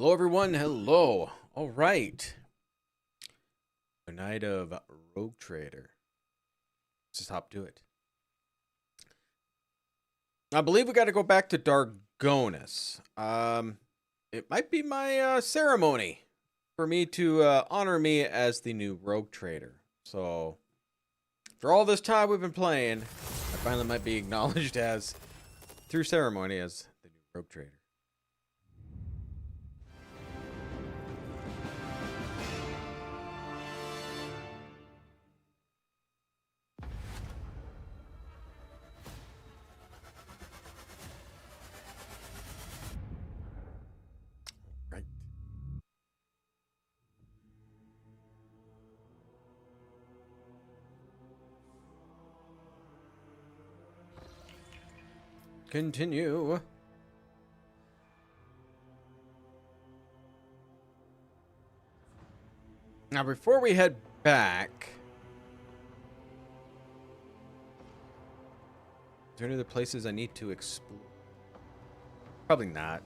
Hello, everyone. Hello. All right. A night of Rogue Trader. Let's just hop to it. I believe we got to go back to Dargonus. It might be my ceremony for me to honor me as the new Rogue Trader. So, for all this time we've been playing, I finally might be acknowledged as, through ceremony, as the new Rogue Trader. Right. Continue. Now, before we head back, is there any other places I need to explore? Probably not.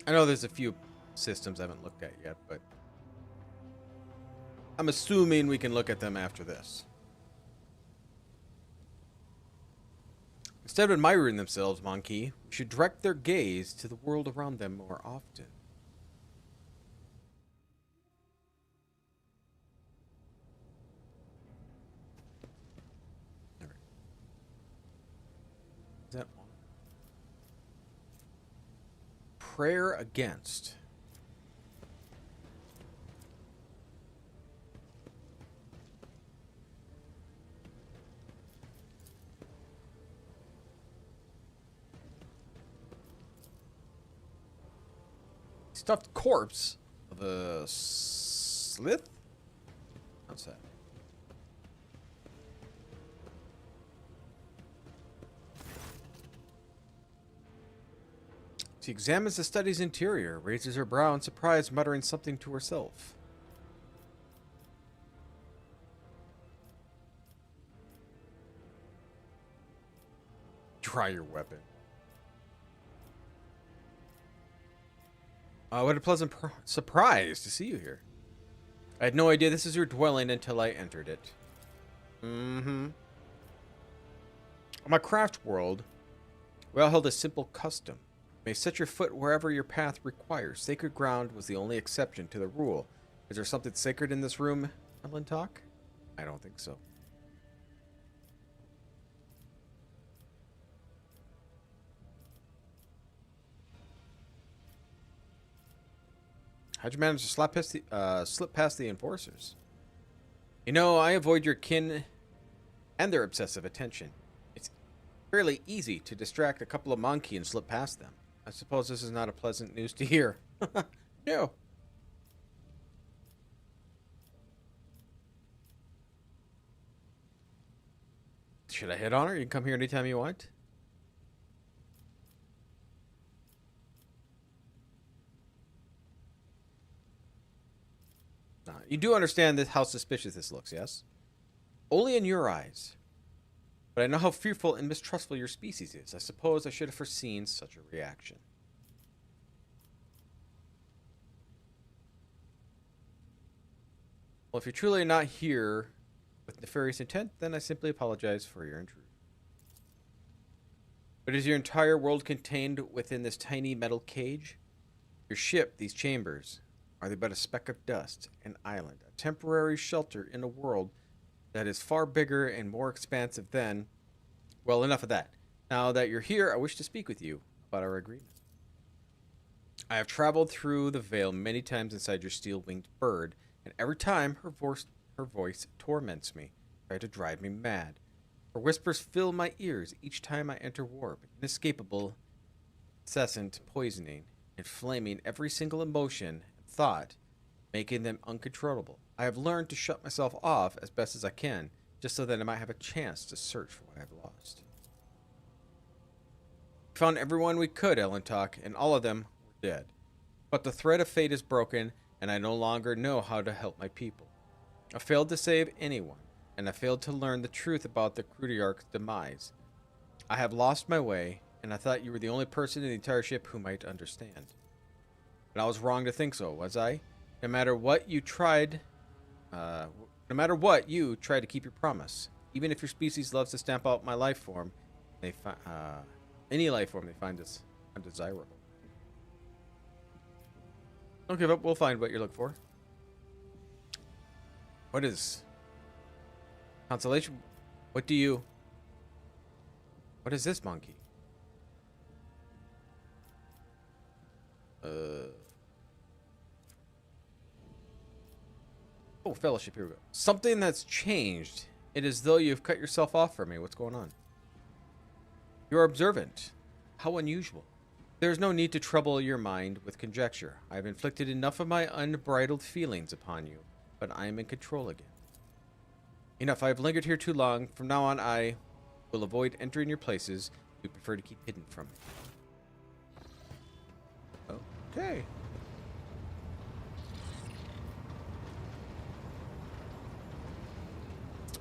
I know there's a few systems I haven't looked at yet, but I'm assuming we can look at them after this. Instead of admiring themselves, Monkey, we should direct their gaze to the world around them more often. All right. Is that on? Prayer against. Stuffed corpse of a slith? What's that? She examines the study's interior, raises her brow in surprise, muttering something to herself. Try your weapon. What a pleasant surprise to see you here. I had no idea this is your dwelling until I entered it. On my craft world, we all held a simple custom. You may set your foot wherever your path requires. Sacred ground was the only exception to the rule. Is there something sacred in this room, Ellen Talk? I don't think so. How'd you manage to slip past the enforcers? You know, I avoid your kin and their obsessive attention. It's fairly easy to distract a couple of monkey and slip past them. I suppose this is not a pleasant news to hear. No. Should I hit on her? You can come here anytime you want. You do understand this, how suspicious this looks, yes? Only in your eyes. But I know how fearful and mistrustful your species is. I suppose I should have foreseen such a reaction. Well, if you're truly not here with nefarious intent, then I simply apologize for your intrusion. But is your entire world contained within this tiny metal cage? Your ship, these chambers, are they but a speck of dust, an island, a temporary shelter in a world that is far bigger and more expansive than... Well, enough of that. Now that you're here, I wish to speak with you about our agreement. I have traveled through the veil many times inside your steel-winged bird, and every time her voice torments me, tries to drive me mad. Her whispers fill my ears each time I enter warp, inescapable, incessant poisoning, inflaming every single emotion thought, making them uncontrollable. I have learned to shut myself off as best as I can, just so that I might have a chance to search for what I've lost. We found everyone we could, Ellen Talk, and all of them were dead. But the thread of fate is broken, and I no longer know how to help my people. I failed to save anyone, and I failed to learn the truth about the Crudiarch's demise. I have lost my way, and I thought you were the only person in the entire ship who might understand. But I was wrong to think so, was I? No matter what, you tried to keep your promise. Even if your species loves to stamp out my life form, any life form they find this undesirable. Don't give up. We'll find what you're looking for. What is consolation? What is this monkey? Oh, fellowship. Here we go. Something that's changed. It is though you've cut yourself off from me. What's going on? You're observant. How unusual. There is no need to trouble your mind with conjecture. I have inflicted enough of my unbridled feelings upon you, but I am in control again. Enough. I have lingered here too long. From now on, I will avoid entering your places you prefer to keep hidden from me. Okay.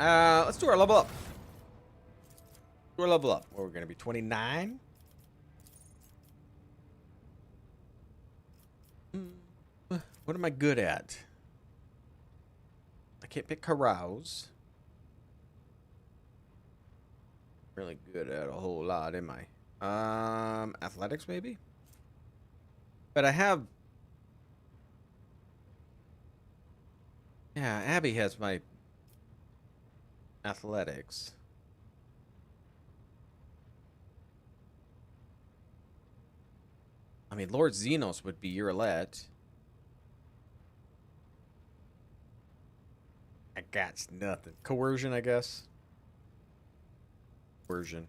Let's do our level up. Do our level up. Well, we're going to be 29. What am I good at? I can't pick carouse. Really good at a whole lot, am I? Athletics maybe? But I have... Yeah, Abby has my athletics. I mean, Lord Xenos would be your elite. I got nothing. Coercion, I guess. Coercion.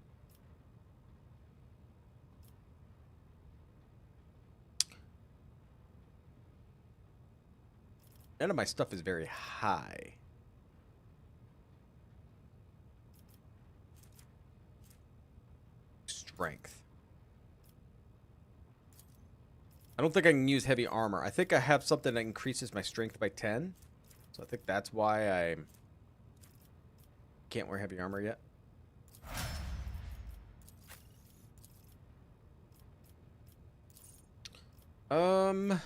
None of my stuff is very high. Strength. I don't think I can use heavy armor. I think I have something that increases my strength by 10. So I think that's why I can't wear heavy armor yet. One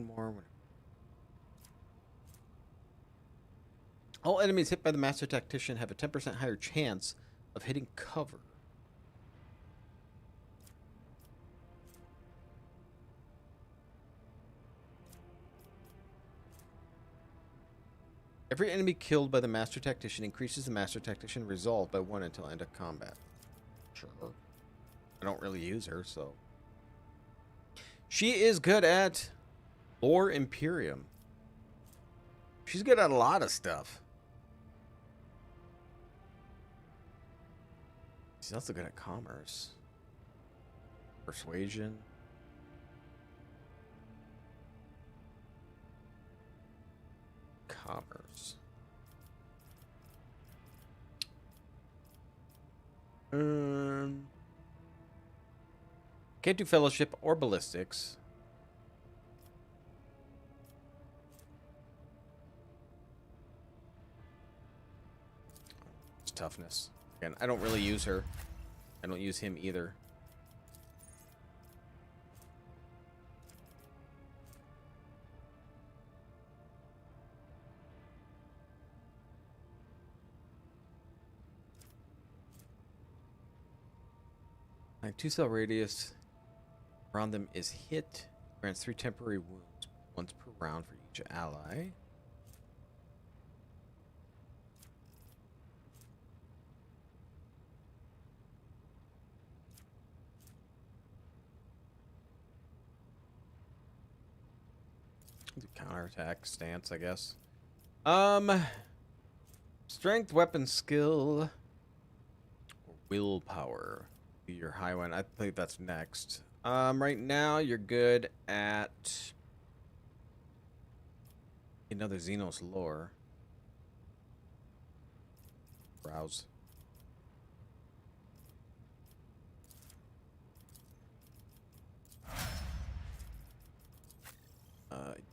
more. All enemies hit by the Master Tactician have a 10% higher chance of hitting cover. Every enemy killed by the Master Tactician increases the Master Tactician resolve by 1 until end of combat. Sure. I don't really use her, so... She is good at Lore Imperium. She's good at a lot of stuff. She's also good at commerce. Persuasion. Commerce. Can't do fellowship or ballistics. It's toughness. Again, I don't really use her. I don't use him either. My 2-cell radius around them is hit. Grants 3 temporary wounds, once per round for each ally. Counterattack stance, I guess. Strength, weapon skill, or willpower. Be your high one. I believe that's next. Right now you're good at another Xenos lore. Browse.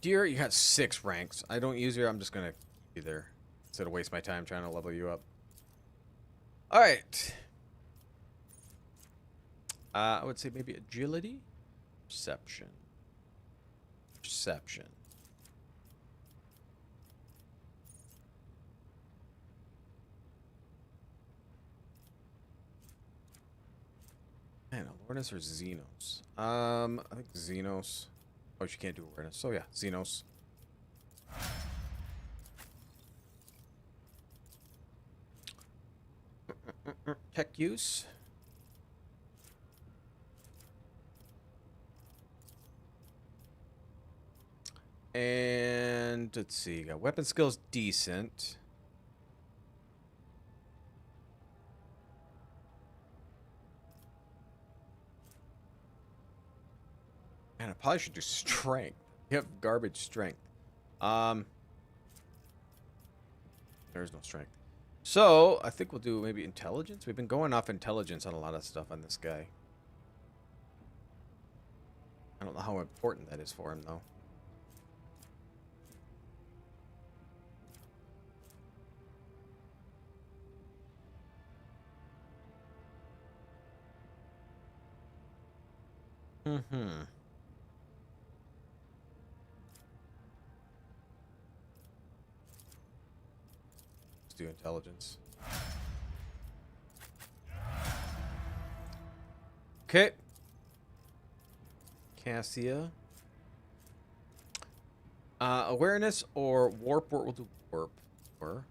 Deer, you got 6 ranks. I don't use you. I'm just gonna keep you there instead of waste my time trying to level you up. All right. I would say maybe agility, perception, perception. Man, awareness or xenos? I think xenos. Oh, she can't do awareness. So yeah, xenos. Tech use. And let's see, got weapon skills decent. Man, I probably should do strength. You have garbage strength. There's no strength. So, I think we'll do maybe intelligence. We've been going off intelligence on a lot of stuff on this guy. I don't know how important that is for him, though. Mm-hmm. Let's do intelligence. Okay. Cassia. Awareness or warp? We'll do warp. Or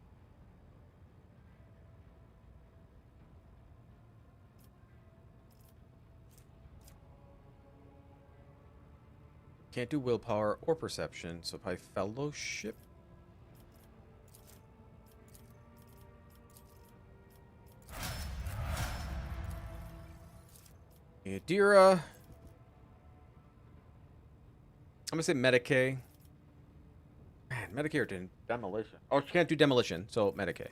can't do willpower or perception, so probably fellowship. Adira. I'm gonna say Medicae. Man, Medicae or demolition. Oh, she can't do demolition, so Medicae.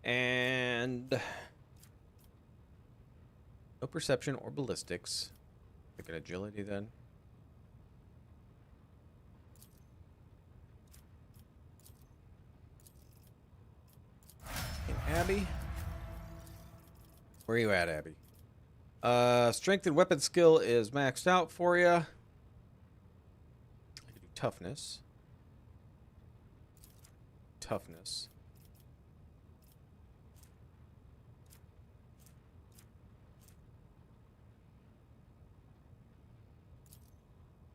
And no perception or ballistics. Pick an agility then. And Abby. Where are you at, Abby? Strength and weapon skill is maxed out for you. I can do toughness. Toughness.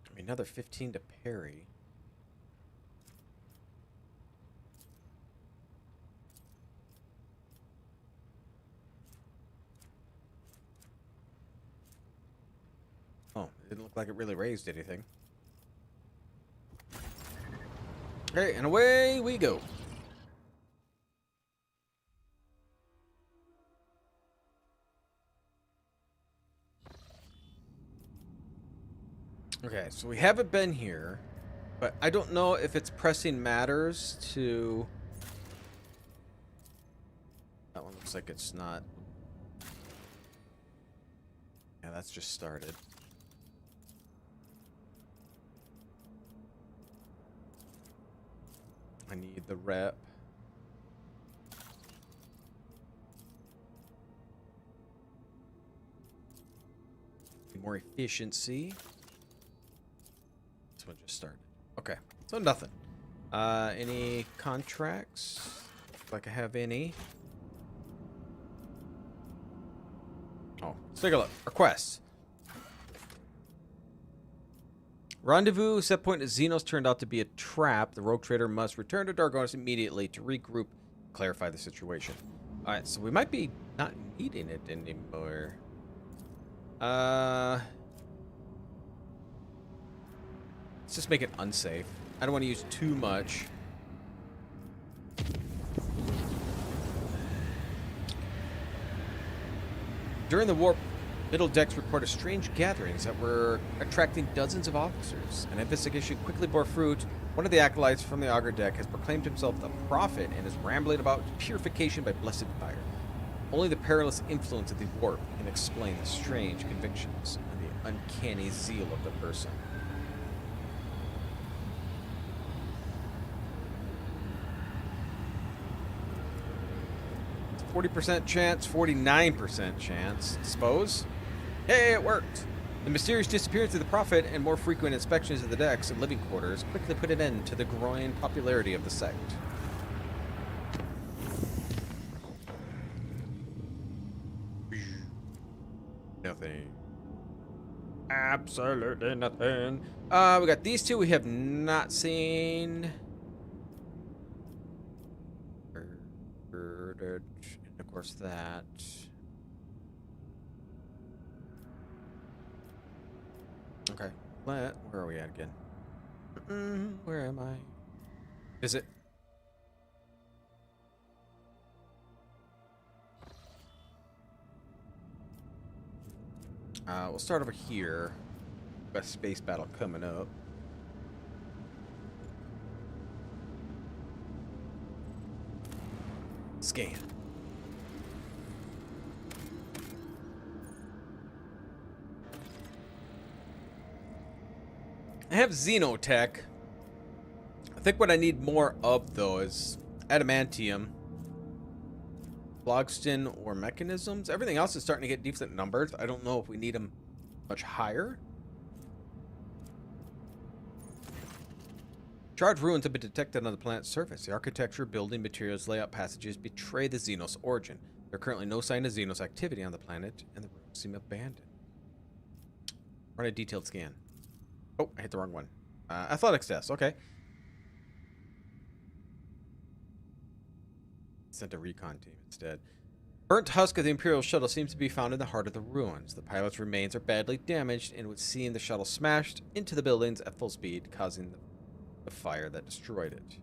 I mean, another 15 to parry. Oh, it didn't look like it really raised anything. Okay, and away we go. Okay, so we haven't been here, but I don't know if it's pressing matters to... That one looks like it's not. Yeah, that's just started. I need the rep. Need more efficiency. This one just started. Okay, so nothing. Any contracts? Looks like I have any. Oh, let's take a look. Requests. Rendezvous set point at Xenos turned out to be a trap. The rogue trader must return to Dargonis immediately to regroup, clarify the situation. Alright, so we might be not needing it anymore. Let's just make it unsafe. I don't want to use too much. During the warp, middle decks reported strange gatherings that were attracting dozens of officers. An investigation quickly bore fruit. One of the acolytes from the auger deck has proclaimed himself the prophet and is rambling about purification by blessed fire. Only the perilous influence of the warp can explain the strange convictions and the uncanny zeal of the person. 40% chance, 49% chance. Suppose? Hey, it worked! The mysterious disappearance of the Prophet and more frequent inspections of the decks and living quarters quickly put an end to the growing popularity of the sect. Nothing. Absolutely nothing. We got these two we have not seen. And of course that. Okay. Where are we at again? Where am I? Visit. We'll start over here. Got a space battle coming up. Scan. I have xenotech. I think what I need more of, though, is adamantium, phlogiston, or mechanisms. Everything else is starting to get decent numbers. I don't know if we need them much higher. Charred ruins have been detected on the planet's surface. The architecture, building materials, layout passages betray the xenos origin. There are currently no sign of xenos activity on the planet, and the ruins seem abandoned. Run a detailed scan. Oh, I hit the wrong one. Athletics test. Okay. Sent a recon team instead. Burnt husk of the Imperial shuttle seems to be found in the heart of the ruins. The pilot's remains are badly damaged, and it would seem the shuttle smashed into the buildings at full speed, causing the fire that destroyed it.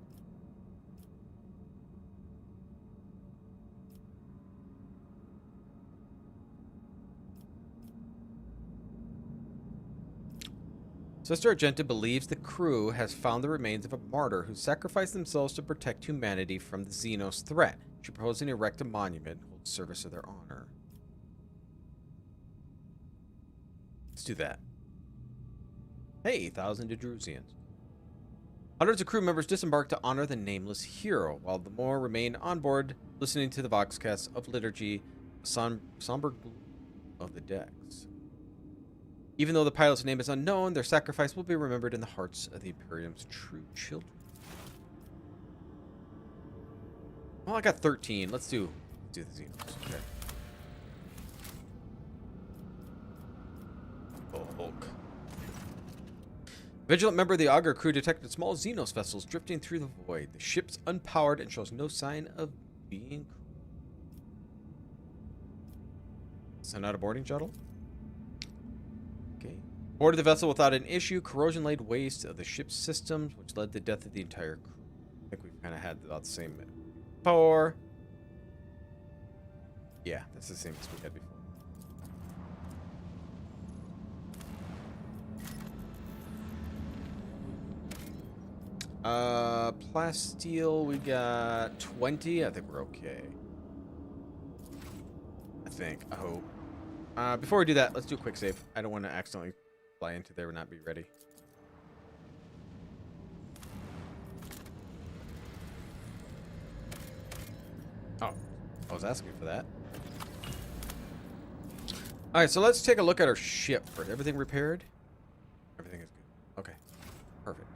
Sister Argenta believes the crew has found the remains of a martyr who sacrificed themselves to protect humanity from the Xenos threat. She proposed to erect a monument and hold service of their honor. Let's do that. Hey, 1,000 Dedrusians. Hundreds of crew members disembarked to honor the nameless hero, while the more remained on board, listening to the voxcasts of liturgy, somber gloom of the decks. Even though the pilot's name is unknown, their sacrifice will be remembered in the hearts of the Imperium's true children. Well, I got 13. Let's do the Xenos. Okay. Oh, Hulk. Vigilant member of the Augur crew detected small Xenos vessels drifting through the void. The ship's unpowered and shows no sign of being crewed. Send out a boarding shuttle. Okay. Boarded the vessel without an issue. Corrosion laid waste of the ship's systems, which led to the death of the entire crew. I think we've kind of had about the same before. Yeah, that's the same as we had before. Plasteel, we got 20. I think we're okay. I hope. Before we do that, let's do a quick save. I don't want to accidentally fly into there and not be ready. Oh, I was asking for that. Alright, so let's take a look at our ship first. Everything repaired? Everything is good. Okay, perfect.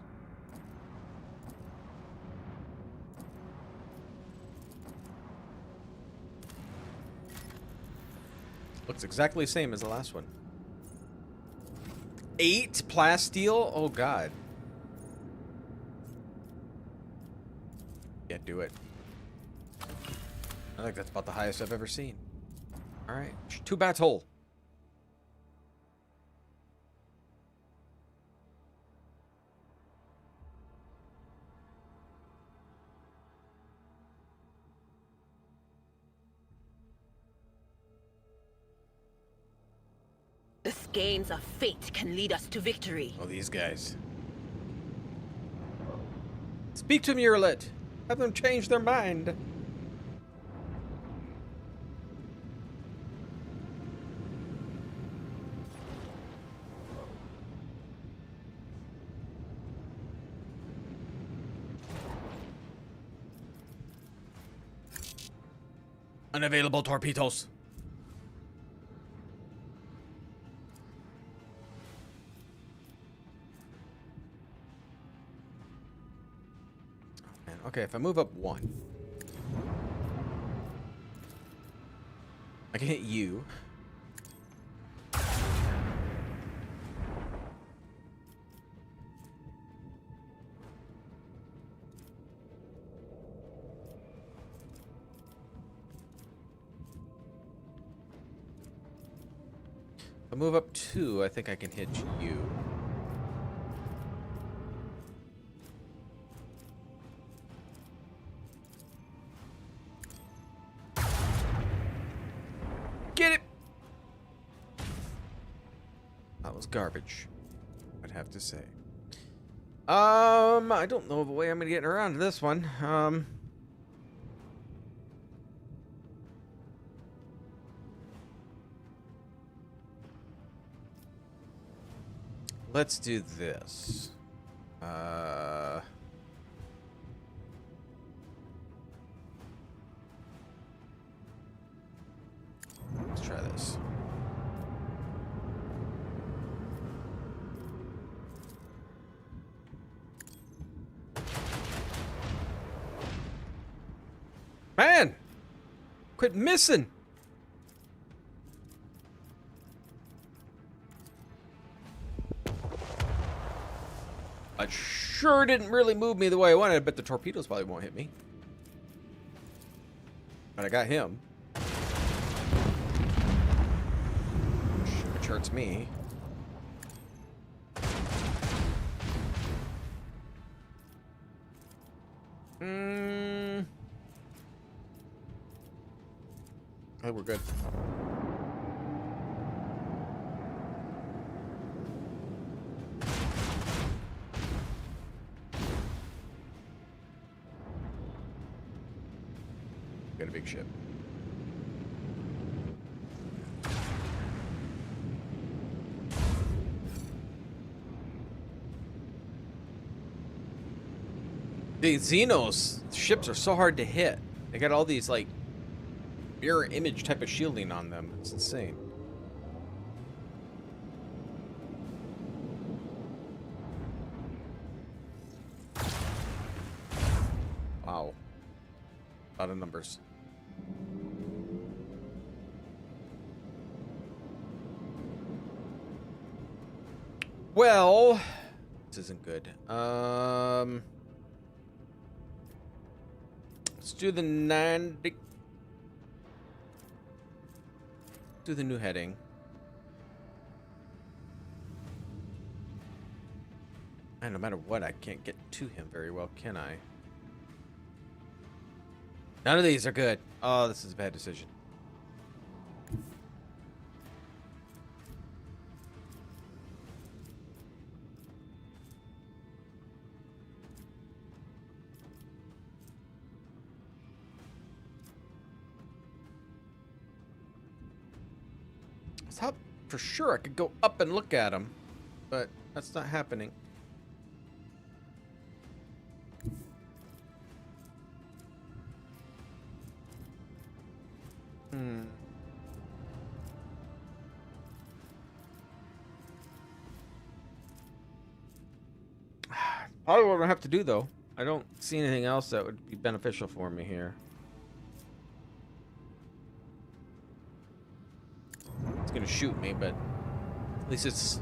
Looks exactly the same as the last one. 8 plasteel? Oh, God. Yeah, do it. I think that's about the highest I've ever seen. Alright. 2 bats whole. The skeins of fate can lead us to victory. Oh, these guys. Speak to them, Urlet. Have them change their mind. Unavailable torpedoes. Oh, man. Okay, if I move up one, I can hit you. If I move up two, I think I can hit you. Get it! That was garbage, I'd have to say. I don't know of a way I'm gonna get around to this one. Let's do this. Let's try this. Man! Quit missing! It sure didn't really move me the way I wanted, but the torpedoes probably won't hit me. But I got him. Which hurts me. I think we're good. Got a big ship. The xenos ships are so hard to hit. They got all these like mirror image type of shielding on them. It's insane. Wow. A lot of numbers. Well, this isn't good. Let's do the 90. Do the new heading. And no matter what, I can't get to him very well, can I? None of these are good. Oh, this is a bad decision. I thought for sure I could go up and look at him, but that's not happening. Probably what I have to do, though. I don't see anything else that would be beneficial for me here. It's gonna shoot me, but at least it's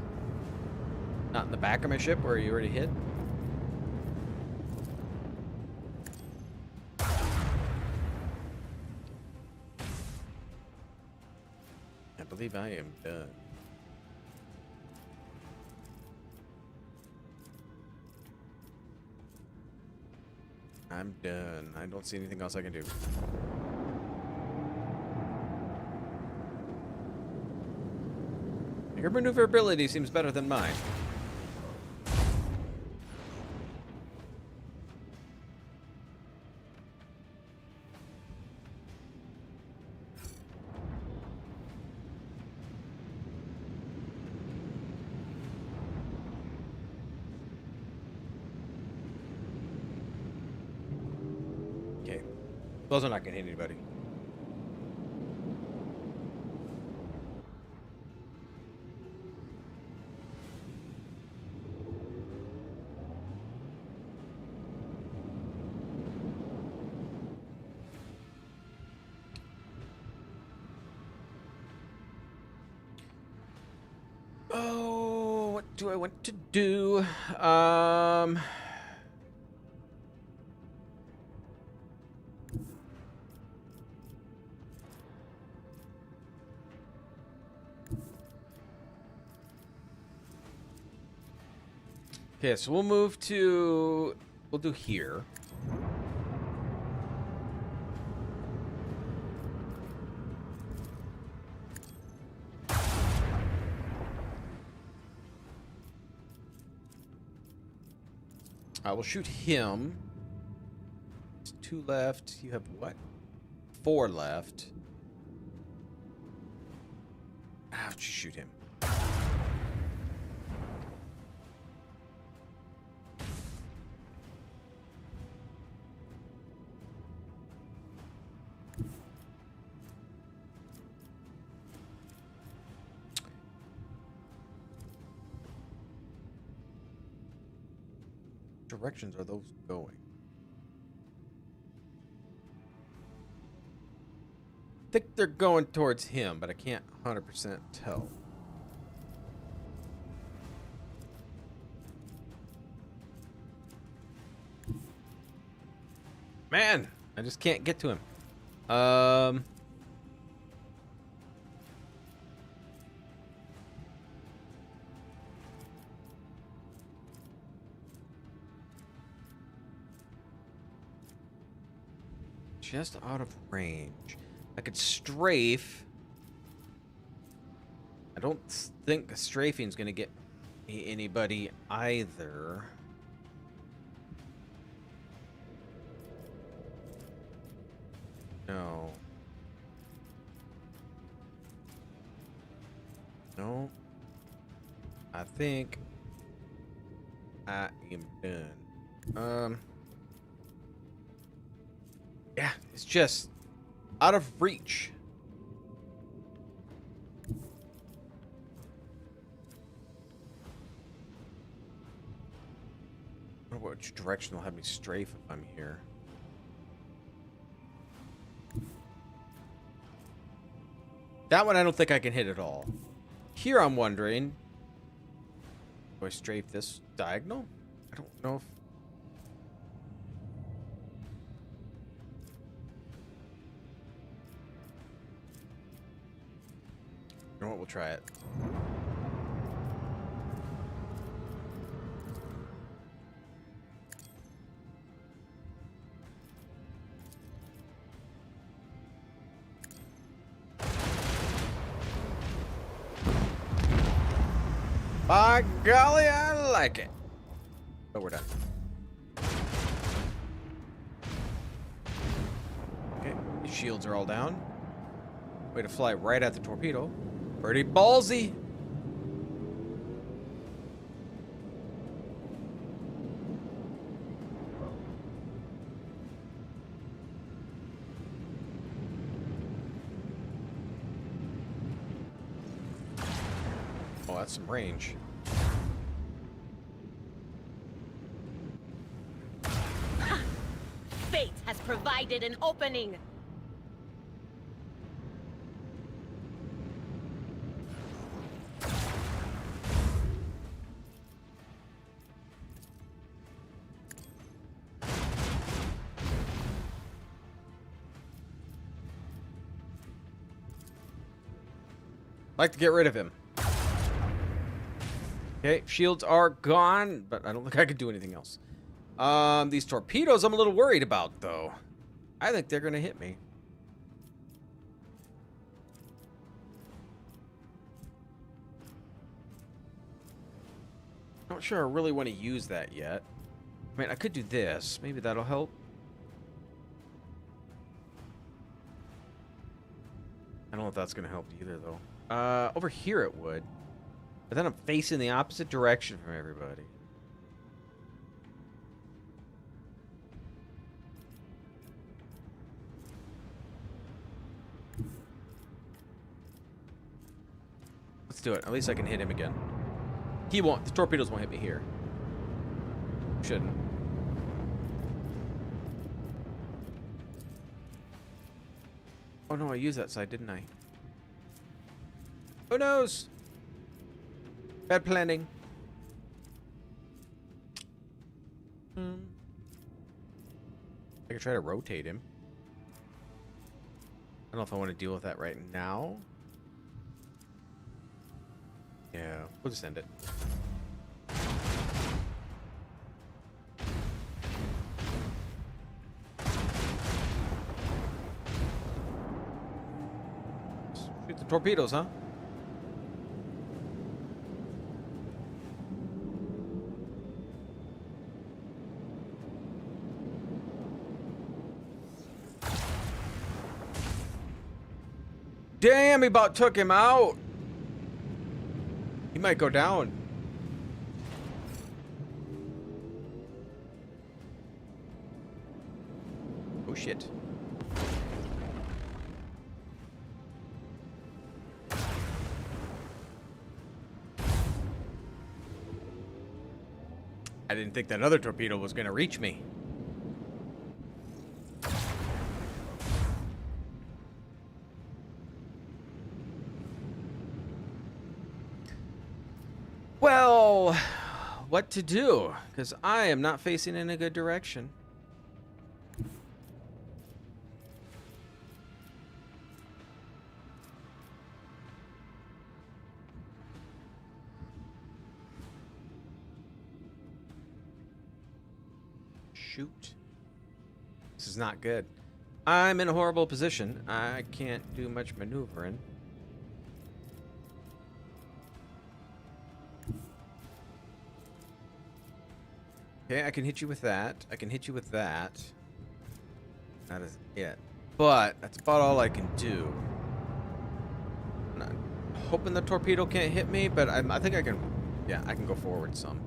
not in the back of my ship where you already hit. I believe I am done. I'm done. I don't see anything else I can do. Your maneuverability seems better than mine. Okay. Those are not going to hit anybody. do I want to do? Um... Okay, so we'll move to... We'll do here. I will shoot him. It's 2 left. You have what? 4 left. Ouch, shoot him. Directions are those going? I think they're going towards him, but I can't 100% tell. Man, I just can't get to him. Just out of range. I could strafe. I don't think strafing's gonna get me anybody either. No. No. I think I am done. Yeah, it's just out of reach. I wonder which direction will have me strafe if I'm here. That one I don't think I can hit at all. Here I'm wondering, do I strafe this diagonal? I don't know if... You know what, we'll try it. By golly, I like it. Oh, we're done. Okay, these shields are all down. Way to fly right at the torpedo. Pretty ballsy. Oh, that's some range. Fate has provided an opening. Like to get rid of him. Okay, shields are gone, but I don't think I could do anything else. These torpedoes I'm a little worried about, though. I think they're gonna hit me. Not sure I really want to use that yet. I mean, I could do this. Maybe that'll help. I don't know if that's gonna help either, though. Over here it would. But then I'm facing the opposite direction from everybody. Let's do it. At least I can hit him again. He won't. The torpedoes won't hit me here. Shouldn't. Oh no, I used that side, didn't I? Who knows? Bad planning. I could try to rotate him. I don't know if I want to deal with that right now. Yeah, we'll just end it. Shoot the torpedoes, huh? Damn, he about took him out. He might go down. Oh shit. I didn't think that other torpedo was gonna reach me. Well, what to do? Because I am not facing in a good direction. Shoot. This is not good. I'm in a horrible position. I can't do much maneuvering. Okay, I can hit you with that. I can hit you with that. That is it. But that's about all I can do. I'm not hoping the torpedo can't hit me, but I think I can. Yeah, I can go forward some.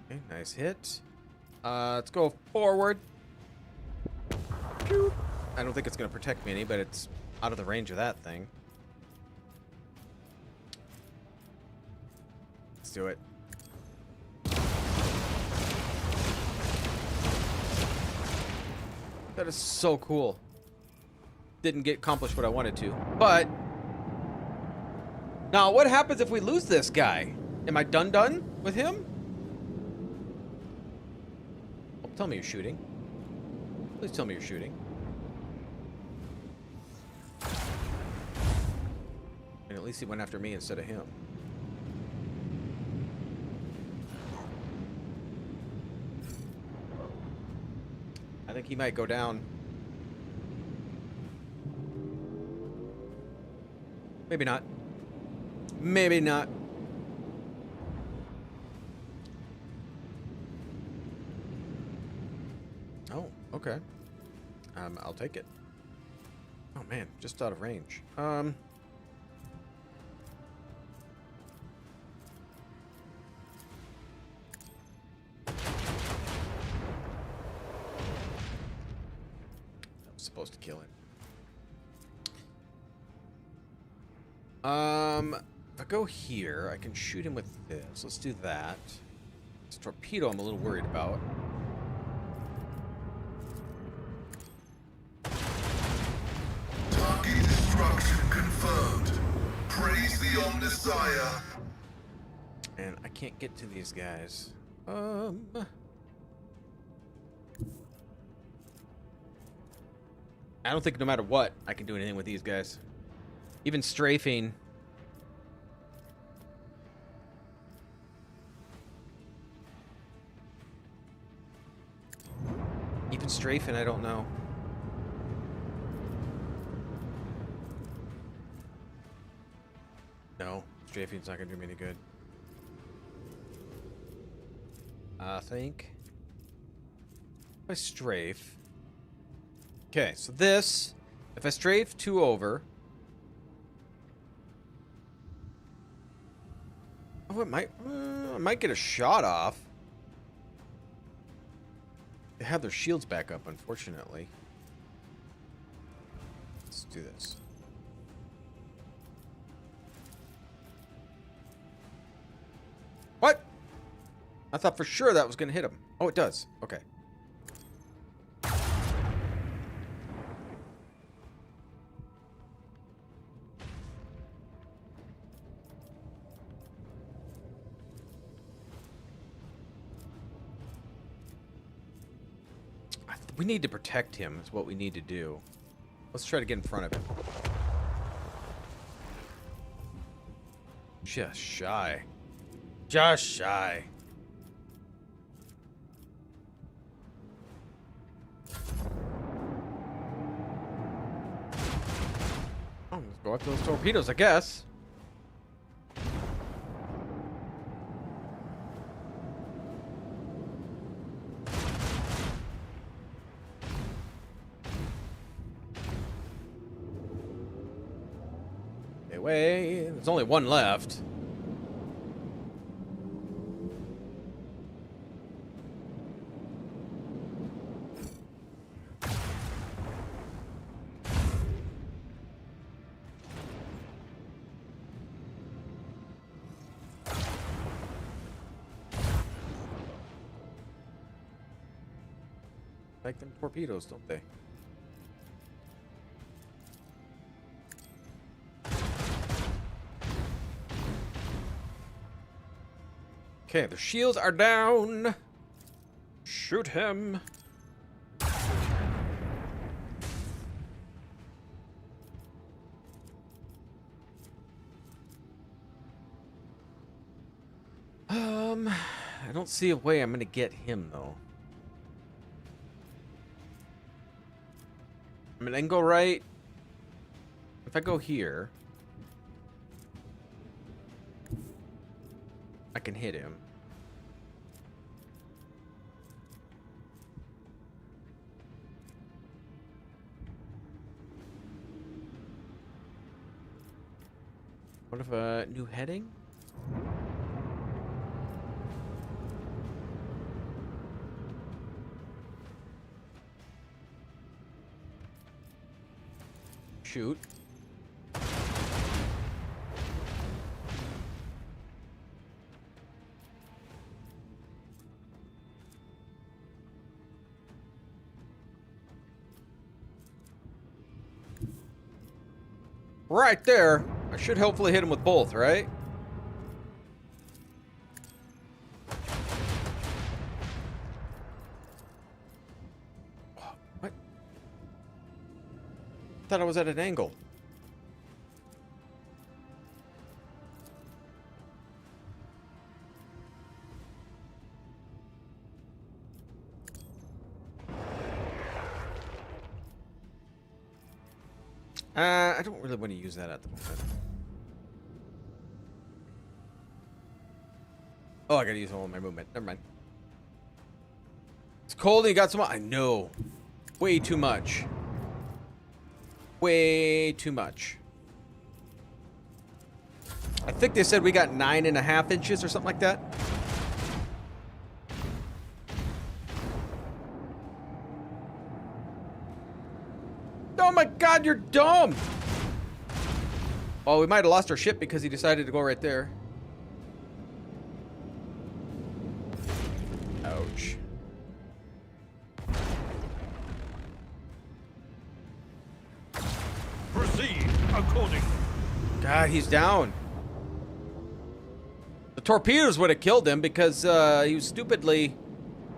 Okay, nice hit. Let's go forward. I don't think it's going to protect me any, but it's out of the range of that thing. Let's do it. That is so cool. Didn't get accomplished what I wanted to, but now what happens if we lose this guy? Am I done with him? Tell me you're shooting. Please tell me you're shooting. And at least he went after me instead of him. I think he might go down. Maybe not. Maybe not. Oh, okay. I'll take it. Oh man, just out of range. I was supposed to kill him. If I go here, I can shoot him with this. Let's do that. This torpedo I'm a little worried about. Confirmed. Praise the Omnissiah. And I can't get to these guys. I don't think no matter what, I can do anything with these guys. Even strafing. Even strafing, I don't know. No, strafing's not gonna do me any good. I think if I strafe. Okay, so this, if I strafe 2 over. Oh, it might, I might get a shot off. They have their shields back up, unfortunately. Let's do this. What? I thought for sure that was going to hit him. Oh, it does. Okay. We need to protect him, is what we need to do. Let's try to get in front of him. Just shy. Just shy. Oh, let's go after those torpedoes, I guess. Way. There's only one left. Like them torpedoes, don't they? Okay, the shields are down. Shoot him. I don't see a way I'm gonna get him though. I mean, I can go right. If I go here, I can hit him. What if a new heading? Shoot. Right there. I should hopefully hit him with both, right? What? I thought I was at an angle. I don't really want to use that at the moment. Oh, I gotta use all of my movement. Never mind. It's cold and you got some... I know. Way too much. Way too much. I think they said we got 9.5 inches or something like that. Oh my god, you're dumb! Well, we might have lost our ship because he decided to go right there. Ouch. Proceed accordingly. God, he's down. The torpedoes would have killed him because he was stupidly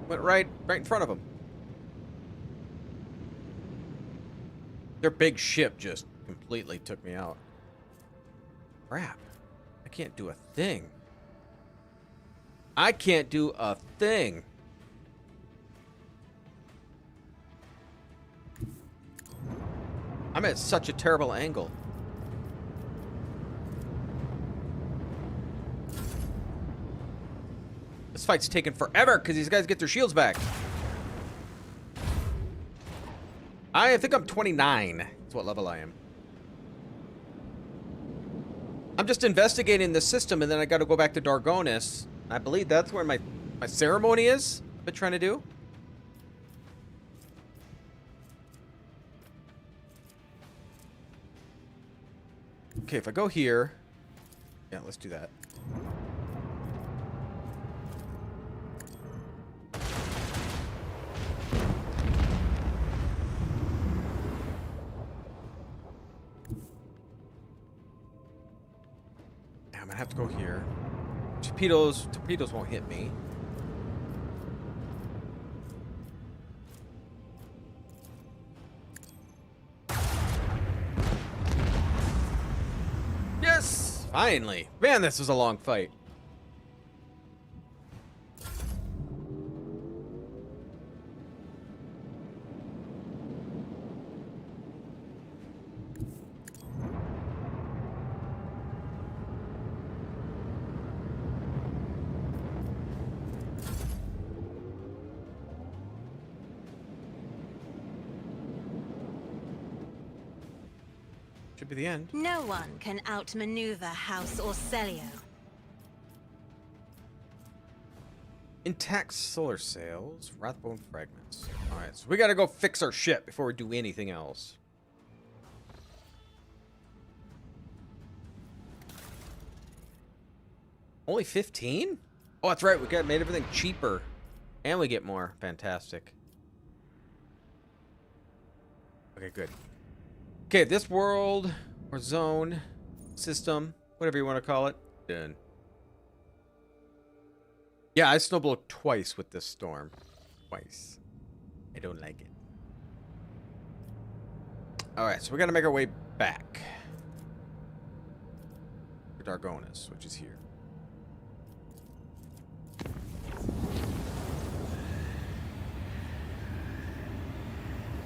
went right in front of him. Their big ship just completely took me out. Crap. I can't do a thing. I can't do a thing. I'm at such a terrible angle. This fight's taking forever because these guys get their shields back. I think I'm 29. That's what level I am. I'm just investigating the system, and then I got to go back to Dargonis. I believe that's where my ceremony is. I've been trying to do. Okay, if I go here, yeah, let's do that. I'm gonna have to go here. Torpedoes won't hit me. Finally. Man, this was a long fight. Should be the end. No one can outmaneuver House Orcelio. Intact solar sails, Wrathbone fragments. Alright, so we gotta go fix our ship before we do anything else. Only 15? Oh, that's right, we made everything cheaper. And we get more. Fantastic. Okay, good. Okay, this world, or zone, system, whatever you want to call it, done. Yeah, I snowblowed twice with this storm. Twice. I don't like it. Alright, so we're going to make our way back. To Dargonis, which is here.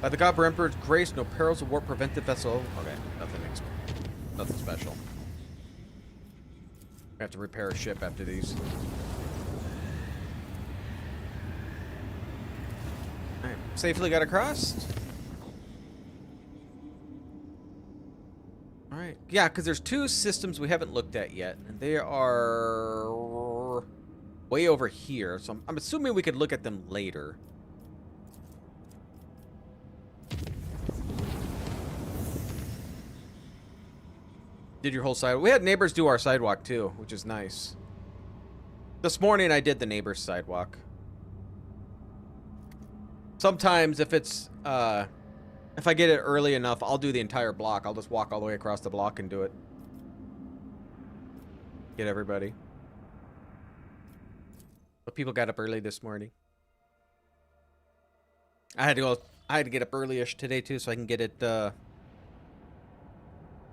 By the Copper Emperor's grace, no perils of war prevent the vessel. Okay, nothing special. We have to repair a ship after these. Alright, safely got across. Alright, yeah, because there's two systems we haven't looked at yet, and they are way over here, so I'm assuming we could look at them later. Did your whole sidewalk. We had neighbors do our sidewalk too, which is nice. This morning I did the neighbor's sidewalk. Sometimes if it's if I get it early enough, I'll do the entire block. I'll just walk all the way across the block and do it. Get everybody. But people got up early this morning. I had to get up early-ish today too so I can get it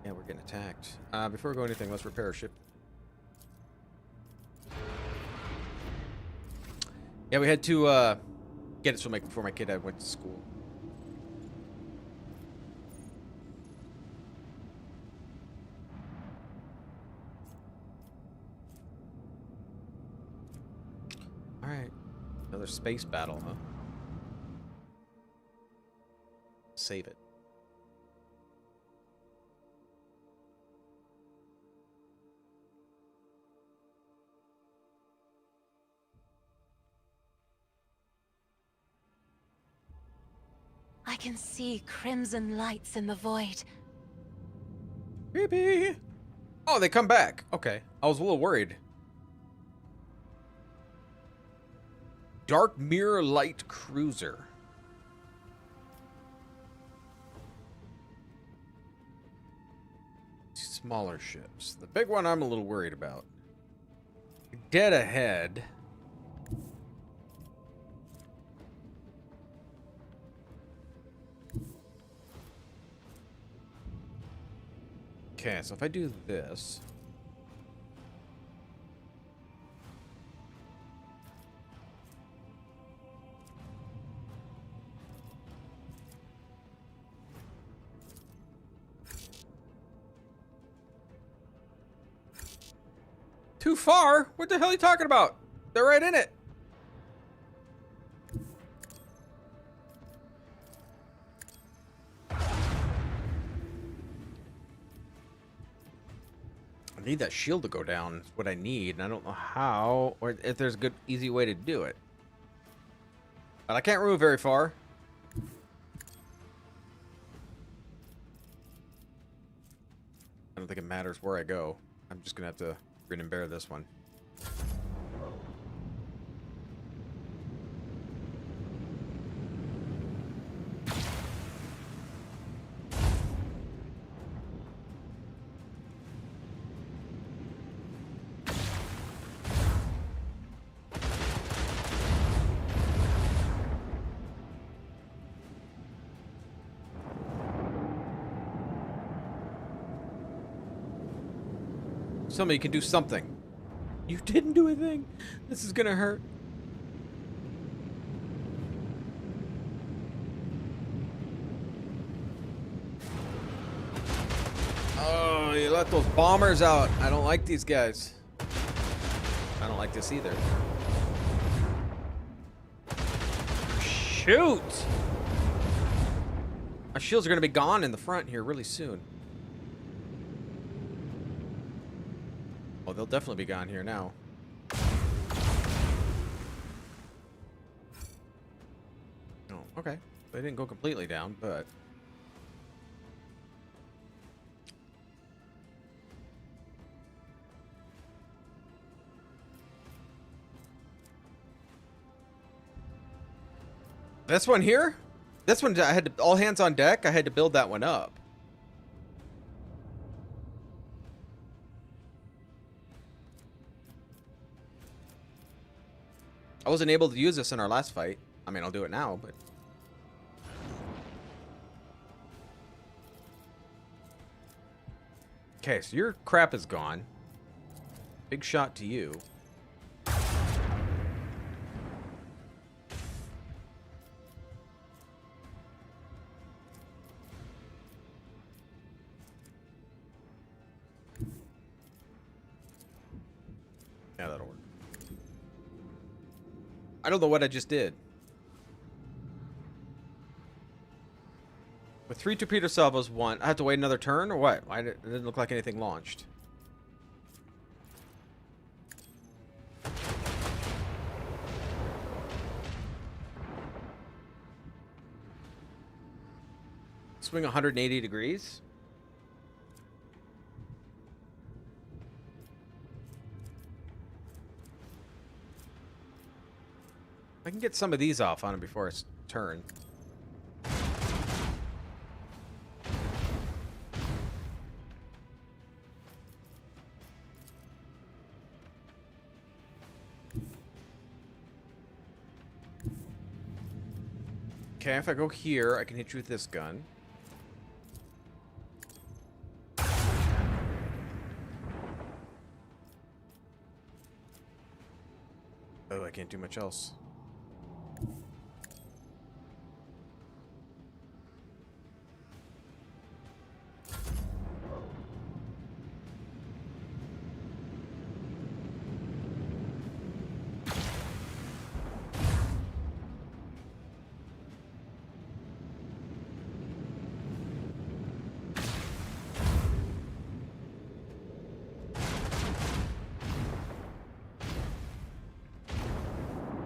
yeah, we're getting attacked. Before we go anything, let's repair our ship. Yeah, we had to get it so before my kid went to school. All right, another space battle, huh? Save it. I can see crimson lights in the void. Creepy. Oh, they come back. Okay, I was a little worried. Dark Mirror Light Cruiser. Smaller ships. The big one I'm a little worried about. Dead ahead. Okay, so if I do this. Too far? What the hell are you talking about? They're right in it. I need that shield to go down. Is what I need, and I don't know how, or if there's a good, easy way to do it. But I can't move very far. I don't think it matters where I go. I'm just gonna have to grin and bear this one. Somebody can do something. You didn't do a thing. This is gonna hurt. Oh, you let those bombers out. I don't like these guys. I don't like this either. Shoot! My shields are gonna be gone in the front here really soon. Oh, they'll definitely be gone here now. Oh, okay. They didn't go completely down, but... This one here? This one, I had to, all hands on deck. I had to build that one up. I wasn't able to use this in our last fight. I mean, I'll do it now, but... Okay, so your crap is gone. Big shot to you. Yeah, that'll work. I don't know what I just did. With 3 torpedo salvos, 1. I have to wait another turn, or what? It didn't look like anything launched. Swing 180 degrees. I can get some of these off on him before his turn. Okay, if I go here, I can hit you with this gun. Oh, I can't do much else.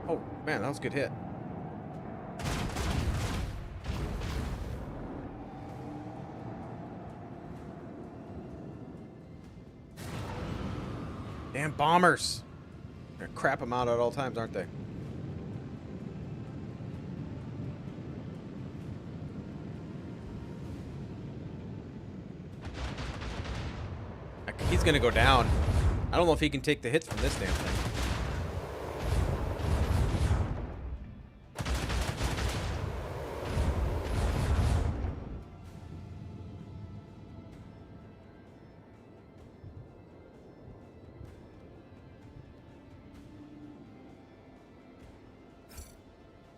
Oh, man, that was a good hit. Damn bombers. They're gonna crap them out at all times, aren't they? He's gonna go down. I don't know if he can take the hits from this damn thing.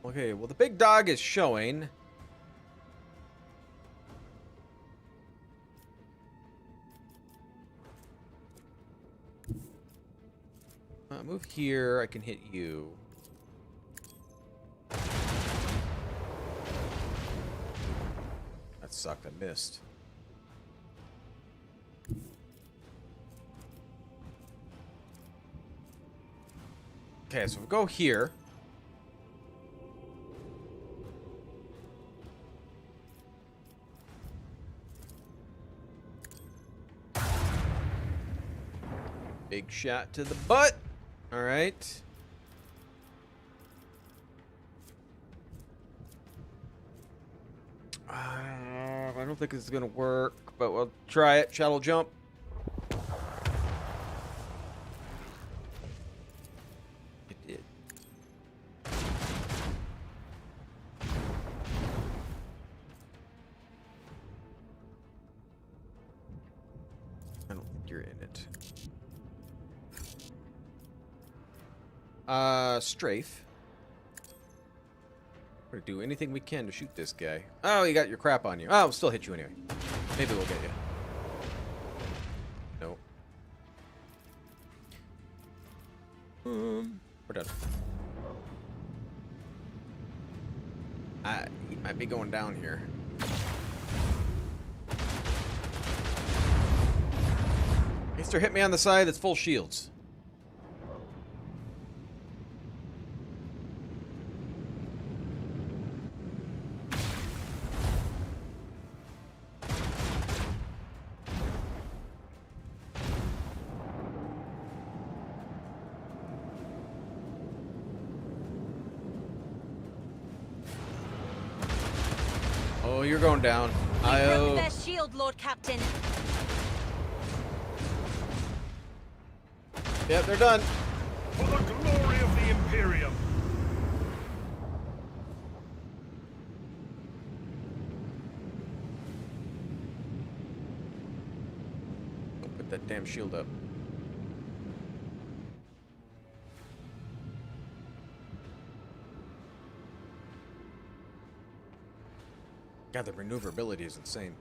Okay, well, the big dog is showing. Move here, I can hit you. That sucked, I missed. Okay, so we'll go here. Big shot to the butt. All right. I don't think this is gonna work, but we'll try it. Shuttle jump. It did. I don't think you're in it. Strafe. We're gonna do anything we can to shoot this guy. Oh, you got your crap on you. Oh, we'll still hit you anyway. Maybe we'll get you. Nope. We're done. He might be going down here. Mister hit me on the side that's full shields. Oh, you're going down. We broke their shield, Lord Captain. Yep, they're done. For the glory of the Imperium! Don't put that damn shield up. God, the maneuverability is insane.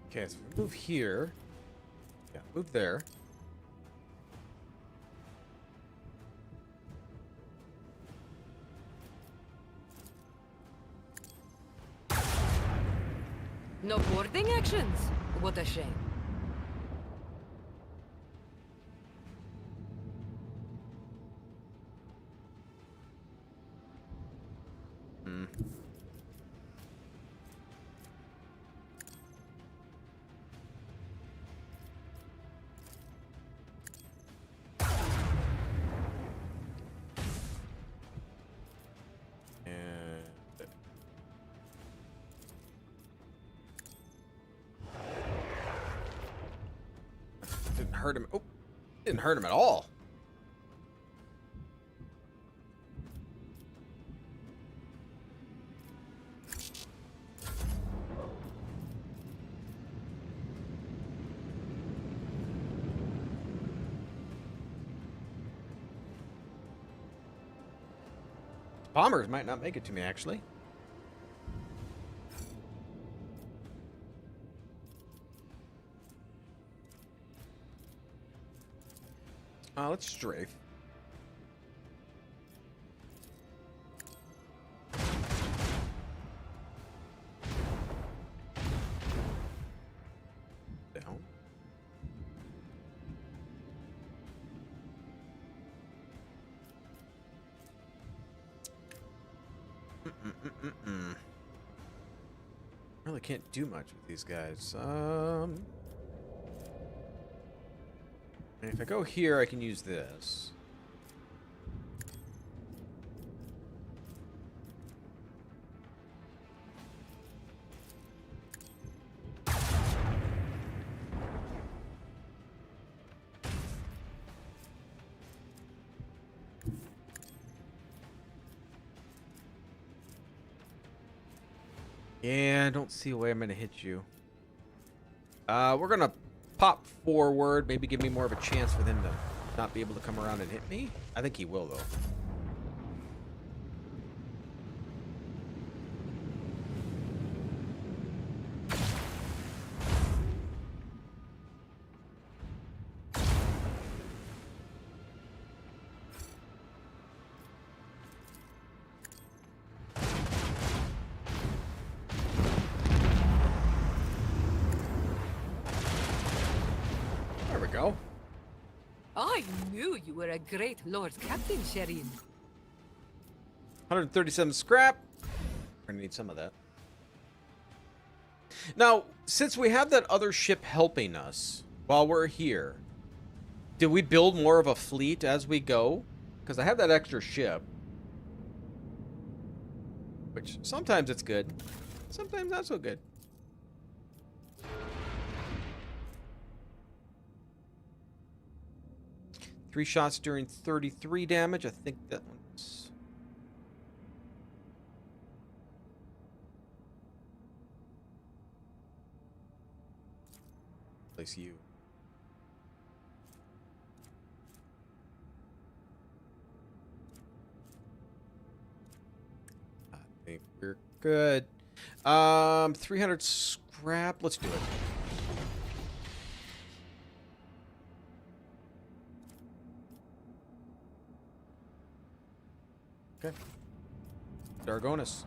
Okay, so we move here. Yeah, move there. No boarding actions? What a shame. Didn't hurt him. Oh, didn't hurt him at all. Bombers might not make it to me, actually. Let's strafe. Down. Really can't do much with these guys. If I go here, I can use this. Yeah, I don't see a way I'm going to hit you. We're going to pop forward, maybe give me more of a chance for them to not be able to come around and hit me. I think he will, though. Go. I knew you were a great Lord Captain, Shireen. 137 scrap. We're gonna need some of that. Now, since we have that other ship helping us while we're here, did we build more of a fleet as we go? Because I have that extra ship. Which, sometimes it's good. Sometimes not so good. 3 shots during 33 damage. I think that one's... Place you. I think we're good. 300 scrap. Let's do it. Okay. Dargonis.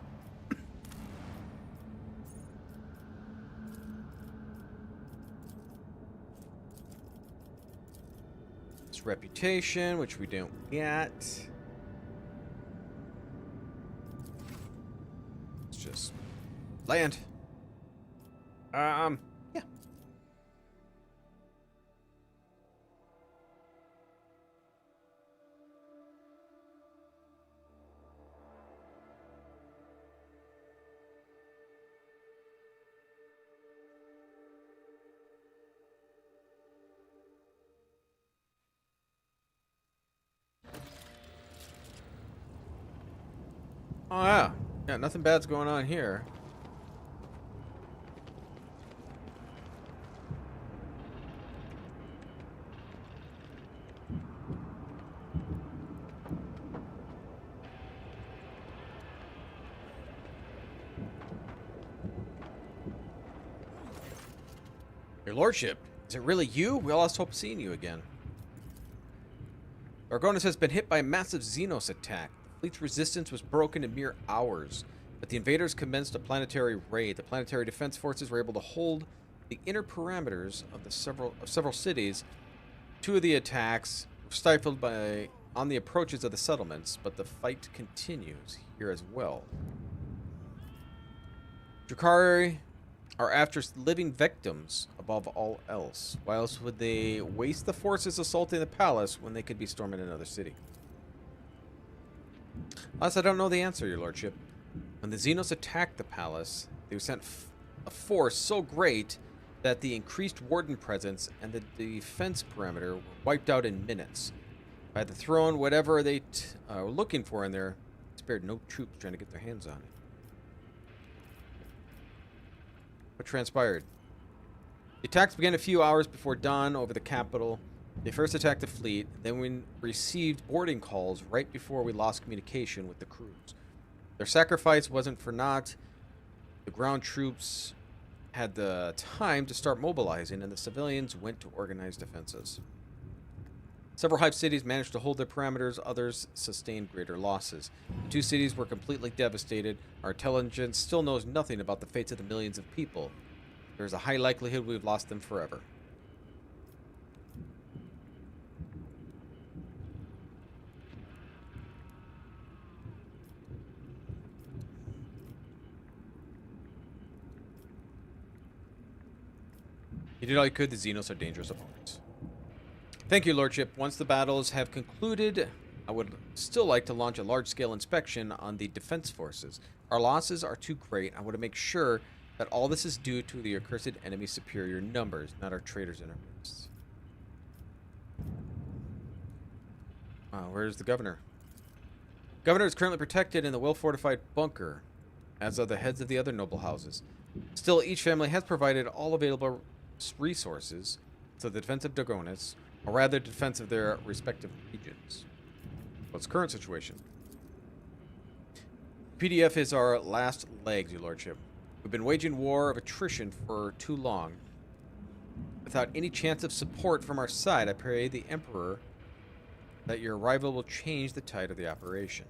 It's reputation, which we don't get. Let's just land. Yeah. Oh yeah. Yeah, nothing bad's going on here. Your lordship, is it really you? We lost hope of seeing you again. Argonis has been hit by a massive xenos attack. The fleet's resistance was broken in mere hours, but the invaders commenced a planetary raid. The planetary defense forces were able to hold the inner parameters of the several cities. 2 of the attacks were stifled on the approaches of the settlements, but the fight continues here as well. Drakari are after living victims above all else. Why else would they waste the forces assaulting the palace when they could be storming another city? Alas, I don't know the answer, your lordship. When the Xenos attacked the palace, they sent a force so great that the increased warden presence and the defense perimeter were wiped out in minutes. If I had thrown whatever they were looking for in there, spared no troops trying to get their hands on it. What transpired? The attacks began a few hours before dawn over the capital. They first attacked the fleet, then we received boarding calls right before we lost communication with the crews. Their sacrifice wasn't for naught. The ground troops had the time to start mobilizing, and the civilians went to organize defenses. Several hive cities managed to hold their parameters, others sustained greater losses. The 2 cities were completely devastated. Our intelligence still knows nothing about the fates of the millions of people. There is a high likelihood we've lost them forever. You did all you could. The Xenos are dangerous opponents. Thank you, Lordship. Once the battles have concluded, I would still like to launch a large-scale inspection on the defense forces. Our losses are too great. I want to make sure that all this is due to the accursed enemy's superior numbers, not our traitors in our midst. Where's the governor? Governor is currently protected in the well-fortified bunker, as are the heads of the other noble houses. Still, each family has provided all available resources to the defense of Dargonis, or rather defense of their respective regions. What's the current situation? PDF is our last legs, your lordship. We've been waging war of attrition for too long. Without any chance of support from our side, I pray the Emperor that your arrival will change the tide of the operation.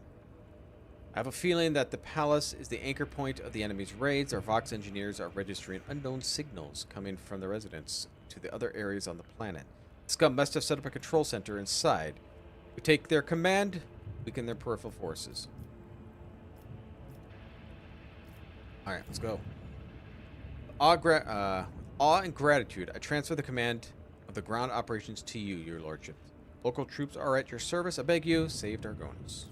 I have a feeling that the palace is the anchor point of the enemy's raids. Our Vox engineers are registering unknown signals coming from the residents to the other areas on the planet. Scum must have set up a control center inside. We take their command, weaken their peripheral forces. Alright, let's go. Awe and gratitude, I transfer the command of the ground operations to you, your lordship. Local troops are at your service. I beg you, save Dargonis.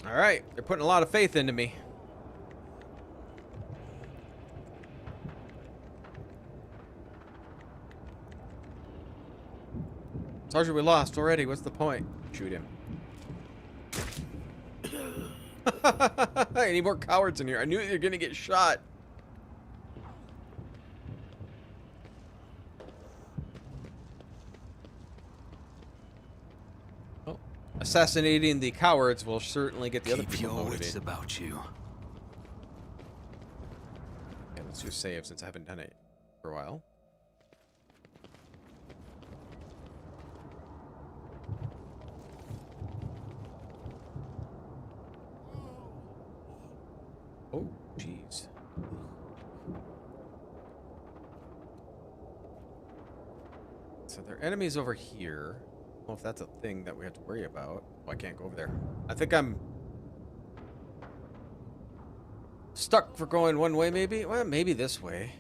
Alright, they're putting a lot of faith into me. Sergeant, we lost already. What's the point? Shoot him. Any more cowards in here? I knew you were gonna get shot. Oh, assassinating the cowards will certainly get the other people motivated. About you. Okay, let's do a save since I haven't done it for a while. Oh, jeez. So there are enemies over here. I don't know if that's a thing that we have to worry about. Oh, I can't go over there. I think I'm stuck for going one way, maybe? Well, maybe this way.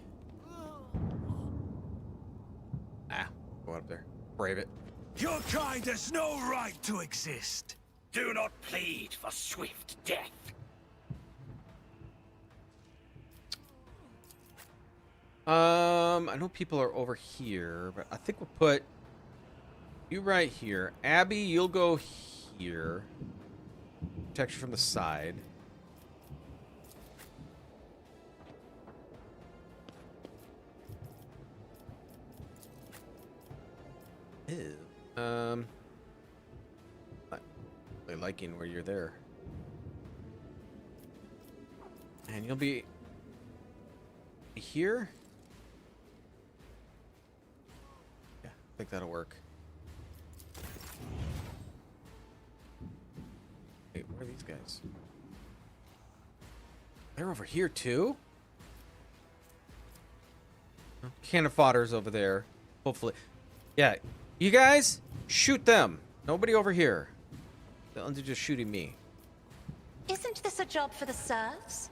Ah, go up there. Brave it. Your kind has no right to exist. Do not plead for swift death. I know people are over here, but I think we'll put you right here. Abby, you'll go here. Protect you from the side. Ew. Not really liking where you're there. And you'll be here. Yeah, I think that'll work. Wait, where are these guys? They're over here too? Oh, cannon fodder's over there. Hopefully. Yeah, you guys, shoot them. Nobody over here. They're just shooting me. Isn't this a job for the serfs?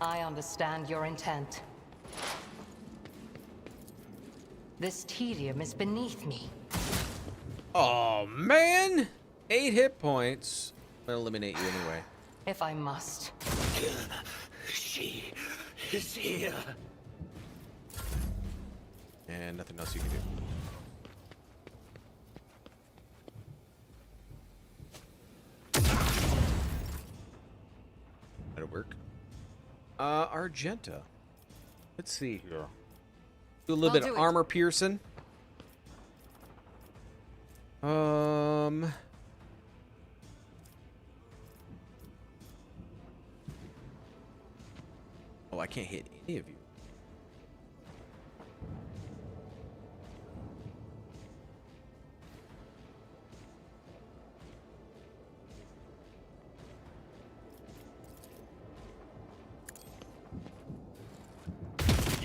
I understand your intent. This tedium is beneath me. Oh, man! 8 hit points. I'm gonna eliminate you anyway. If I must. She is here. And nothing else you can do. That'll work. Argenta. Let's see here. Do a little bit of armor piercing. Oh, I can't hit any of you.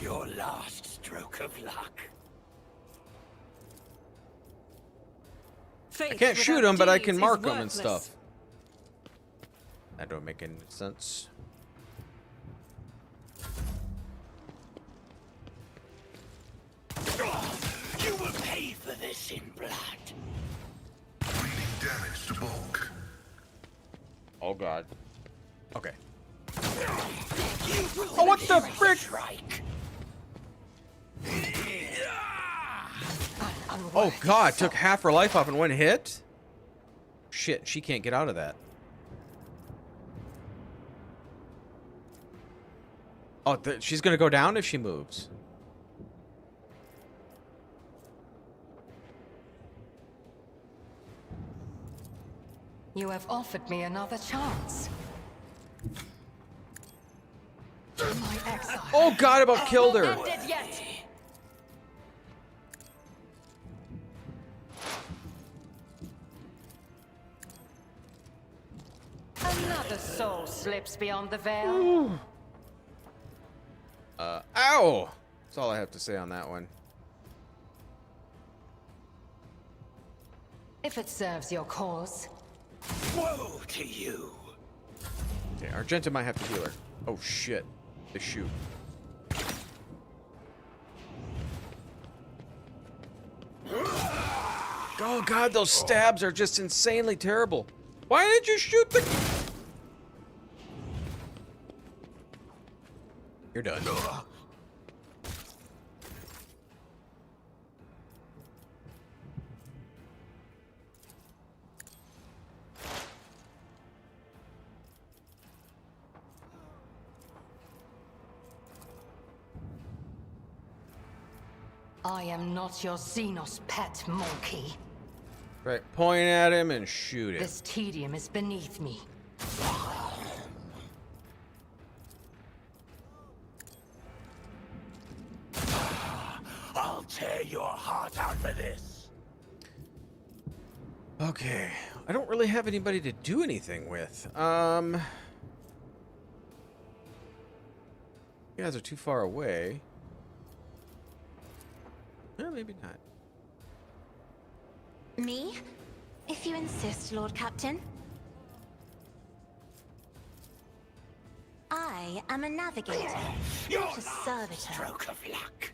Your last stroke of luck. I can't shoot them, but I can mark them and stuff. That don't make any sense. You will pay for this in blood. Bleeding damage to bulk. Oh god. Okay. Oh, what the frick? Strike. Oh god, took half her life off in one hit? Shit, she can't get out of that. Oh, she's gonna go down if she moves. You have offered me another chance. My exile. Oh god, about killed her. Ended yet. Another soul slips beyond the veil. Ow! That's all I have to say on that one. If it serves your cause. Woe to you. Okay, Argenta might have to heal her. Oh shit. They shoot. Oh god, those stabs are just insanely terrible. Why did you shoot the... You're done. I am not your xenos pet, monkey. Right, point at him and shoot it. This tedium is beneath me. I'll tear your heart out for this. Okay, I don't really have anybody to do anything with. You guys are too far away. Yeah, maybe not. Me? If you insist, Lord Captain. I am a navigator, Your not a last servitor. stroke of luck.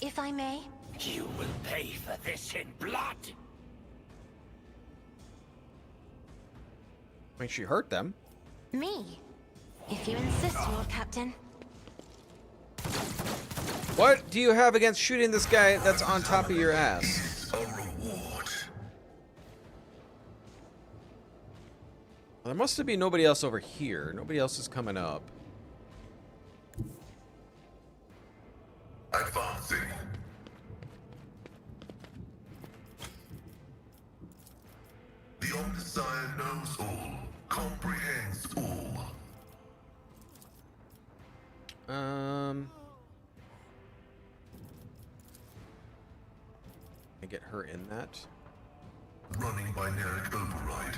If I may, You will pay for this in blood. I mean, she hurt them. me. If you insist, Lord Captain. What do you have against shooting this guy that's on top of your ass? A reward. Well, there must be nobody else over here. Nobody else is coming up. Advancing. The Omniscient knows all, comprehends all. I get her in that. Running binaric override.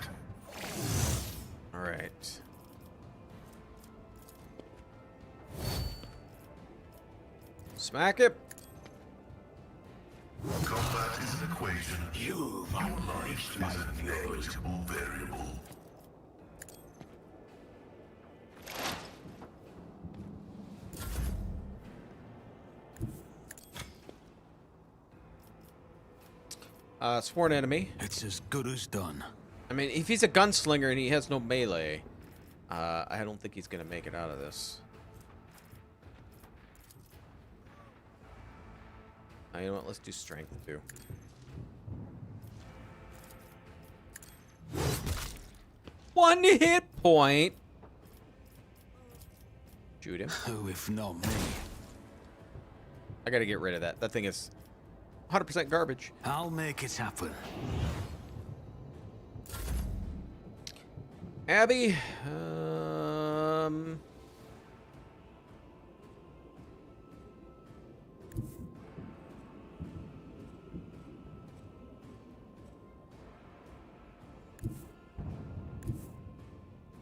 All right. Smack it. Combat is an equation. You've Your unleashed life my is a fury. negligible variable. Sworn enemy. It's as good as done. I mean, if he's a gunslinger and he has no melee, I don't think he's gonna make it out of this. You know what? Let's do strength too. One hit point. Shoot him. Who if not me? I gotta get rid of that. That thing is 100% garbage. I'll make it happen. Abby,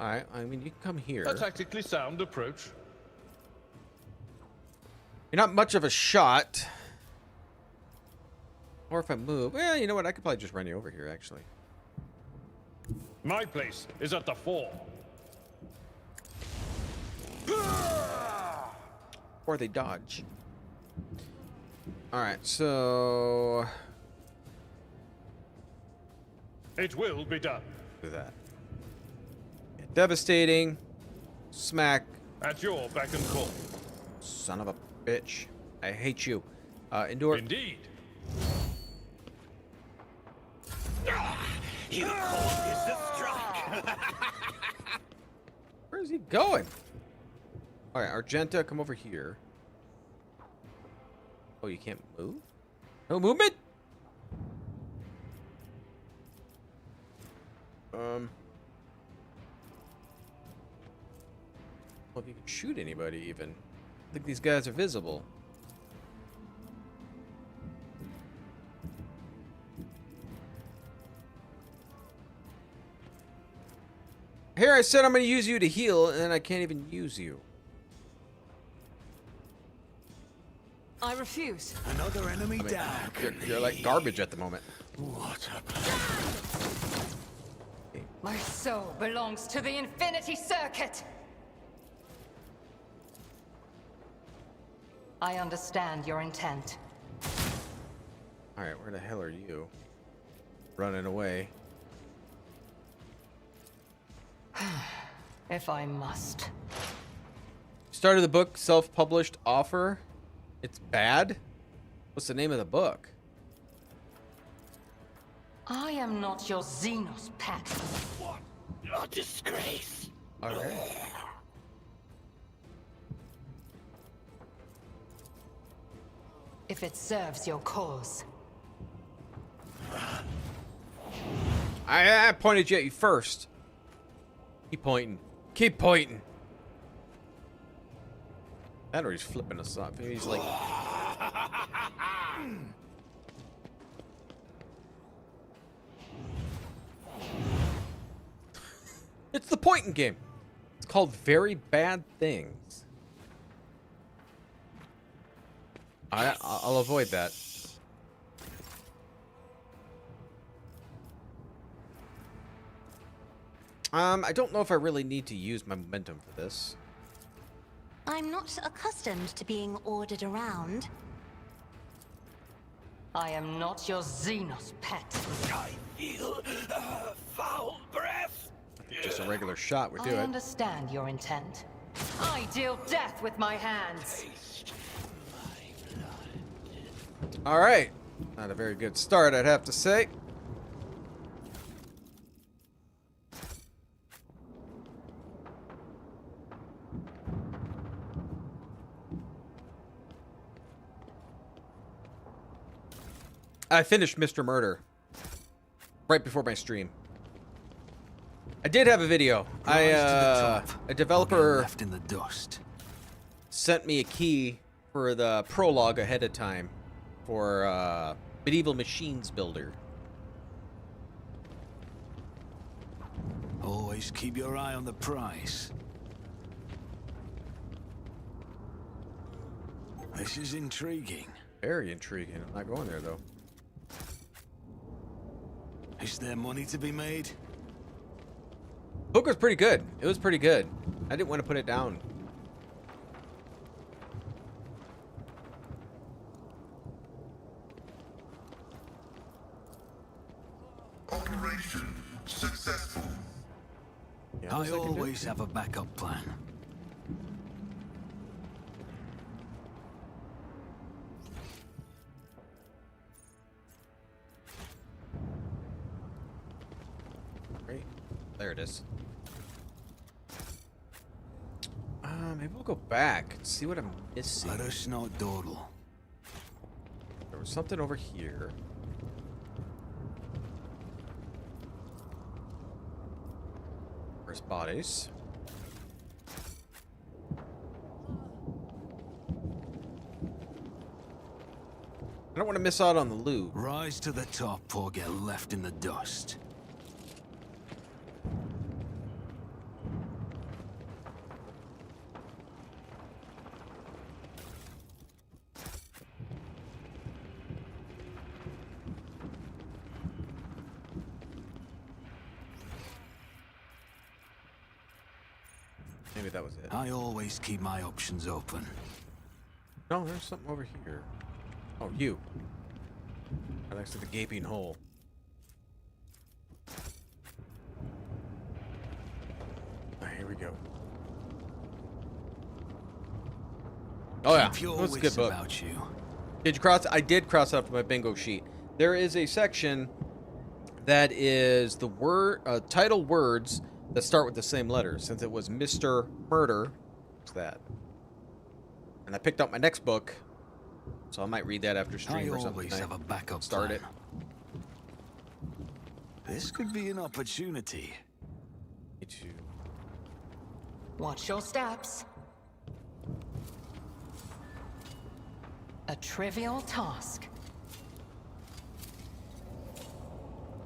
Alright, I mean, you can come here. A tactically sound approach. You're not much of a shot. Or if I move, well, you know what? I could probably just run you over here, actually. My place is at the fore. Or they dodge. Alright, so... It will be done. do that. Yeah, devastating. Smack. At your beck and call. Son of a bitch. I hate you. Endure. Indeed. You call this a strike. Where is he going? Alright, Argenta, come over here. Oh, you can't move? No movement? Well, if you can shoot anybody, even. I think these guys are visible. Here I said I'm going to use you to heal, and then I can't even use you. I refuse. Another enemy down. You're like garbage at the moment. What a My soul belongs to the Infinity Circuit! I understand your intent. Alright, where the hell are you? Running away. If I must. Started the book, self-published offer. It's bad? What's the name of the book? I am not your xenos pet. What a disgrace. Okay. If it serves your cause. I pointed you at you first. Keep pointing. Keep pointing. That or he's flipping us off. Maybe he's like... It's the pointing game. It's called Very Bad Things. I'll avoid that. I don't know if I really need to use my momentum for this. I'm not accustomed to being ordered around. I am not your xenos pet. I feel foul breath. Just a regular shot would do I it. understand your intent. I deal death with my hands. Taste my blood. All right. Not a very good start, I'd have to say. I finished Mr. Murder right before my stream. I did have a video. A developer left in the dust. sent me a key for the prologue ahead of time for Medieval Machines Builder. Always keep your eye on the prize. This is intriguing. Very intriguing. I'm not going there though. Is there money to be made? Book was pretty good. It was pretty good. I didn't want to put it down. Operation successful. Yeah, I always have a backup plan. Right. There it is. Maybe we'll go back and see what I'm missing. Let us not dawdle. There was something over here. Where's bodies? I don't want to miss out on the loot. Rise to the top or get left in the dust. Maybe that was it. I always keep my options open. No, there's something over here. Oh, you. Right next to the gaping hole. Here we go. Oh yeah, Keep your that's a good wits book. about you. Did you cross? I did cross off my bingo sheet. There is a section that is the word title words that start with the same letters. Since it was Mr. Murder, what's that? And I picked up my next book, so I might read that after stream I or something. always have a backup Start plan. it. This could be an opportunity. Me too. Watch your steps. A trivial task.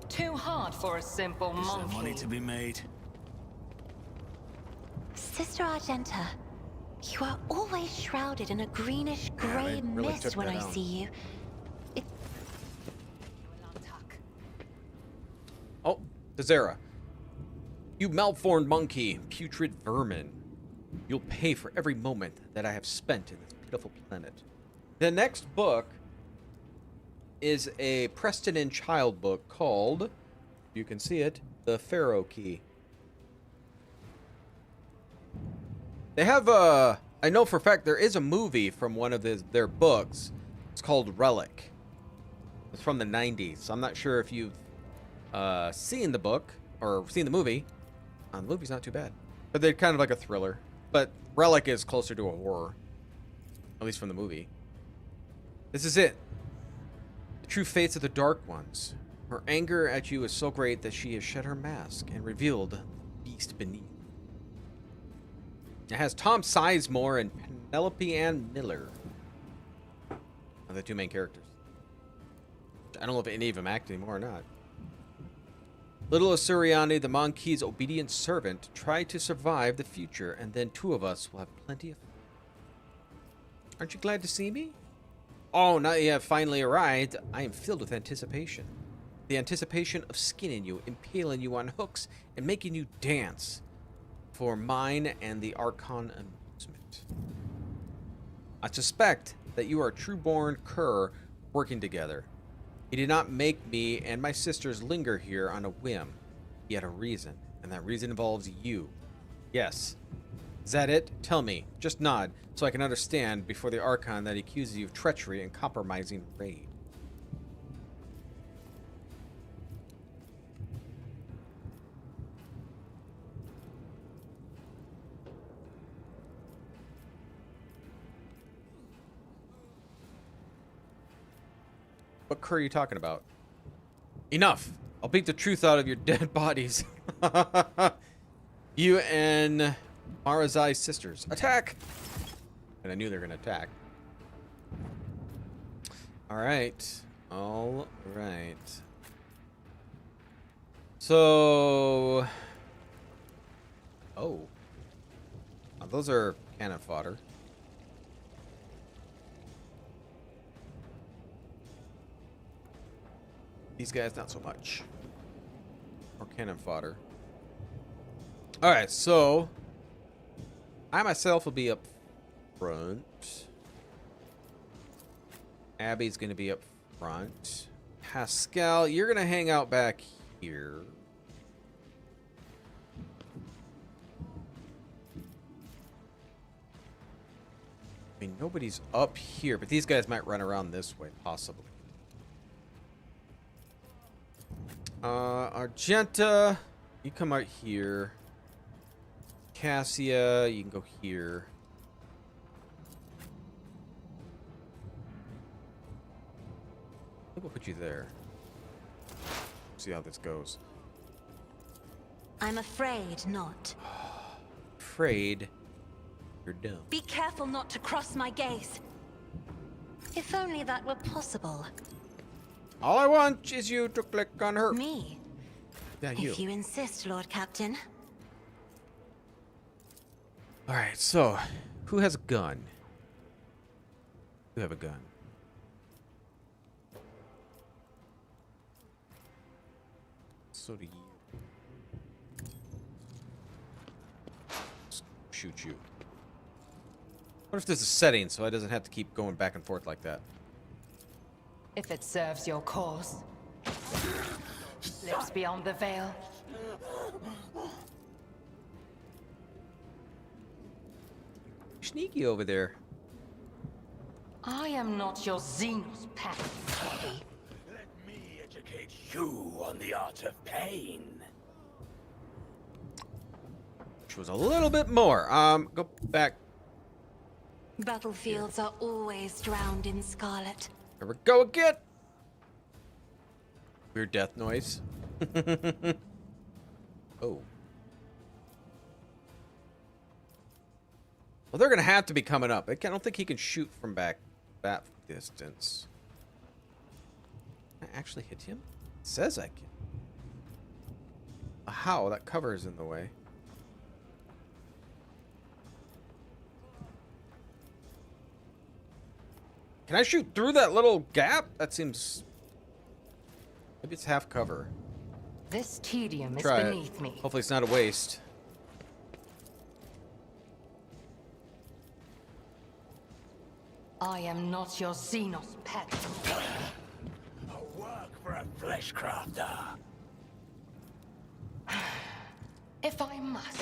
Too hard for a simple Is there monkey. money to be made? Sister Argenta, you are always shrouded in a greenish-gray they really mist took when that I out. see you. Oh, Dazera. You malformed monkey, putrid vermin. You'll pay for every moment that I have spent in this pitiful planet. The next book is a Preston and Child book called, you can see it, The Pharaoh Key. They have a, I know for a fact there is a movie from one of their books. It's called Relic. It's from the 90s. I'm not sure if you've seen the book or seen the movie. The movie's not too bad, but they're kind of like a thriller. But Relic is closer to a horror, at least from the movie. This is it. The true fates of the Dark Ones. Her anger at you is so great that she has shed her mask and revealed the beast beneath. It has Tom Sizemore and Penelope Ann Miller are the two main characters. I don't know if any of them act anymore or not. Little Asuriani, the Monkey's obedient servant, tried to survive the future, and then two of us will have plenty of fun. Aren't you glad to see me? Oh, now you have finally arrived. I am filled with anticipation. The anticipation of skinning you, impaling you on hooks, and making you dance for mine and the Archon amusement. I suspect that you are a true-born cur working together. He did not make me and my sisters linger here on a whim. He had a reason, and that reason involves you. Yes. Is that it? Tell me. Just nod, so I can understand before the Archon that he accuses you of treachery and compromising raid. What cur are you talking about? Enough! I'll beat the truth out of your dead bodies. You and Marazai's sisters. Attack! And I knew they were going to attack. Alright. Alright. So... Oh. Those are cannon fodder. These guys, not so much. Or cannon fodder. Alright, so... I myself will be up front. Abby's going to be up front. Pascal, you're going to hang out back here. I mean, nobody's up here, but these guys might run around this way, possibly. Argenta, you come out here. Cassia, you can go here. I think we'll put you there. See how this goes. I'm afraid not. Afraid you're dumb. Be careful not to cross my gaze. If only that were possible. All I want is you to click on her. Me? Yeah, you. If you insist, Lord Captain. Alright, so, who has a gun? You have a gun. So do you. Let's shoot you. What if there's a setting so I doesn't have to keep going back and forth like that? If it serves your cause. Lives beyond the veil. Sneaky over there. I am not your xenos pet. Let me educate you on the art of pain. Which was a little bit more. Go back. Battlefields are always drowned in scarlet. Here we go again. Weird death noise. Oh. Well, they're gonna have to be coming up. I don't think he can shoot from back that distance. Can I actually hit him? It says I can. How? That cover is in the way. Can I shoot through that little gap? That seems... Maybe it's half cover. This tedium is Try beneath it. me. Hopefully it's not a waste. I am not your xenos pet. A work for a flesh crafter. If I must.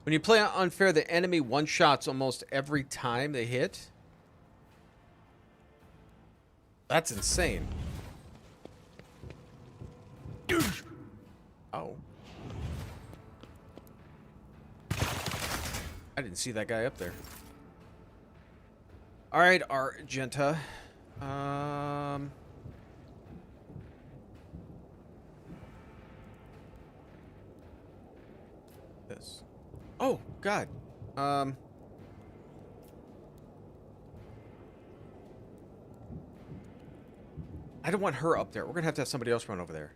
When you play unfair, the enemy one-shots almost every time they hit. That's insane. Oh. I didn't see that guy up there. All right, Argenta. This. Oh God. I don't want her up there. We're gonna have to have somebody else run over there.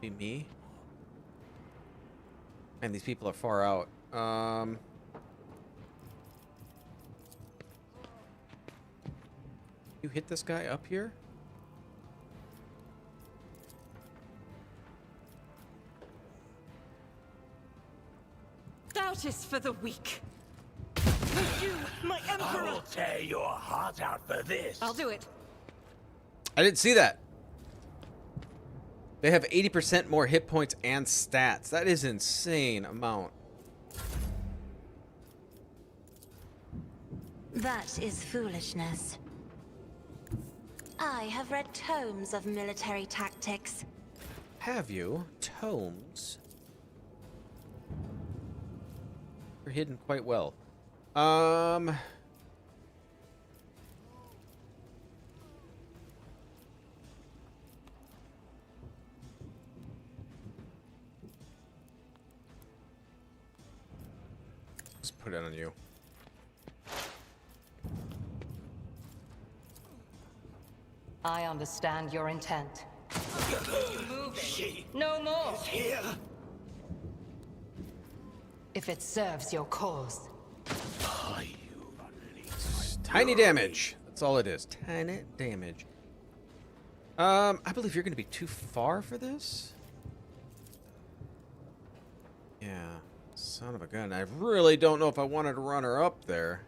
Be me. And these people are far out. You hit this guy up here? Doubt is for the weak. You, my emperor! I'll tear your heart out for this. I'll do it. I didn't see that. They have 80% more hit points and stats. That is insane amount. That is foolishness. I have read tomes of military tactics. Have you? Tomes? You're hidden quite well. Let's put it on you. I understand your intent. No more. Here. If it serves your cause. Tiny damage. That's all it is. Tiny damage. I believe you're going to be too far for this. Yeah. Son of a gun. I really don't know if I wanted to run her up there.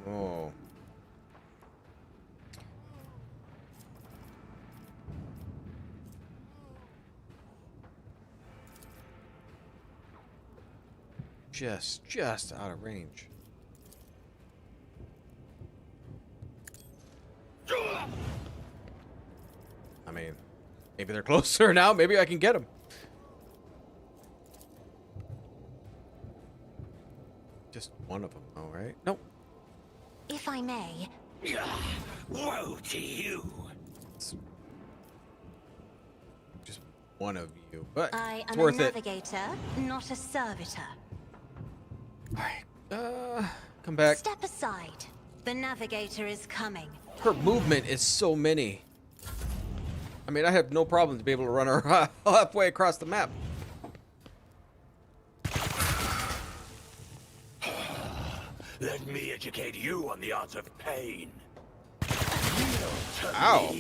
Oh. Just out of range. I mean, maybe they're closer now. Maybe I can get them. Just one of them, all right? Nope. If I may, Woe to you! Just one of you, but I it's am a worth it. navigator, not a servitor. All right, come back. Step aside. The navigator is coming. Her movement is so many. I mean, I have no problem to be able to run her halfway across the map. Let me educate you on the art of pain. Ow.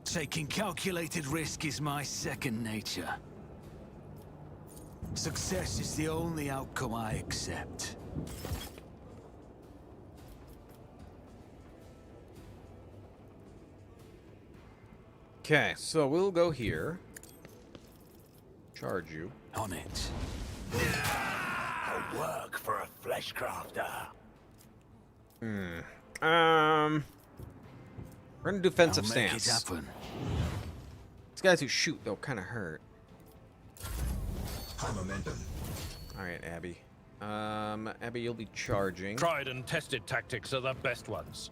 Taking calculated risk is my second nature. Success is the only outcome I accept. Okay, so we'll go here. Charge you. On it. A work for a flesh crafter. We're gonna do defensive I'll make stance. it happen. These guys who shoot, they'll kind of hurt. High momentum. All right, Abby. Abby, you'll be charging. Tried and tested tactics are the best ones.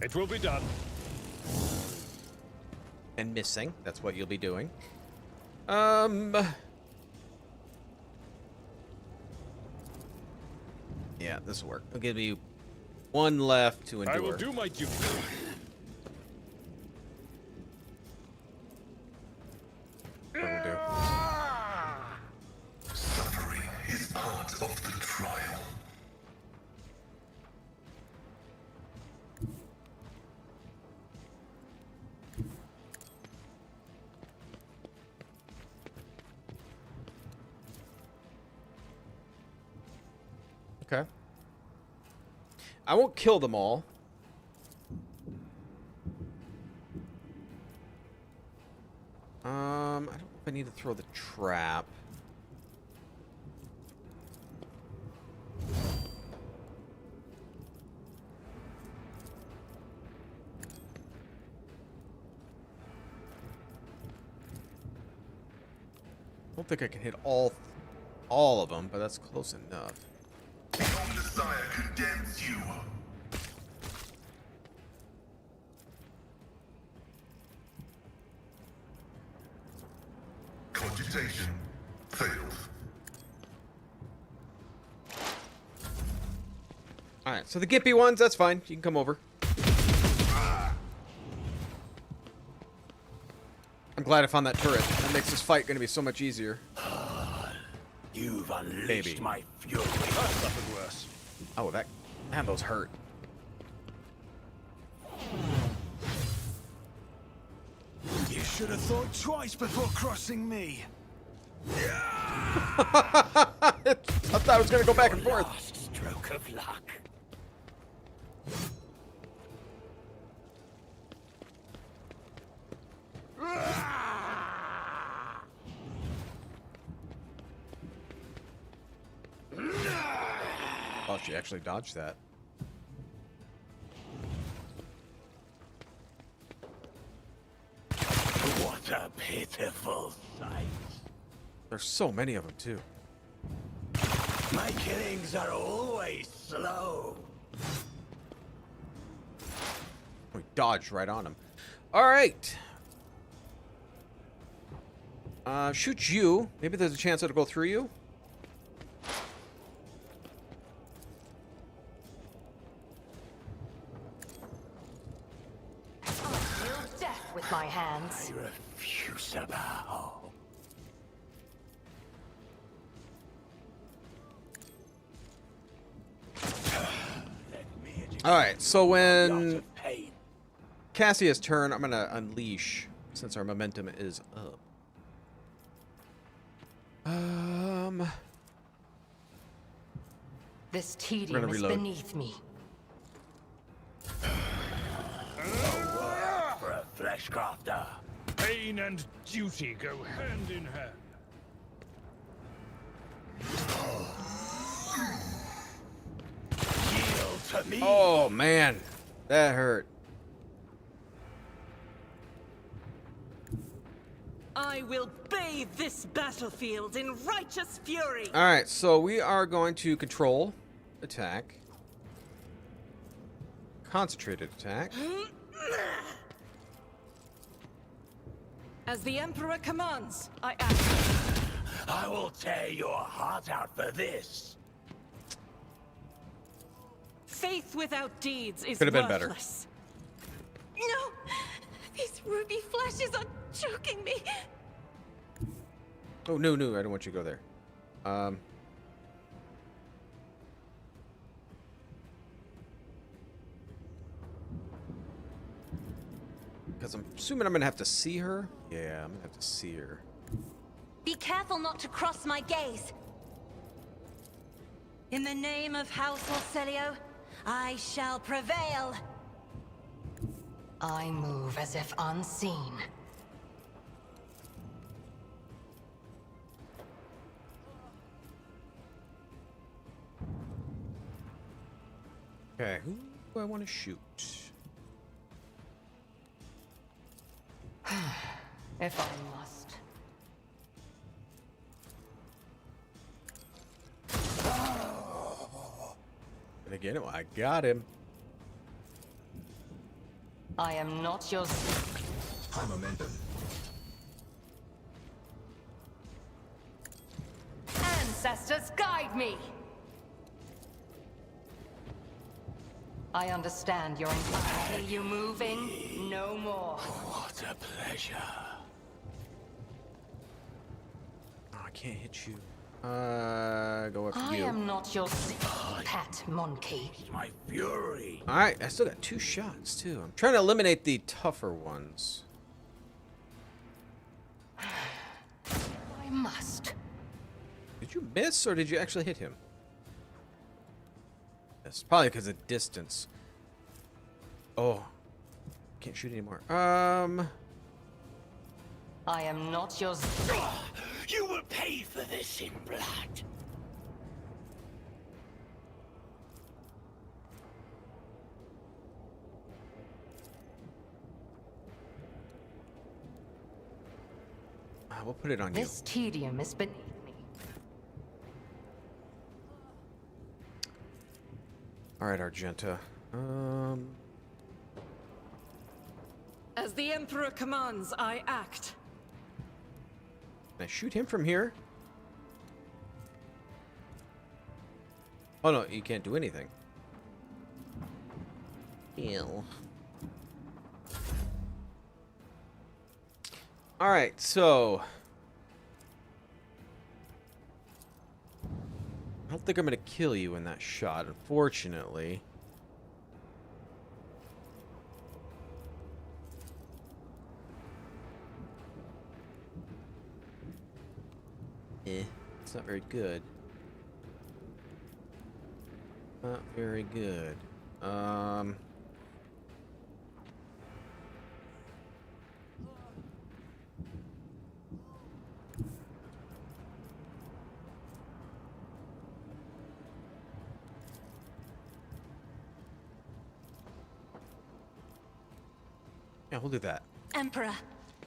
It will be done. And missing. That's what you'll be doing. Yeah, this will work. I'll give you one left to endure. I will do my duty. What we'll do. Suffering is part of the trial. Okay. I won't kill them all. I don't know if I need to throw the trap. I don't think I can hit all of them, but that's close enough. Your desire condemns you. Cogitation fails. Alright, so the gimpy ones, that's fine. You can come over. I'm glad I found that turret. That makes this fight going to be so much easier. You've unleashed Maybe. my fury. That's nothing worse. Oh, that... Man, those hurt. You should have thought twice before crossing me. I thought I was going to go back and forth. Last stroke of luck. Oh, she actually dodged that. What a pitiful sight. There's so many of them, too. My killings are always slow. We dodged right on him. Alright. Shoot you. Maybe there's a chance it'll go through you. I'll deal death with my hands. I refuse to bow. Alright, so when Of pain. Cassia's turn, I'm gonna unleash since our momentum is up. This tedium is reload. beneath me. For a flesh crafter. Pain and duty go hand in hand. Yield to me. Oh man, that hurt. I will bathe this battlefield in righteous fury. Alright, so we are going to control attack. Concentrated attack. As the Emperor commands, I act. I will tear your heart out for this. Faith without deeds is Could have been better. worthless. No! These ruby flashes are choking me. Oh, no, I don't want you to go there. Because I'm assuming I'm going to have to see her. Yeah, I'm going to have to see her. Be careful not to cross my gaze. In the name of House Orcelio, I shall prevail. I move as if unseen. Okay, who do I want to shoot? If I must. And again, I got him. I am not your... High momentum. Ancestors, guide me! I understand your anxiety. You moving? No more. What a pleasure. Oh, I can't hit you. Go after I you. am not your pet monkey. My fury. Alright, I still got 2 shots, too. I'm trying to eliminate the tougher ones. I must. Did you miss, or did you actually hit him? Yes. miss. Probably because of distance. Oh. Can't shoot anymore. I am not your... You will pay for this in blood. We'll put it on you. This tedium is beneath me. Alright, Argenta. As the Emperor commands, I act. Can I shoot him from here? Oh no, you can't do anything. Ew. Alright, so... I don't think I'm gonna kill you in that shot, unfortunately. It's not very good. Not very good. Yeah, we'll do that. Emperor,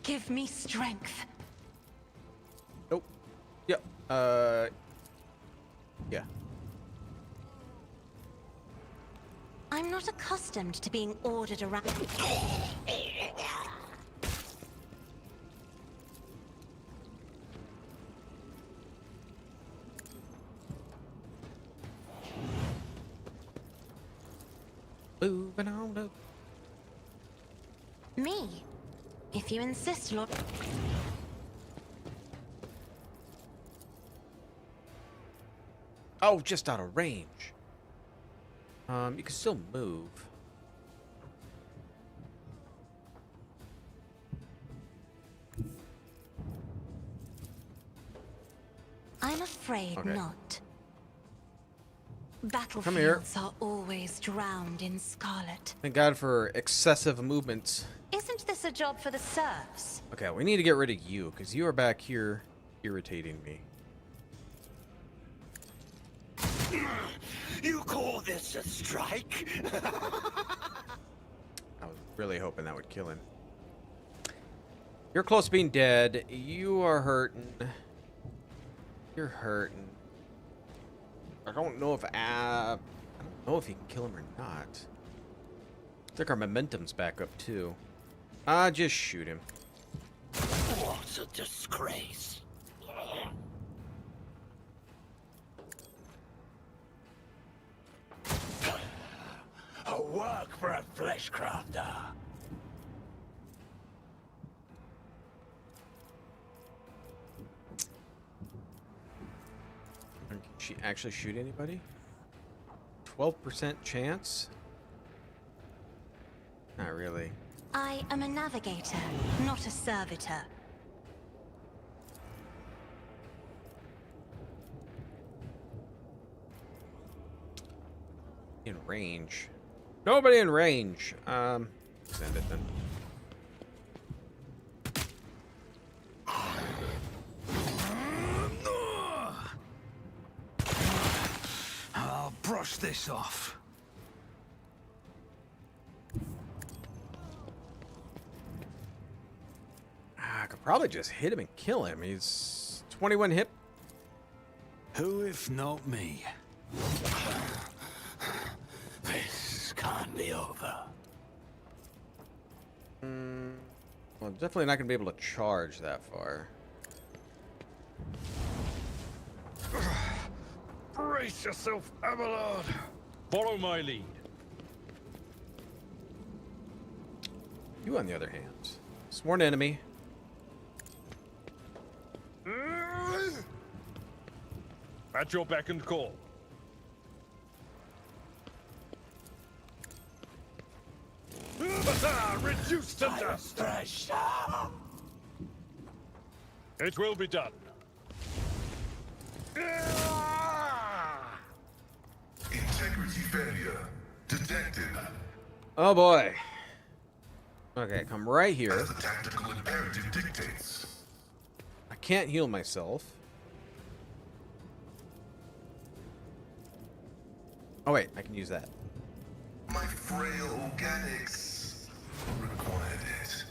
give me strength. Nope. Yep. Yeah. I'm not accustomed to being ordered around. Moving on up. Me? If you insist, Lord. Oh, just out of range. You can still move. I'm afraid Okay. not. here. Battlefields are always drowned in scarlet. Thank God for excessive movements. Isn't this a job for the serfs? Okay, we need to get rid of you, because you are back here irritating me. You call this a strike? I was really hoping that would kill him. You're close to being dead. You are hurting. You're hurting. I don't know if I don't know if you can kill him or not. I think our momentum's back up too. Just shoot him. What a disgrace. A work for a flesh crafter. Can she actually shoot anybody? 12% chance? Not really. I am a navigator, not a servitor. In range. Nobody in range. Send it then. I'll brush this off. I could probably just hit him and kill him. He's 21 hit. Who if not me? This can't be over. Well, definitely not going to be able to charge that far. Brace yourself, Abelard. Follow my lead. You, on the other hand, sworn enemy. At your beck and call. Reduced to dust. It will be done. Integrity failure detected. Oh boy. Okay, come right here. As the tactical imperative dictates. I can't heal myself. Oh wait, I can use that. My frail organics required it.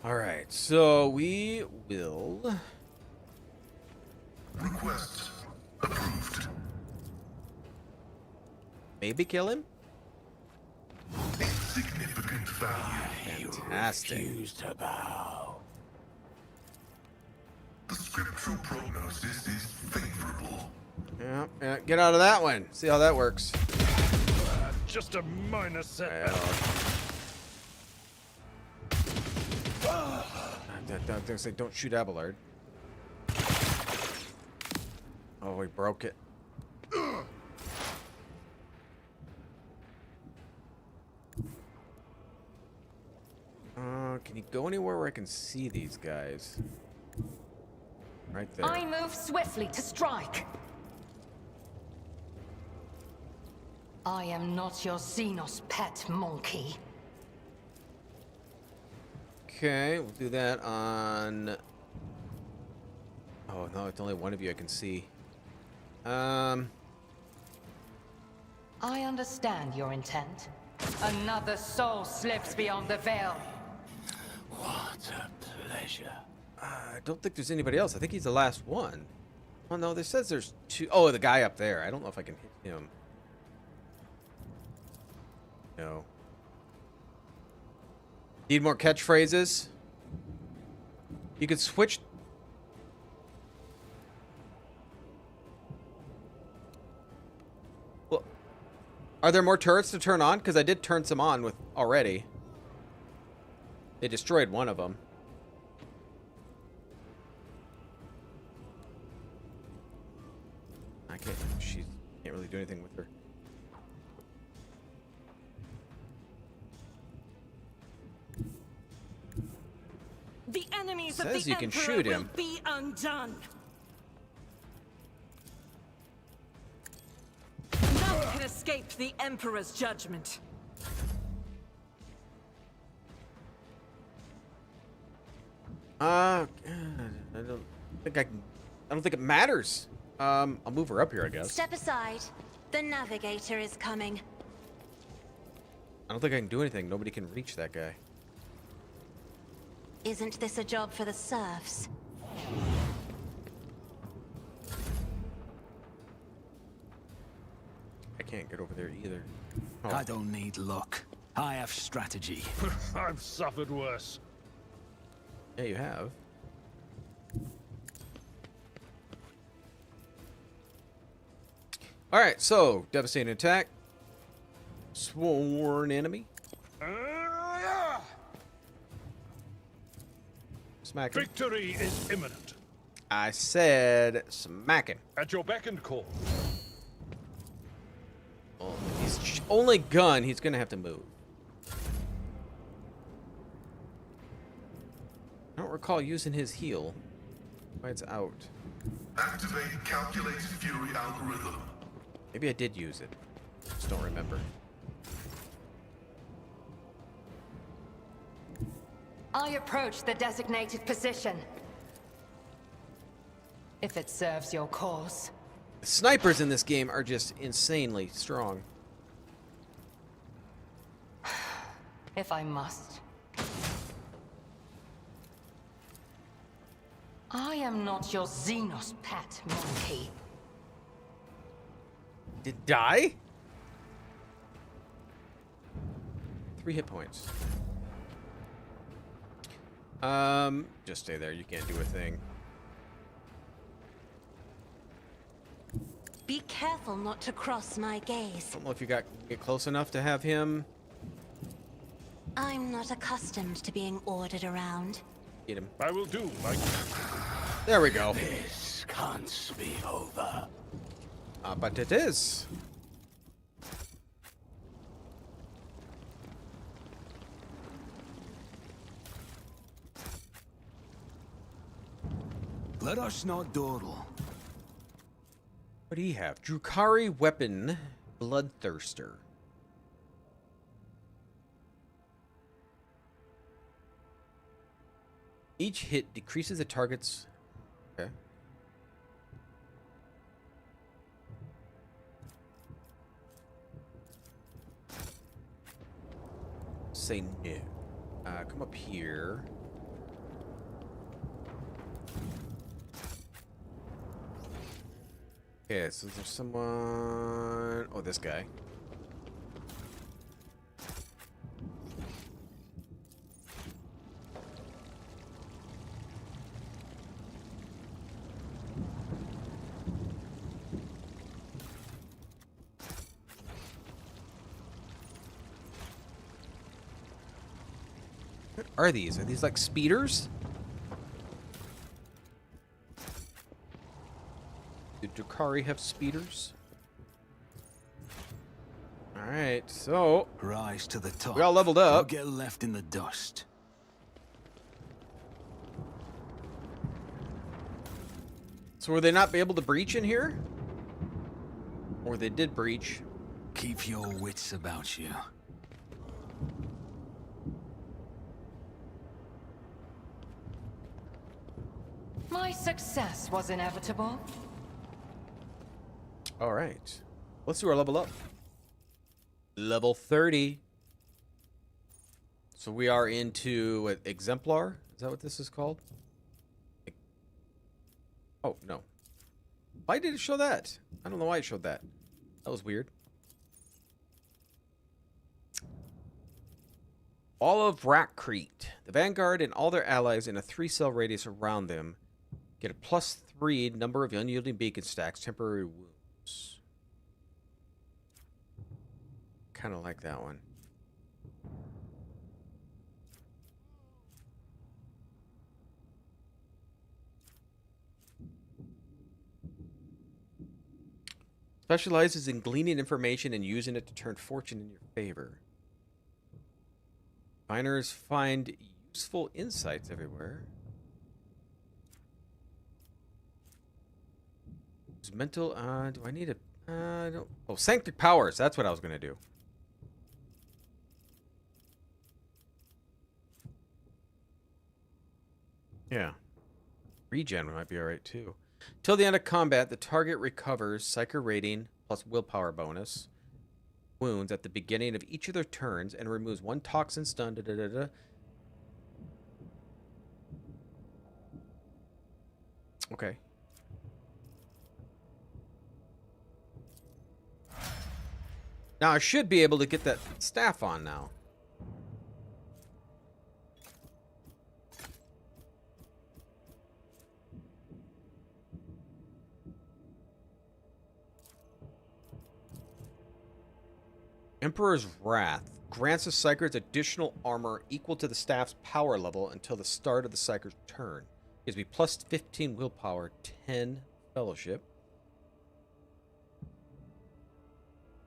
Alright, so we will... Request approved. maybe kill him? Significant value. Fantastic. Refuse to bow. The scriptural prognosis is favorable. Yeah, get out of that one. See how that works. Just a minor setback. Don't shoot Abelard. Oh, we broke it. Can you go anywhere where I can see these guys? Right there. I move swiftly to strike. I am not your xenos pet monkey. Okay, we'll do that on... oh, no, it's only one of you I can see. I understand your intent. Another soul slips beyond the veil. What a pleasure. I don't think there's anybody else. I think he's the last one. Oh, no, this says there's two. Oh, the guy up there. I don't know if I can hit him. No. Need more catchphrases? You could switch... well, are there more turrets to turn on? Because I did turn some on with already. They destroyed one of them. I can't... she can't really do anything with her. The enemies Says of the you can Emperor shoot will him. be undone. None can escape the Emperor's judgment. I don't think I can... I don't think it matters. I'll move her up here, I guess. Step aside. The navigator is coming. I don't think I can do anything. Nobody can reach that guy. Isn't this a job for the serfs? I can't get over there either. I don't need luck. I have strategy. I've suffered worse. Yeah, you have. Alright, so, devastating attack. Sworn enemy. Smack him. Victory is imminent. I said smack him. At your beck and call. Well, if he's only gun, he's gonna have to move. I don't recall using his heal. Why it's out. Activate calculated fury algorithm. Maybe I did use it. Just don't remember. I approach the designated position. If it serves your cause. The snipers in this game are just insanely strong. If I must. I am not your xenos pet monkey. Did die? 3 hit points. Just stay there. You can't do a thing. Be careful not to cross my gaze. I don't know if you get close enough to have him. I'm not accustomed to being ordered around. Get him. I will do like... There we go. This can't be over. But it is. Let us not dawdle. What do you have? Drukari weapon. Bloodthirster. Each hit decreases the target's... Okay. Say no. Come up here. Okay, so there's someone... Oh, this guy. What are these? Are these like speeders? Do Drakari have speeders? Alright, so... Rise to the top. We all leveled up. Or get left in the dust. So were they not able to breach in here? Or they did breach? Keep your wits about you. My success was inevitable. Alright. Let's do our level up. Level 30. So we are into what, Exemplar? Is that what this is called? Oh, no. Why did it show that? I don't know why it showed that. That was weird. All of Rakkrete. The Vanguard and all their allies in a 3-cell radius around them get a +3 number of unyielding beacon stacks, temporary wounds. Kind of like that one. Specializes in gleaning information and using it to turn fortune in your favor. Miners find useful insights everywhere. Use mental, do I need a, I don't, oh, sanctic powers, that's what I was going to do. Yeah. Regen might be alright too. Till the end of combat, the target recovers Psyker rating plus willpower bonus wounds at the beginning of each of their turns and removes 1 toxin stun. Okay. Now I should be able to get that staff on now. Emperor's Wrath grants the Psykers additional armor equal to the staff's power level until the start of the Psyker's turn. Gives me +15 willpower, 10 fellowship.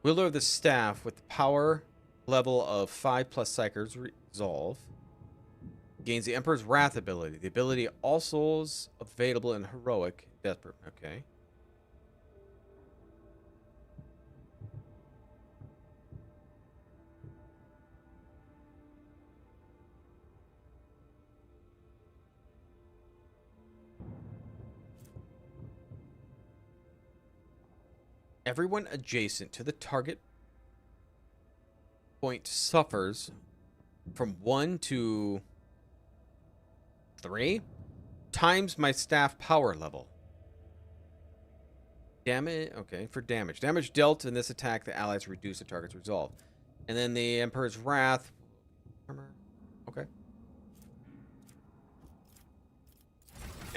Wielder of the staff with the power level of 5 plus Psykers resolve. Gains the Emperor's Wrath ability. The ability also is available in Heroic. Desperate. Okay. Everyone adjacent to the target point suffers from 1 to 3 times my staff power level. Damage, okay, for damage. Damage dealt in this attack, the allies reduce the target's resolve. And then the Emperor's Wrath. Armor. Okay.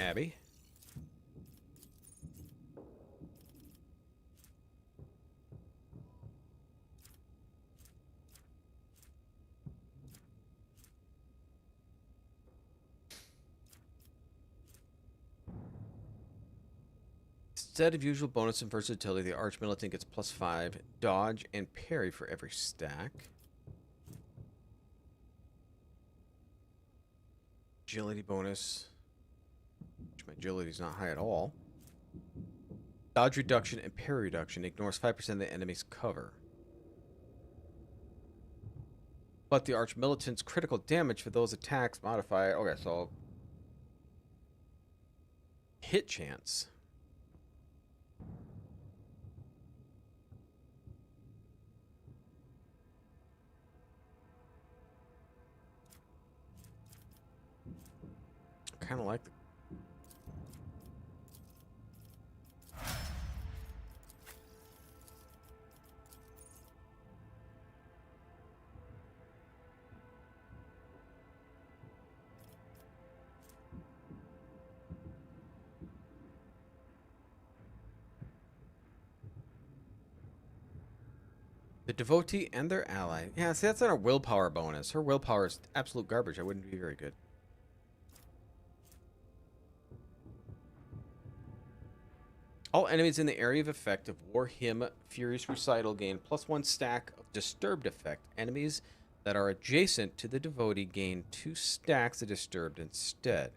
Abby. Instead of usual bonus and versatility, the Arch Militant gets +5 dodge and parry for every stack. Agility bonus, which my agility is not high at all. Dodge reduction and parry reduction. Ignores 5% of the enemy's cover. But the Archmilitant's critical damage for those attacks modify... Okay, so... hit chance. I kind of like the... The devotee and their ally. Yeah, see, that's not a willpower bonus. Her willpower is absolute garbage. I wouldn't be very good. All enemies in the area of effect of War Hymn Furious Recital gain +1 stack of Disturbed effect. Enemies that are adjacent to the devotee gain 2 stacks of Disturbed instead.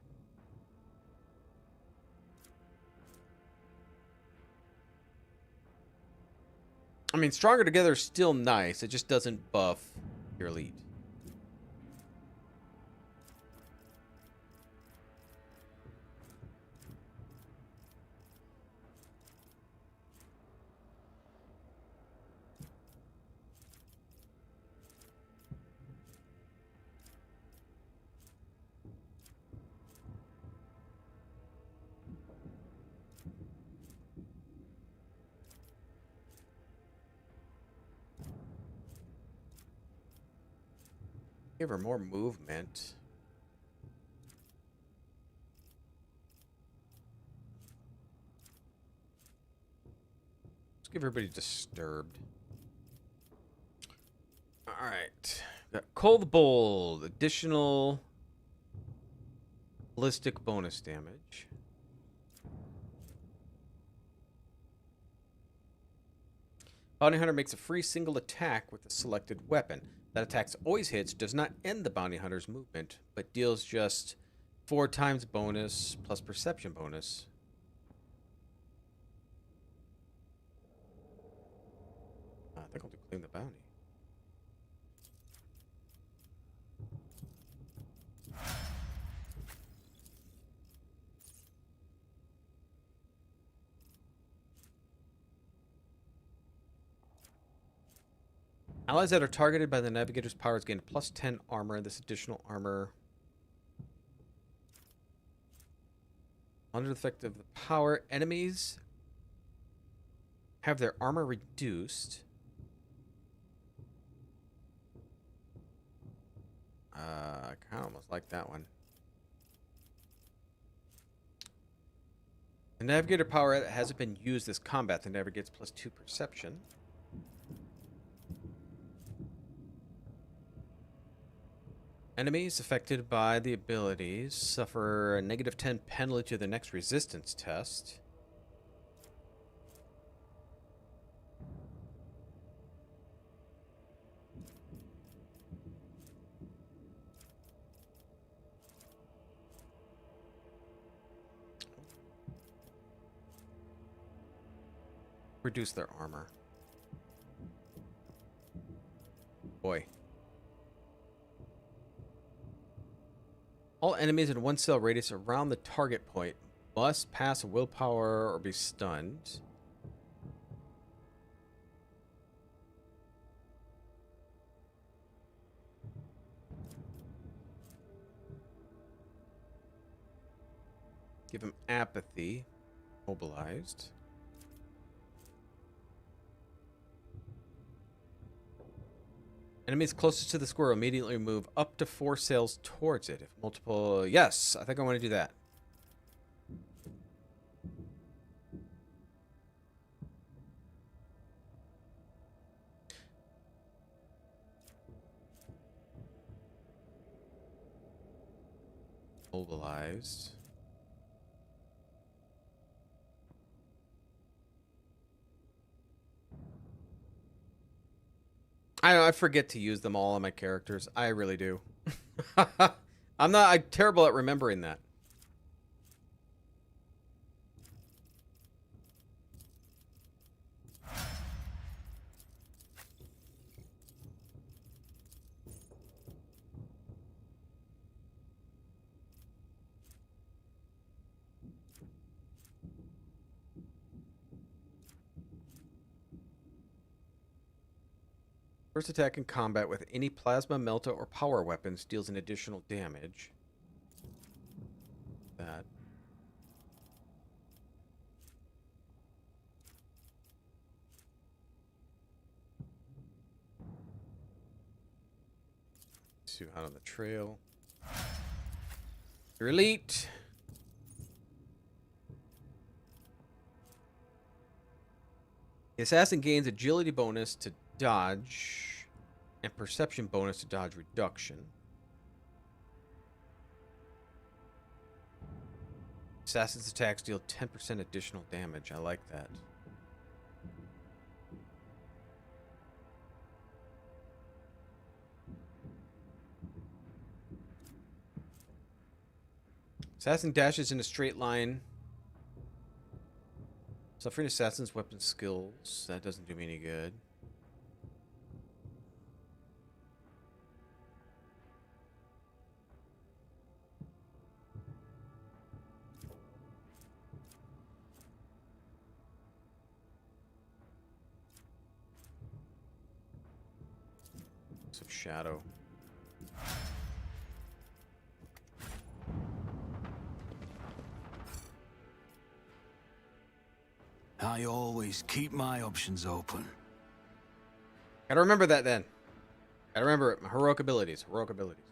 I mean, Stronger Together is still nice. It just doesn't buff your elite. Give her more movement. Let's give everybody Disturbed. Alright. Got Cold Bold. Additional ballistic bonus damage. Bounty Hunter makes a free single attack with a selected weapon. That attack always hits, does not end the bounty hunter's movement, but deals just 4 times bonus plus perception bonus. I think I'll do claim the bounty. Allies that are targeted by the navigator's powers gain +10 armor. This additional armor, under the effect of the power, enemies have their armor reduced. I kind of almost like that one. The navigator power that hasn't been used this combat. The navigator gets +2 perception. Enemies affected by the abilities suffer a -10 penalty to the next resistance test. Reduce their armor. Boy. All enemies in 1 cell radius around the target point must pass a willpower or be stunned. Give him apathy. Mobilized. Enemies closest to the square immediately move up to 4 cells towards it. If multiple... Yes, I think I want to do that. Mobilized. I know, I forget to use them all on my characters. I really do. I'm terrible at remembering that. First attack in combat with any plasma, melta, or power weapons deals an additional damage. That. See out on the trail. You're elite. The assassin gains agility bonus to dodge and perception bonus to dodge reduction. Assassin's attacks deal 10% additional damage. I like that. Assassin dashes in a straight line. Suffering assassin's weapon skills. That doesn't do me any good. Some shadow. I always keep my options open. Gotta remember that then. Gotta remember it. My heroic abilities. Heroic abilities.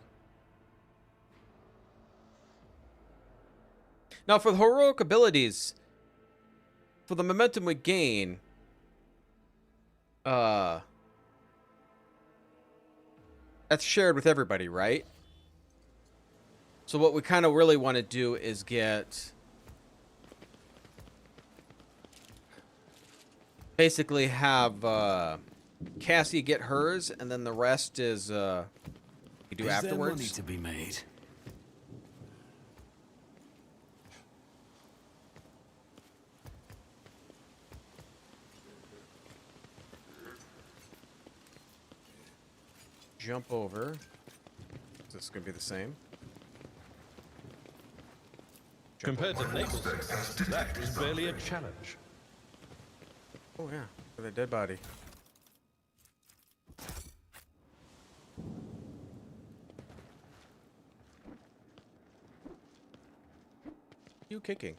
Now, for the heroic abilities, for the momentum we gain, that's shared with everybody, right? So what we kind of really want to do is get... basically have Cassie get hers, and then the rest is you do afterwards. There money to be made? Jump over. Is this gonna be the same? Compared to Naples, that was barely a challenge. Oh yeah, for the dead body. You kicking?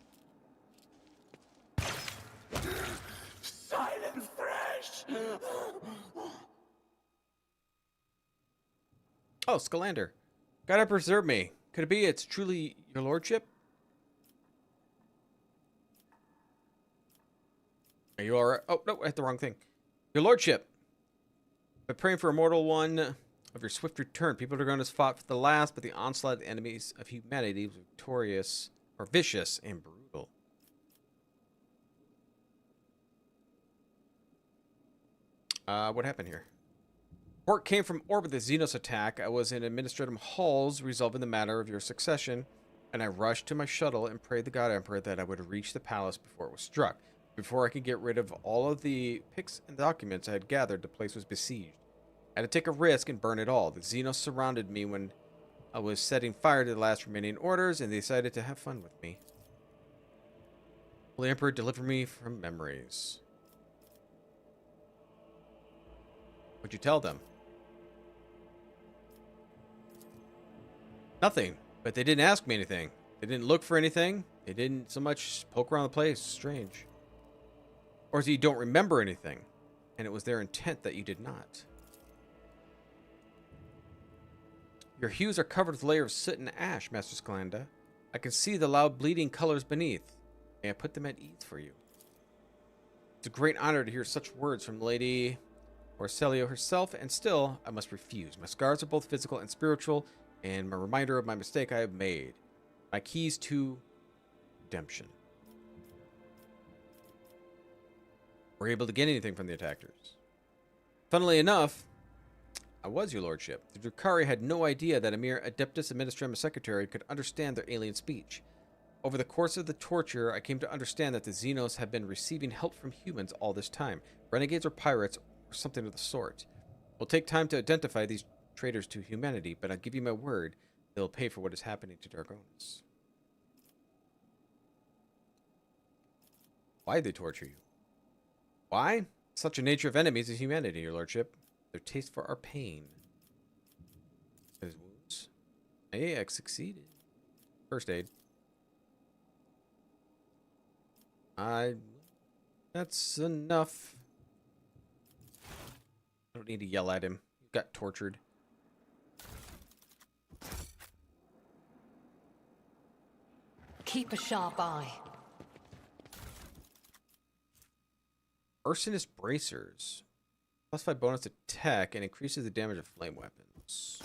Silent fresh! Oh, Scalander. Gotta preserve me. Could it be it's truly your lordship? Are you alright? Oh, no, I hit the wrong thing. Your lordship. By praying for a mortal one of your swift return, people are going to fought for the last, but the onslaught of the enemies of humanity was victorious, or vicious, and brutal. What happened here? Report came from orbit the xenos attack. I was in administrative halls resolving the matter of your succession, and I rushed to my shuttle and prayed the God Emperor that I would reach the palace before it was struck. Before I could get rid of all of the pics and documents I had gathered, the place was besieged. I had to take a risk and burn it all. The xenos surrounded me when I was setting fire to the last remaining orders, and they decided to have fun with me. Holy Emperor, deliver me from memories. What'd you tell them? Nothing. But they didn't ask me anything. They didn't look for anything. They didn't so much poke around the place. Strange. Or is it you don't remember anything, and it was their intent that you did not? Your hues are covered with layers of soot and ash, Master Scalanda. I can see the loud bleeding colors beneath. May I put them at ease for you? It's a great honor to hear such words from Lady Orcelio herself, and still, I must refuse. My scars are both physical and spiritual, and a reminder of my mistake I have made. My keys to redemption. Were you able to get anything from the attackers? Funnily enough, I was, your lordship. The Drukhari had no idea that a mere Adeptus Administratum Secretary could understand their alien speech. Over the course of the torture, I came to understand that the Xenos have been receiving help from humans all this time. Renegades or pirates, or something of the sort. It will take time to identify these traitors to humanity, but I'll give you my word, they'll pay for what is happening to Dargonis. Why'd they torture you? Why? Such a nature of enemies is humanity, your lordship. Their taste for our pain. His wounds. Hey, I succeeded. First aid. That's enough. I don't need to yell at him. He got tortured. Keep a sharp eye. Arsonist bracers. +5 bonus attack and increases the damage of flame weapons.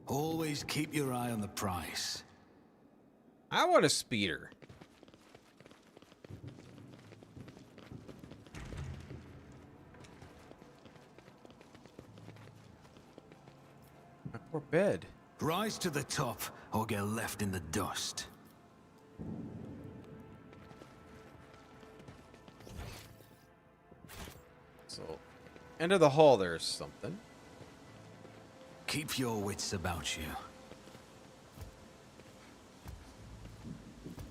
Always keep your eye on the price. I want a speeder. My poor bed. Rise to the top or get left in the dust. So, end of the hall, there's something. Keep your wits about you.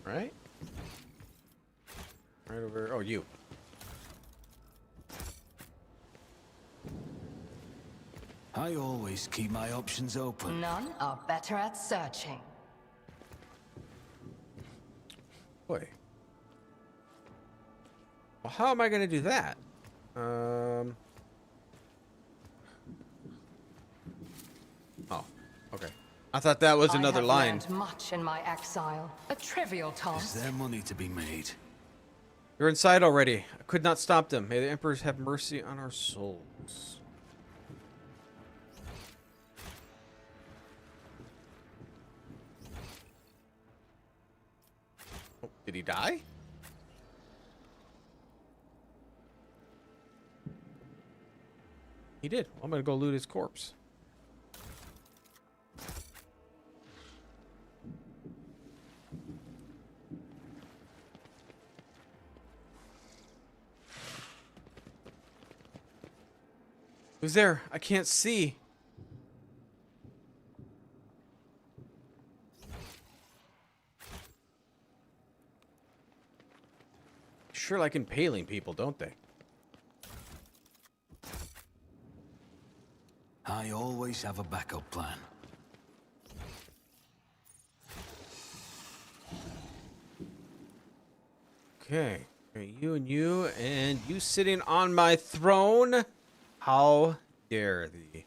Right? Right over. Oh, you. I always keep my options open. None are better at searching. Boy. Well, how am I going to do that? Oh, okay. I thought that was another line. I have learned much in my exile. A trivial Is task. there money to be made? You're inside already. I could not stop them. May the emperors have mercy on our souls. Oh, did he die? He did. Well, I'm gonna go loot his corpse. Who's there? I can't see. Sure like impaling people, don't they? I always have a backup plan. Okay. You and you sitting on my throne. How dare thee?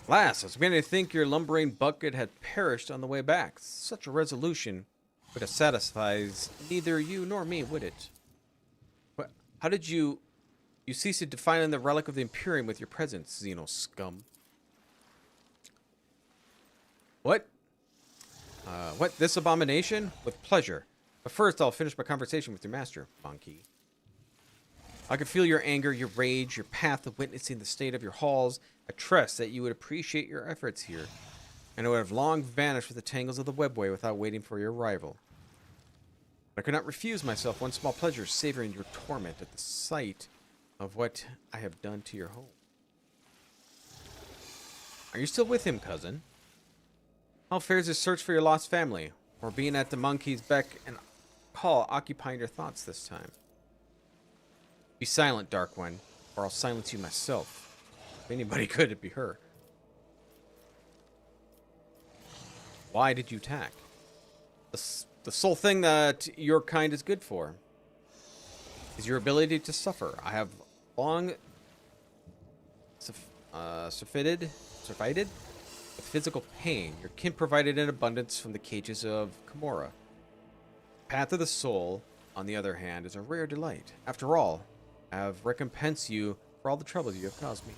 Alas, I was beginning to think your lumbering bucket had perished on the way back. Such a resolution would have satisfied neither you nor me, would it? What? How did you cease to define the relic of the Imperium with your presence, xenos scum? What? What? This abomination? With pleasure. But first, I'll finish my conversation with your master, monkey. I can feel your anger, your rage, your path of witnessing the state of your halls. I trust that you would appreciate your efforts here, and I would have long vanished with the tangles of the webway without waiting for your arrival. I could not refuse myself one small pleasure, savoring your torment at the sight of what I have done to your home. Are you still with him, cousin? How fares his search for your lost family, or being at the monkey's beck and call occupying your thoughts this time? Be silent, Dark One, or I'll silence you myself. If anybody could, it'd be her. Why did you attack? The sole thing that your kind is good for is your ability to suffer. I have long surfeited with physical pain. Your kin provided in abundance from the cages of Kimura. Path of the Soul, on the other hand, is a rare delight. After all, I have recompensed you for all the troubles you have caused me.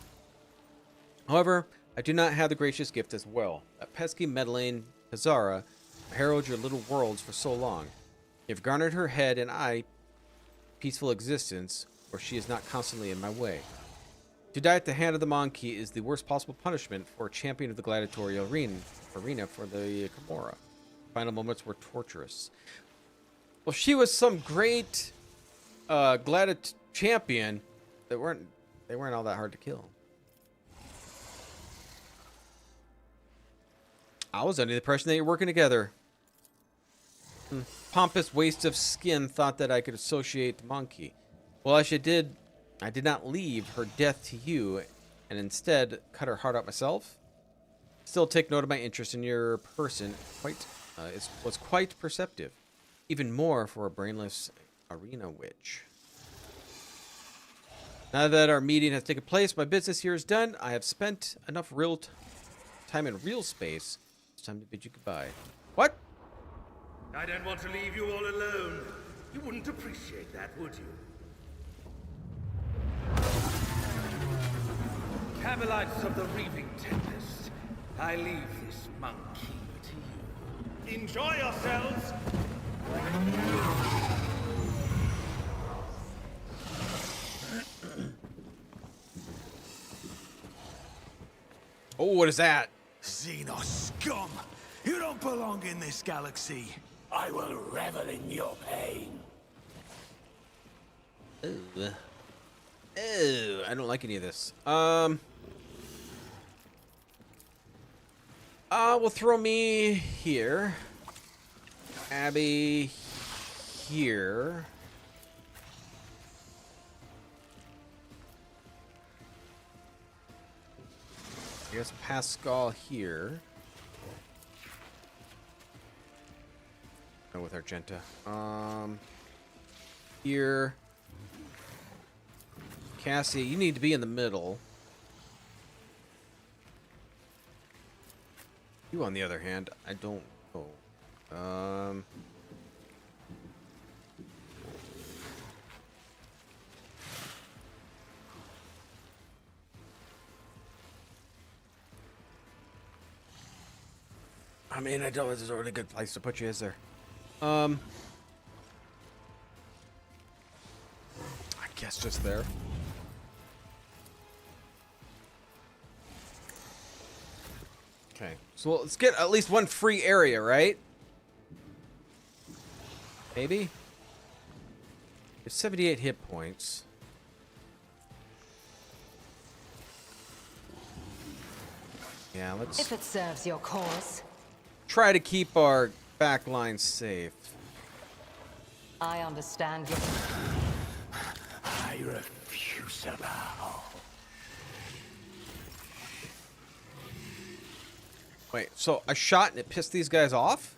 However, I do not have the gracious gift as well. That pesky meddling Hazara heralded your little worlds for so long. You have garnered her head and I peaceful existence, where she is not constantly in my way. To die at the hand of the monkey is the worst possible punishment for a champion of the gladiatorial arena for the Kimura. Final moments were torturous. Well, she was some great champion that they weren't all that hard to kill. I was under the impression that you're working together. pompous waste of skin thought that I could associate the monkey. Well, as I did not leave her death to you, and instead cut her heart out myself. Still take note of my interest in your person. Was quite perceptive, even more for a brainless arena witch. Now that our meeting has taken place, my business here is done. I have spent enough real time in real space. It's time to bid you goodbye. What? I don't want to leave you all alone. You wouldn't appreciate that, would you? Camelites of the Reaving Tempest, I leave this monkey to you. Enjoy yourselves! Oh, what is that? Xenos scum! You don't belong in this galaxy. I will revel in your pain. Ew. Ew, I don't like any of this. Will throw me here. Abby here. I guess Pascal here. No, with Argenta. Here. Cassie, you need to be in the middle. You, on the other hand, I don't know. I mean, I don't. This is a really good place to put you, is there? I guess just there. Okay, so let's get at least one free area, right? Maybe? It's 78 hit points. Yeah, let's If it serves your cause. try to keep our back line safe. I understand your... I refuse to bow. Wait, so I shot and it pissed these guys off?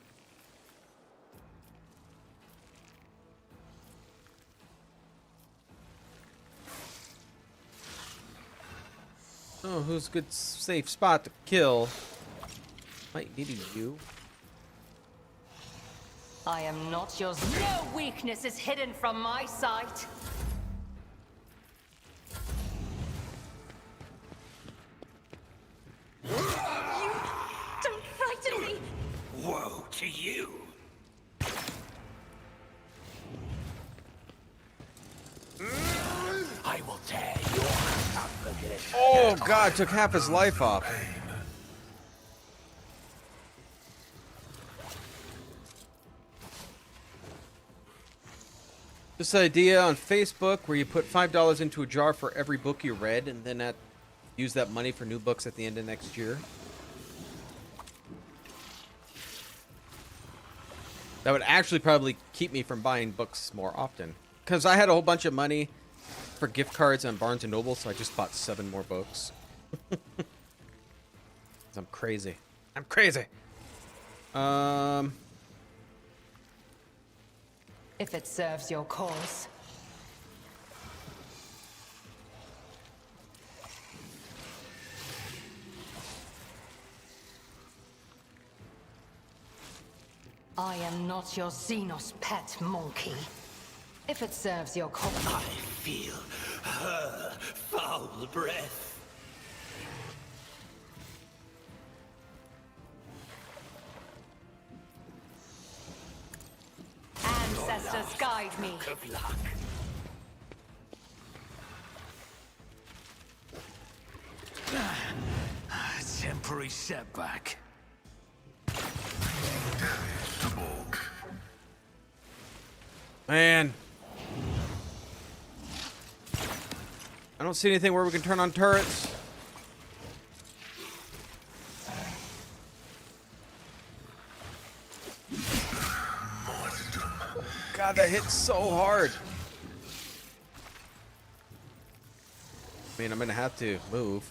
Oh, who's a good safe spot to kill? Might maybe you. I am not yours. No weakness is hidden from my sight. Don't frighten me! Woe to you! I will tear your heart out for this. Oh god, took half his life off. This idea on Facebook where you put $5 into a jar for every book you read and then use that money for new books at the end of next year. That would actually probably keep me from buying books more often. Because I had a whole bunch of money for gift cards on Barnes & Noble, so I just bought 7 more books. I'm crazy. I'm crazy. If it serves your cause. I am not your Xenos pet monkey. If it serves your cause. I feel her foul breath. Ancestors guide me. Good luck. Temporary setback. Damage to bulk. Man. I don't see anything where we can turn on turrets. Monster. God, that hits so hard. I mean, I'm gonna have to move.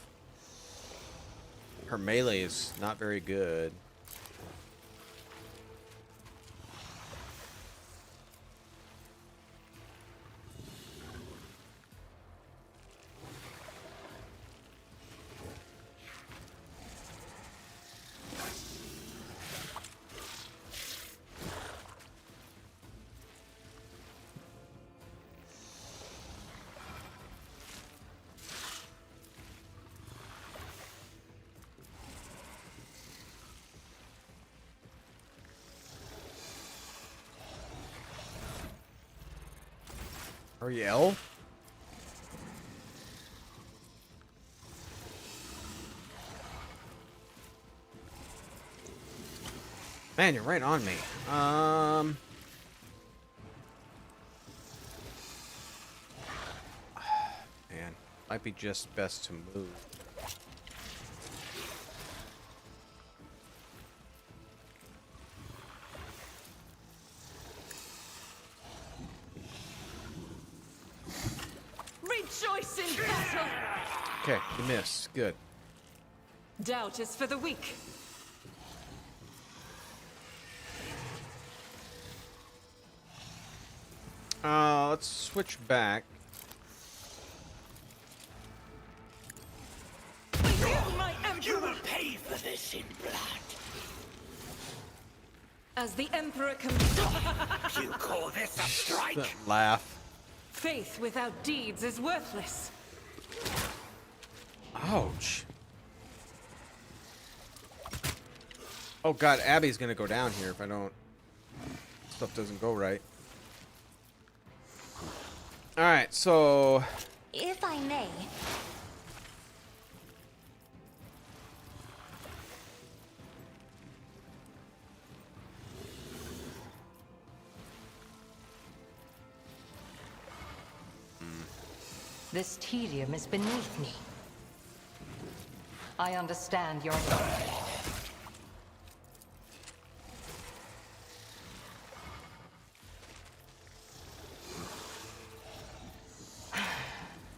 Her melee is not very good. Ariel? Man, you're right on me. Man, might be just best to move. Rejoice in battle! Okay, you missed. Good. Doubt is for the weak. Let's switch back. My You will emperor! pay for this in blood. As the emperor commands, You call this a strike? That laugh. faith without deeds is worthless. Ouch. Oh god, Abby's gonna go down here if I don't... Stuff doesn't go right. Alright, so... If I may, This tedium is beneath me. I understand your...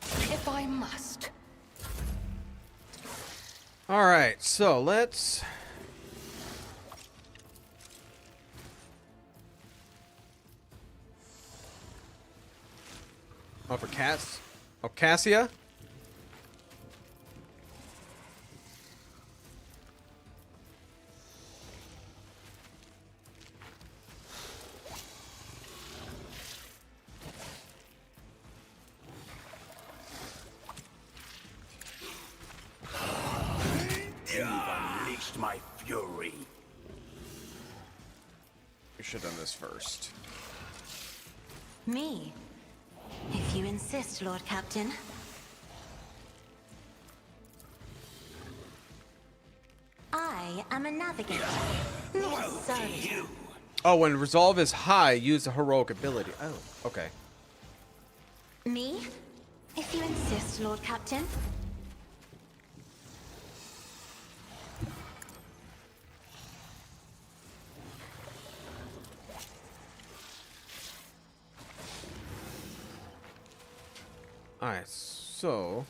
If I must. Alright, so let's... Oh, for Cass? Oh, Cassia? You've unleashed my fury. We should have done this first. me. If you insist, Lord Captain. I am a navigator, not a servitor. Oh, when resolve is high, use a heroic ability. Oh, okay. Me? If you insist, Lord Captain. Alright, so...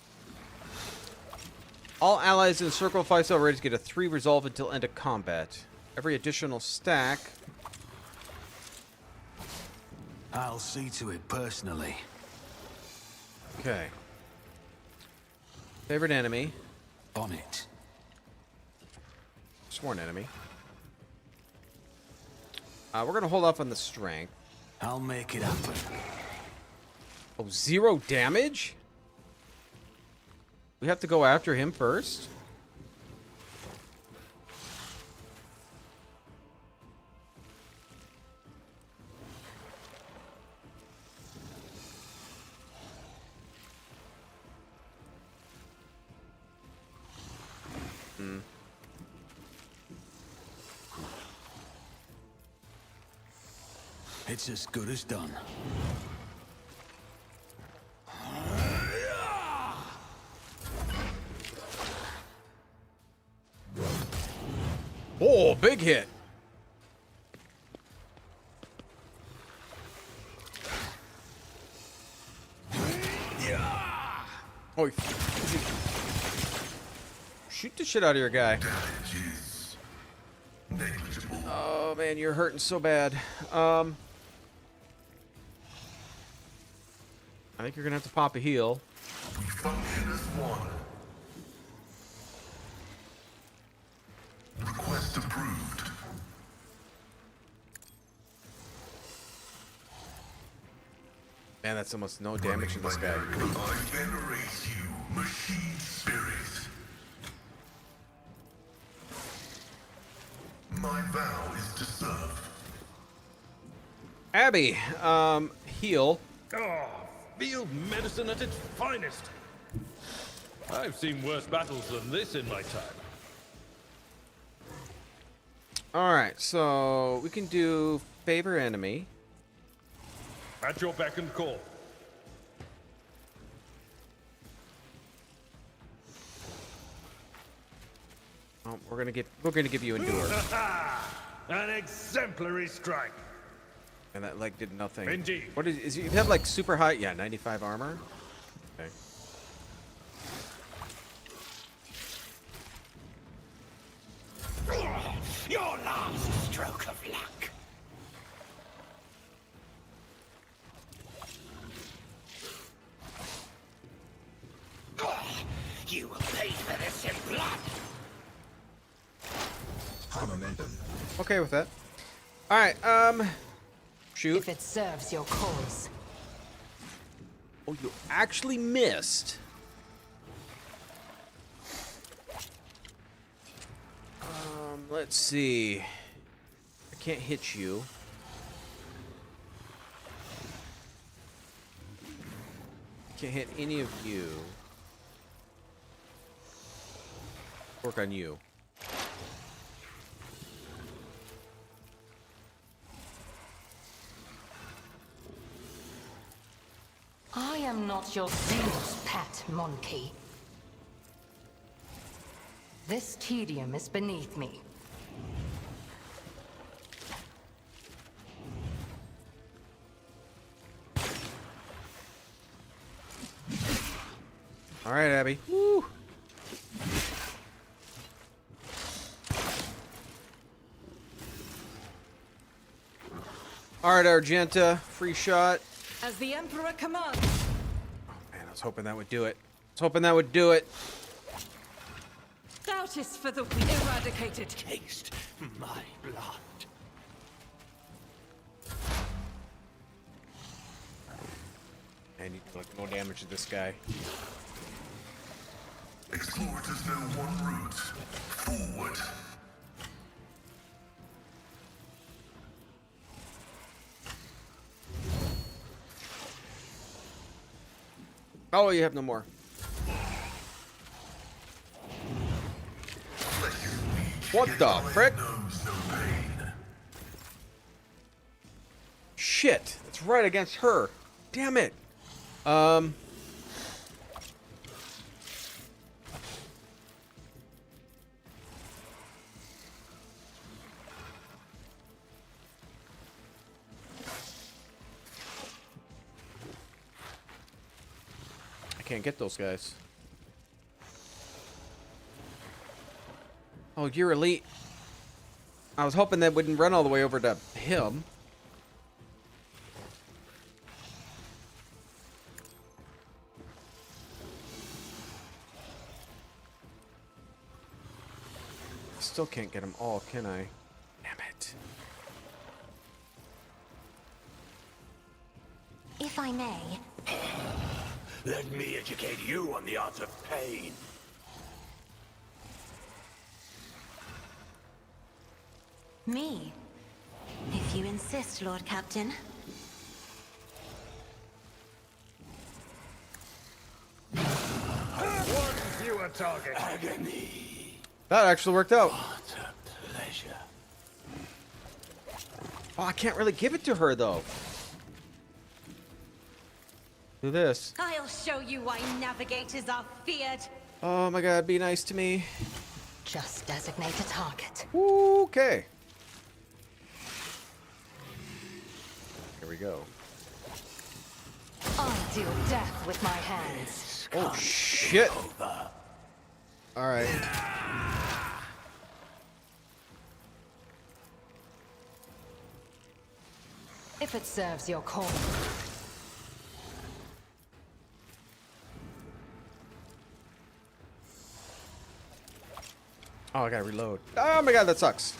All allies in Circle of 5 cell radius get a 3 resolve until end of combat. Every additional stack... I'll see to it personally. Okay. Favorite enemy. On it. Sworn enemy. We're gonna hold off on the strength. I'll make it happen. Oh, 0 damage? We have to go after him first? It's as good as done. Oh, big hit. Oh, shoot the shit out of your guy. Damage is negligible. Oh man, you're hurting so bad. I think you're gonna have to pop a heal. We function as one. Request approved. Man, that's almost no damage to this guy. I venerate you, machine spirit. My vow is to serve. Abby, heal. Oh, field medicine at its finest. I've seen worse battles than this in my time. Alright, so we can do favor enemy. At your beck and call. Oh, we're gonna give you endure. An exemplary strike. And that leg did nothing. Indeed. What is you have like super high? Yeah, 95 armor. Okay. Your last stroke of luck. You will pay for this in blood. Okay with that. All right. Shoot. If it serves your cause. Oh, you actually missed. Let's see. I can't hit you. Can't hit any of you. Work on you. I am not your xenos pet, monkey. This tedium is beneath me. All right, Abby. Woo. All right, Argenta, free shot. As the Emperor commands. Man, I was hoping that would do it. I was hoping that would do it. Doubt is for the weak. Eradicated. Taste my blood. And you do like no damage to this guy. Explorers know one route. Forward. Oh, you have no more. What the frick? Knows no pain. Shit, it's right against her. Damn it. I can't get those guys. Oh, you're elite. I was hoping that wouldn't run all the way over to him. Still can't get them all, can I? Damn it. If I may, Let me educate you on the art of pain. me. If you insist, Lord Captain. One fewer target. Agony. That actually worked out. What a pleasure. Oh, I can't really give it to her, though. Do this. I'll show you why navigators are feared. Oh my god, be nice to me. Just designate a target. Okay. Here we go. I'll deal death with my hands. Oh shit! All right. If it serves your cause. Oh, I gotta reload. Oh my god, that sucks.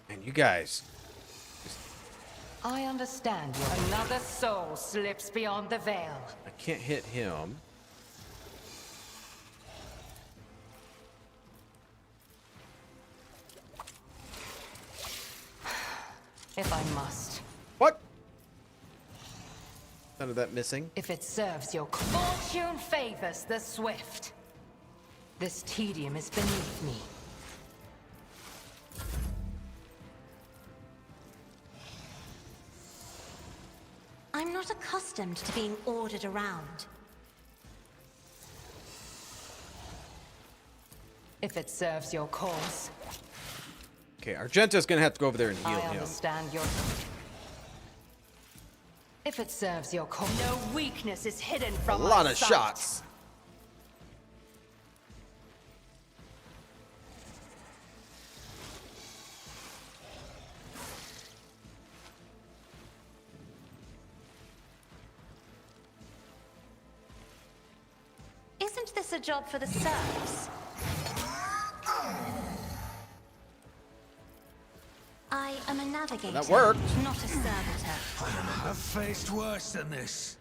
And you guys. I understand you. Another soul slips beyond the veil. I can't hit him. If I must. What? None of that missing. If it serves your fortune favors the swift. This tedium is beneath me. I'm not accustomed to being ordered around. If it serves your cause. Okay, Argenta's gonna have to go over there and heal I him. understand your... If it serves your cause. No weakness is hidden A from lot my of sight. shots. Isn't this a job for the serfs? I am a navigator. That worked. Not a servitor. I've faced worse than this.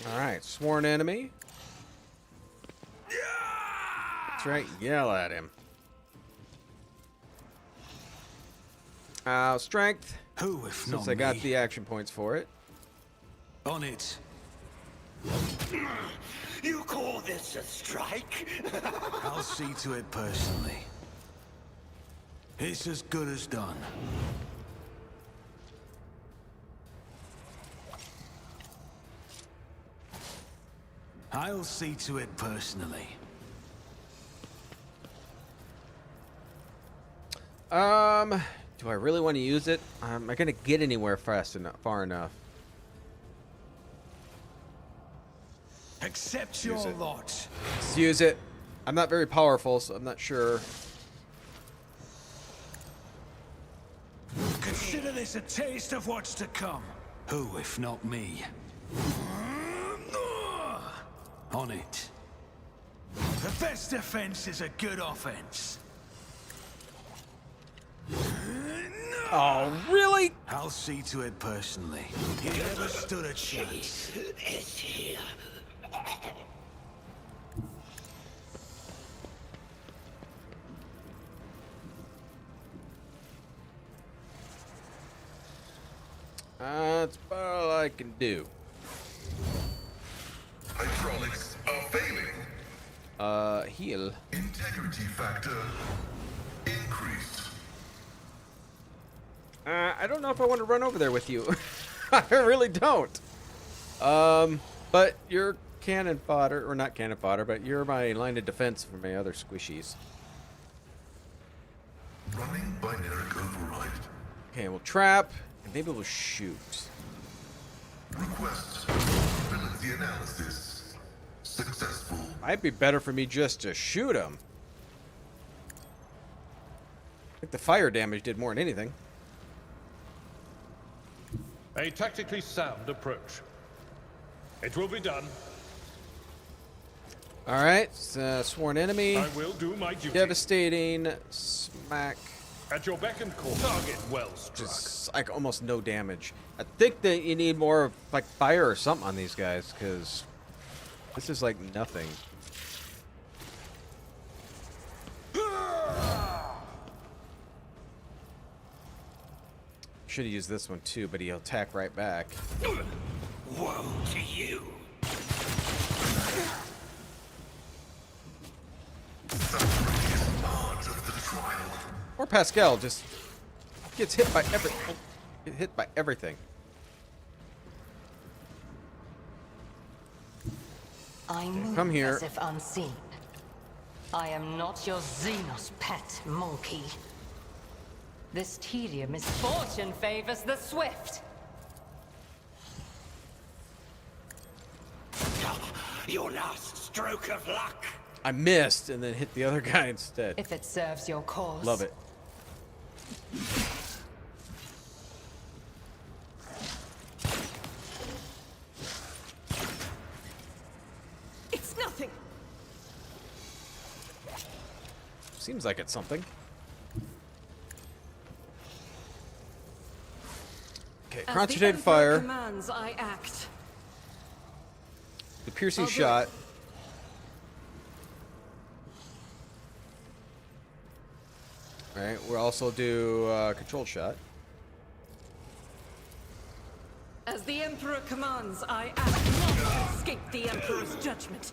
Alright, sworn enemy. That's right, yell at him. Strength. Who, if not Since I got me? the action points for it. On it. You call this a strike? I'll see to it personally. It's as good as done. I'll see to it personally. Do I really want to use it? Am I gonna get anywhere far enough? Accept your Use it. lot. Let's use it. I'm not very powerful, so I'm not sure. Consider this a taste of what's to come. Who, if not me? On it. The best defense is a good offense. Oh, really? I'll see to it personally. You never stood a chance. It's here. That's about all I can do. Hydraulics are failing. Heal. Integrity factor increased. I don't know if I want to run over there with you. I really don't. But you're cannon fodder, or not cannon fodder, but you're my line of defense for my other squishies. Running binary override. Okay, we'll trap, and maybe we'll shoot. Request vulnerability analysis. Successful. Might be better for me just to shoot him. I think the fire damage did more than anything. A tactically sound approach. It will be done. Alright, sworn enemy. I will do my duty. Devastating smack. At your beck and call. Target well struck. Just like almost no damage. I think that you need more of like fire or something on these guys, because this is like nothing. Should have used this one too, but he'll attack right back. Woe to you. Suffering is part of the trial. Or Pascal just gets hit by everything. I move Come here. as if unseen. I am not your xenos pet, monkey. This tedium is fortune favors the swift. Your last stroke of luck. I missed and then hit the other guy instead. If it serves your cause. Love it. It's nothing. Seems like it's something. Okay, As the concentrated Emperor fire. commands, I act. The piercing I'll do shot. it. All right, we'll also do controlled shot. As the Emperor commands, I act, not escape the Emperor's judgment.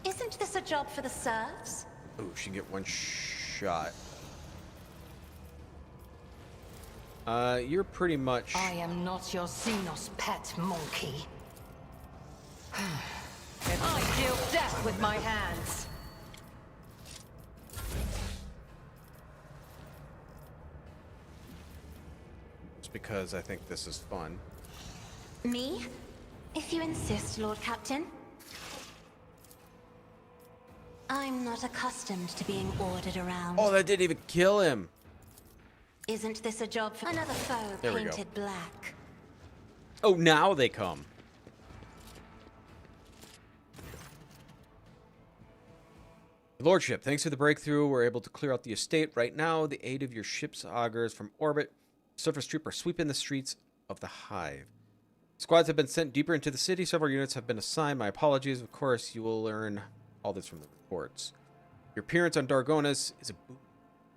Isn't this a job for the serfs? Ooh, she can get one shot. You're pretty much. I am not your xenos pet, monkey. I deal death with my hands. Just because I think this is fun. Me? If you insist, Lord Captain. I'm not accustomed to being ordered around. Oh, that didn't even kill him. Isn't this a job for another foe There we go. painted black? Oh, now they come. Lordship, thanks to the breakthrough, we're able to clear out the estate. Right now, the aid of your ship's augers from orbit, surface troop are sweeping the streets of the Hive. Squads have been sent deeper into the city. Several units have been assigned. My apologies. Of course, you will learn all this from the reports. Your appearance on Dargonis is a boon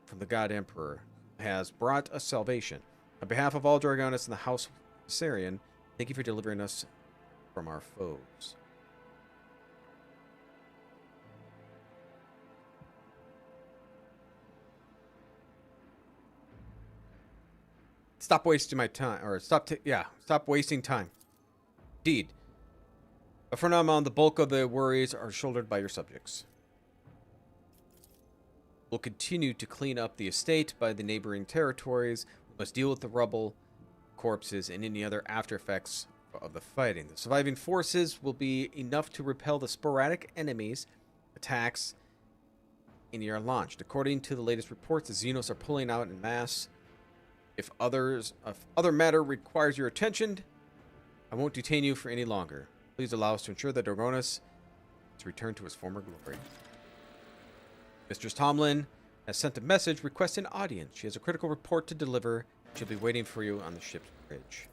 from the God Emperor, who has brought us salvation. On behalf of all Dargonis and the House of Sarian, thank you for delivering us from our foes. Stop wasting my time, or stop wasting time. Indeed. But for now, I'm on the bulk of the worries are shouldered by your subjects. We'll continue to clean up the estate by the neighboring territories. We must deal with the rubble, corpses, and any other after effects of the fighting. The surviving forces will be enough to repel the sporadic enemies attacks in your launched. According to the latest reports, the xenos are pulling out en masse. If other matter requires your attention, I won't detain you for any longer. Please allow us to ensure that Dargonis to return to his former glory. Mistress Tomlin has sent a message requesting audience. She has a critical report to deliver. She'll be waiting for you on the ship's bridge.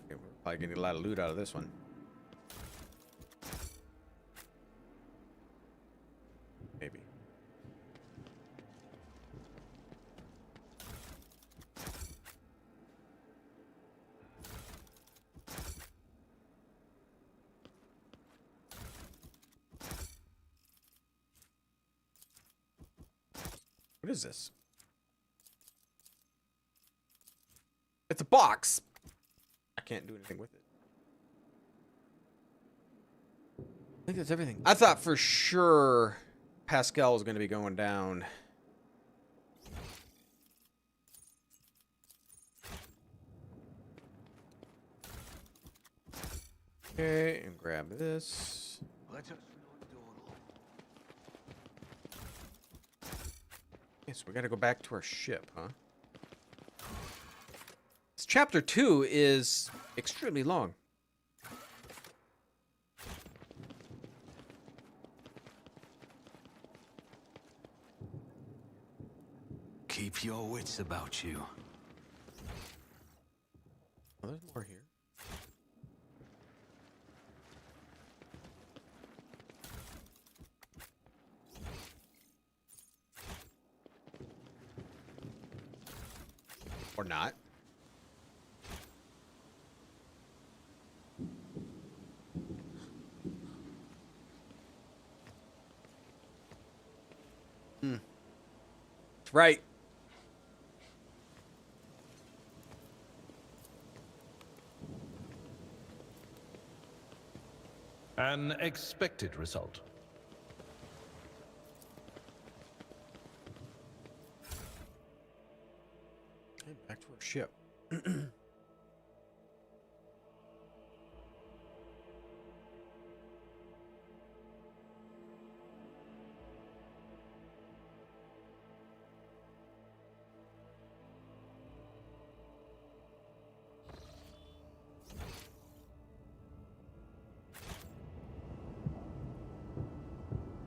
Okay, we're probably getting a lot of loot out of this one. Maybe. What is this? It's a box. I can't do anything with it. I think that's everything. I thought for sure Pascal was going to be going down. Okay, and grab this. Yes, we got to go back to our ship, huh? This chapter 2 is extremely long. Keep your wits about you. Oh, there's more here. Or not. That's right. An expected result. Okay, back to our ship.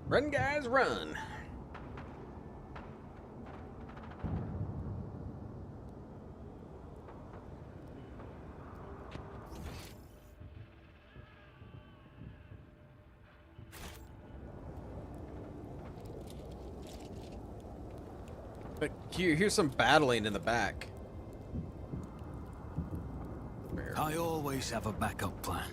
Run, guys, run! But here's some battling in the back. I always have a backup plan.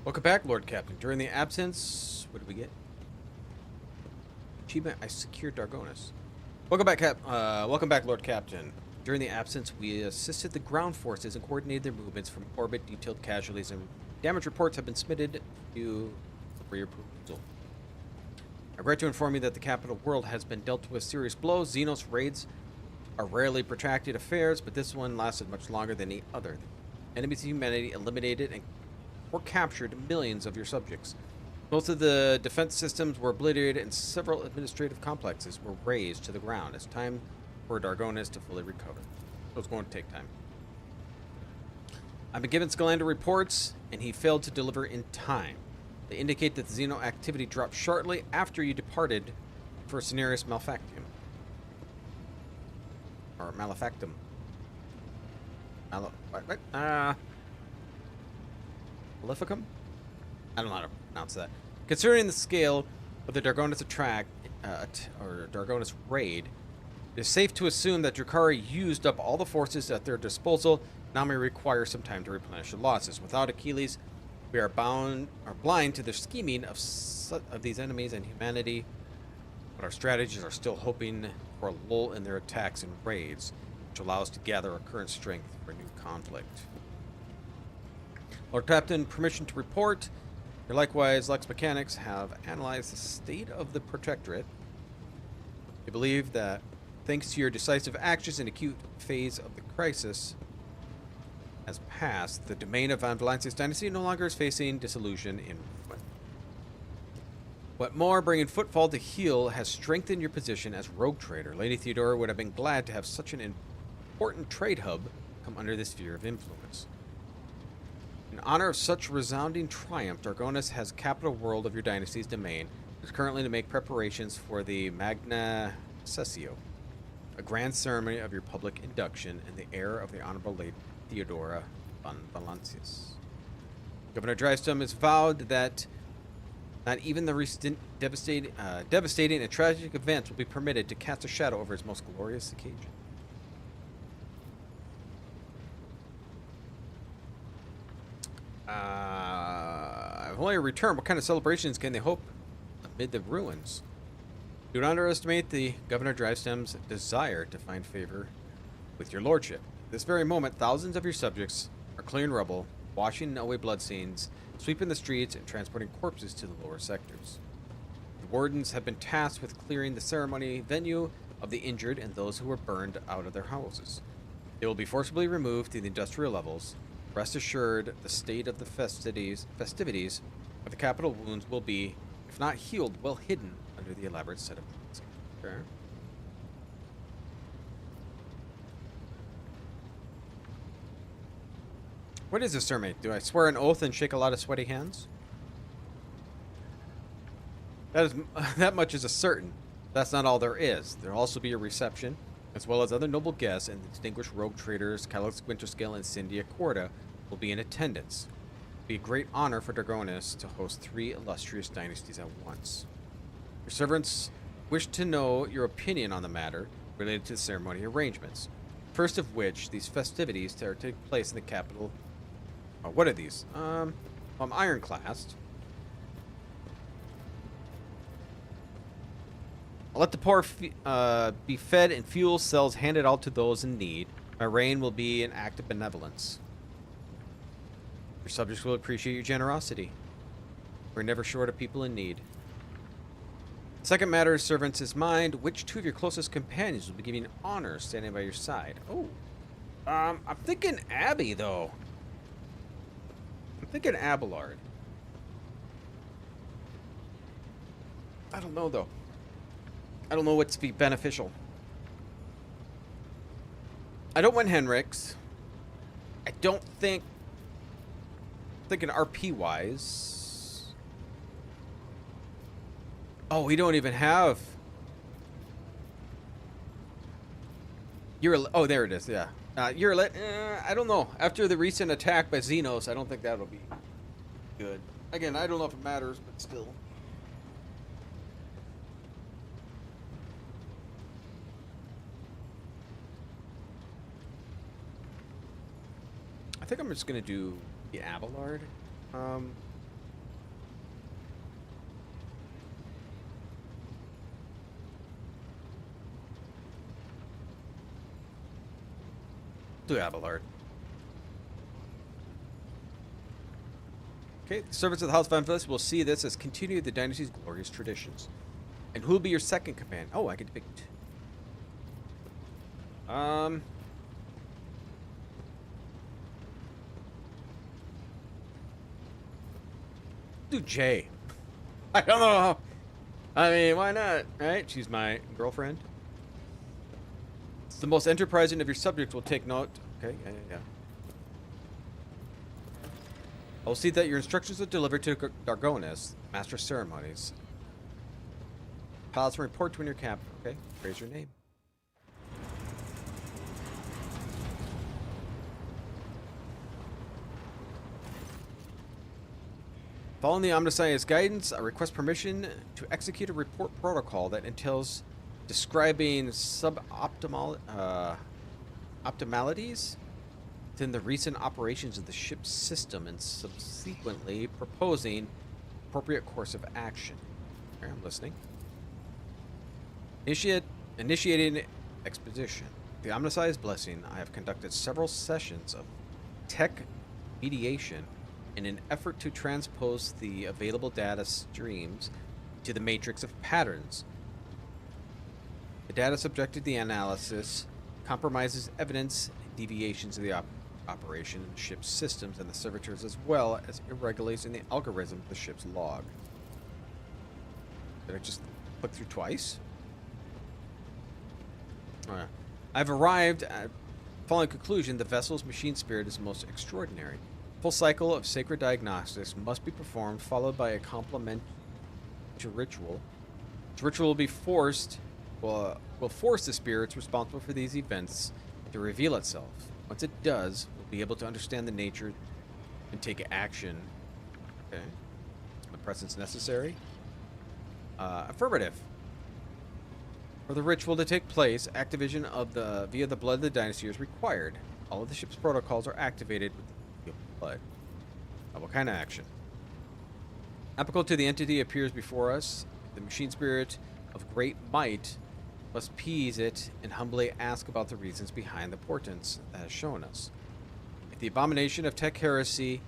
Welcome back, Lord Captain. During the absence, what did we get? Achievement: I secured Dargonis. Welcome back, Lord Captain. During the absence, we assisted the ground forces and coordinated their movements from orbit. Detailed casualties and damage reports have been submitted to you for your perusal. I regret to inform you that the capital world has been dealt with serious blows. Xenos raids are rarely protracted affairs, but this one lasted much longer than any other. Enemies of humanity eliminated and or captured millions of your subjects. Most of the defense systems were obliterated and several administrative complexes were razed to the ground. It's time for Dargonis to fully recover. So it's going to take time. I've been given Scalander reports, and he failed to deliver in time. They indicate that the Xeno activity dropped shortly after you departed for Cenarius Malefactum. Or Malefactum. What? Maleficum? I don't know how to pronounce that. Considering the scale of the Dargonis or Dargonis raid, it is safe to assume that Drukhari used up all the forces at their disposal. Now may require some time to replenish the losses. Without Achilles, we are blind to the scheming of these enemies and humanity, but our strategies are still hoping for a lull in their attacks and raids, which allow us to gather our current strength for a new conflict. Lord Captain, permission to report. Likewise, Lex Mechanics have analyzed the state of the Protectorate. They believe that, thanks to your decisive actions in acute phase of the crisis has passed, the domain of Von Valancius dynasty no longer is facing dissolution in movement. What more, bringing Footfall to heel has strengthened your position as rogue trader. Lady Theodora would have been glad to have such an important trade hub come under this sphere of influence. In honor of such resounding triumph, Dargonis has capital world of your dynasty's domain. It is currently to make preparations for the Magna Sessio, a grand ceremony of your public induction in the heir of the Honorable Lady Theodora von Valancius. Governor Drysdale has vowed that not even the recent devastating and tragic events will be permitted to cast a shadow over his most glorious occasion. I've only returned. What kind of celebrations can they hope amid the ruins? Do not underestimate the Governor Drivestem's desire to find favor with your lordship. At this very moment, thousands of your subjects are clearing rubble, washing away blood stains, sweeping the streets, and transporting corpses to the lower sectors. The wardens have been tasked with clearing the ceremony venue of the injured and those who were burned out of their houses. They will be forcibly removed to the industrial levels. Rest assured, the state of the festivities of the capital wounds will be, if not healed, well hidden under the elaborate set of plans. Okay. What is this ceremony? Do I swear an oath and shake a lot of sweaty hands? That much is a certain. That's not all there is. There'll also be a reception, as well as other noble guests and the distinguished rogue traders Callus Winterscale and Cyndia Corda, will be in attendance. It will be a great honor for Dragonis to host 3 illustrious dynasties at once. Your servants wish to know your opinion on the matter related to the ceremony arrangements. First of which, these festivities are taking place in the capital. What are these? I'm ironclast. I'll let the poor be fed and fuel cells handed out to those in need. My reign will be an act of benevolence. Your subjects will appreciate your generosity. We're never short of people in need. Second matter, servants, is mind. Which 2 of your closest companions will be giving honor standing by your side? Oh. I'm thinking Abby, though. I'm thinking Abelard. I don't know, though. I don't know what's be beneficial. I don't want Henrik's. I don't think... Thinking RP-wise... Oh, we don't even have... Oh, there it is, yeah. I don't know. After the recent attack by Xenos, I don't think that'll be good. Again, I don't know if it matters, but still. I think I'm just going to do the Abelard. Do Abelard. Okay, the servants of the House of Van Vlis will see this as continue the dynasty's glorious traditions. And who will be your second companion? Oh, I get to pick 2. Do Jay. I don't know. I mean, why not, right? She's my girlfriend. The most enterprising of your subjects will take note. Okay, yeah. I'll see that your instructions are delivered to Dargonis, Master of Ceremonies. Pilots will report to when your captain. Okay, raise your name. Following the Omniscience guidance, I request permission to execute a report protocol that entails describing optimalities within the recent operations of the ship's system and subsequently proposing appropriate course of action. Okay, I'm listening. Initiating expedition. The Omniscience blessing, I have conducted several sessions of tech mediation in an effort to transpose the available data streams to the matrix of patterns. The data subjected to the analysis compromises evidence and deviations of the operation of the ship's systems and the servitors, as well as irregularities in the algorithm of the ship's log. Did I just click through twice? I've arrived at following conclusion: the vessel's machine spirit is most extraordinary. Full cycle of sacred diagnostics must be performed, followed by a complementary ritual. This ritual will be forced. Will force the spirits responsible for these events to reveal itself. Once it does, we'll be able to understand the nature and take action. Okay. Is my presence necessary? Affirmative. For the ritual to take place, activation of via the blood of the dynasty is required. All of the ship's protocols are activated with the blood. What kind of action? Applicable to the entity appears before us. The machine spirit of great might must appease it and humbly ask about the reasons behind the portents that has shown us. If the abomination of tech heresy,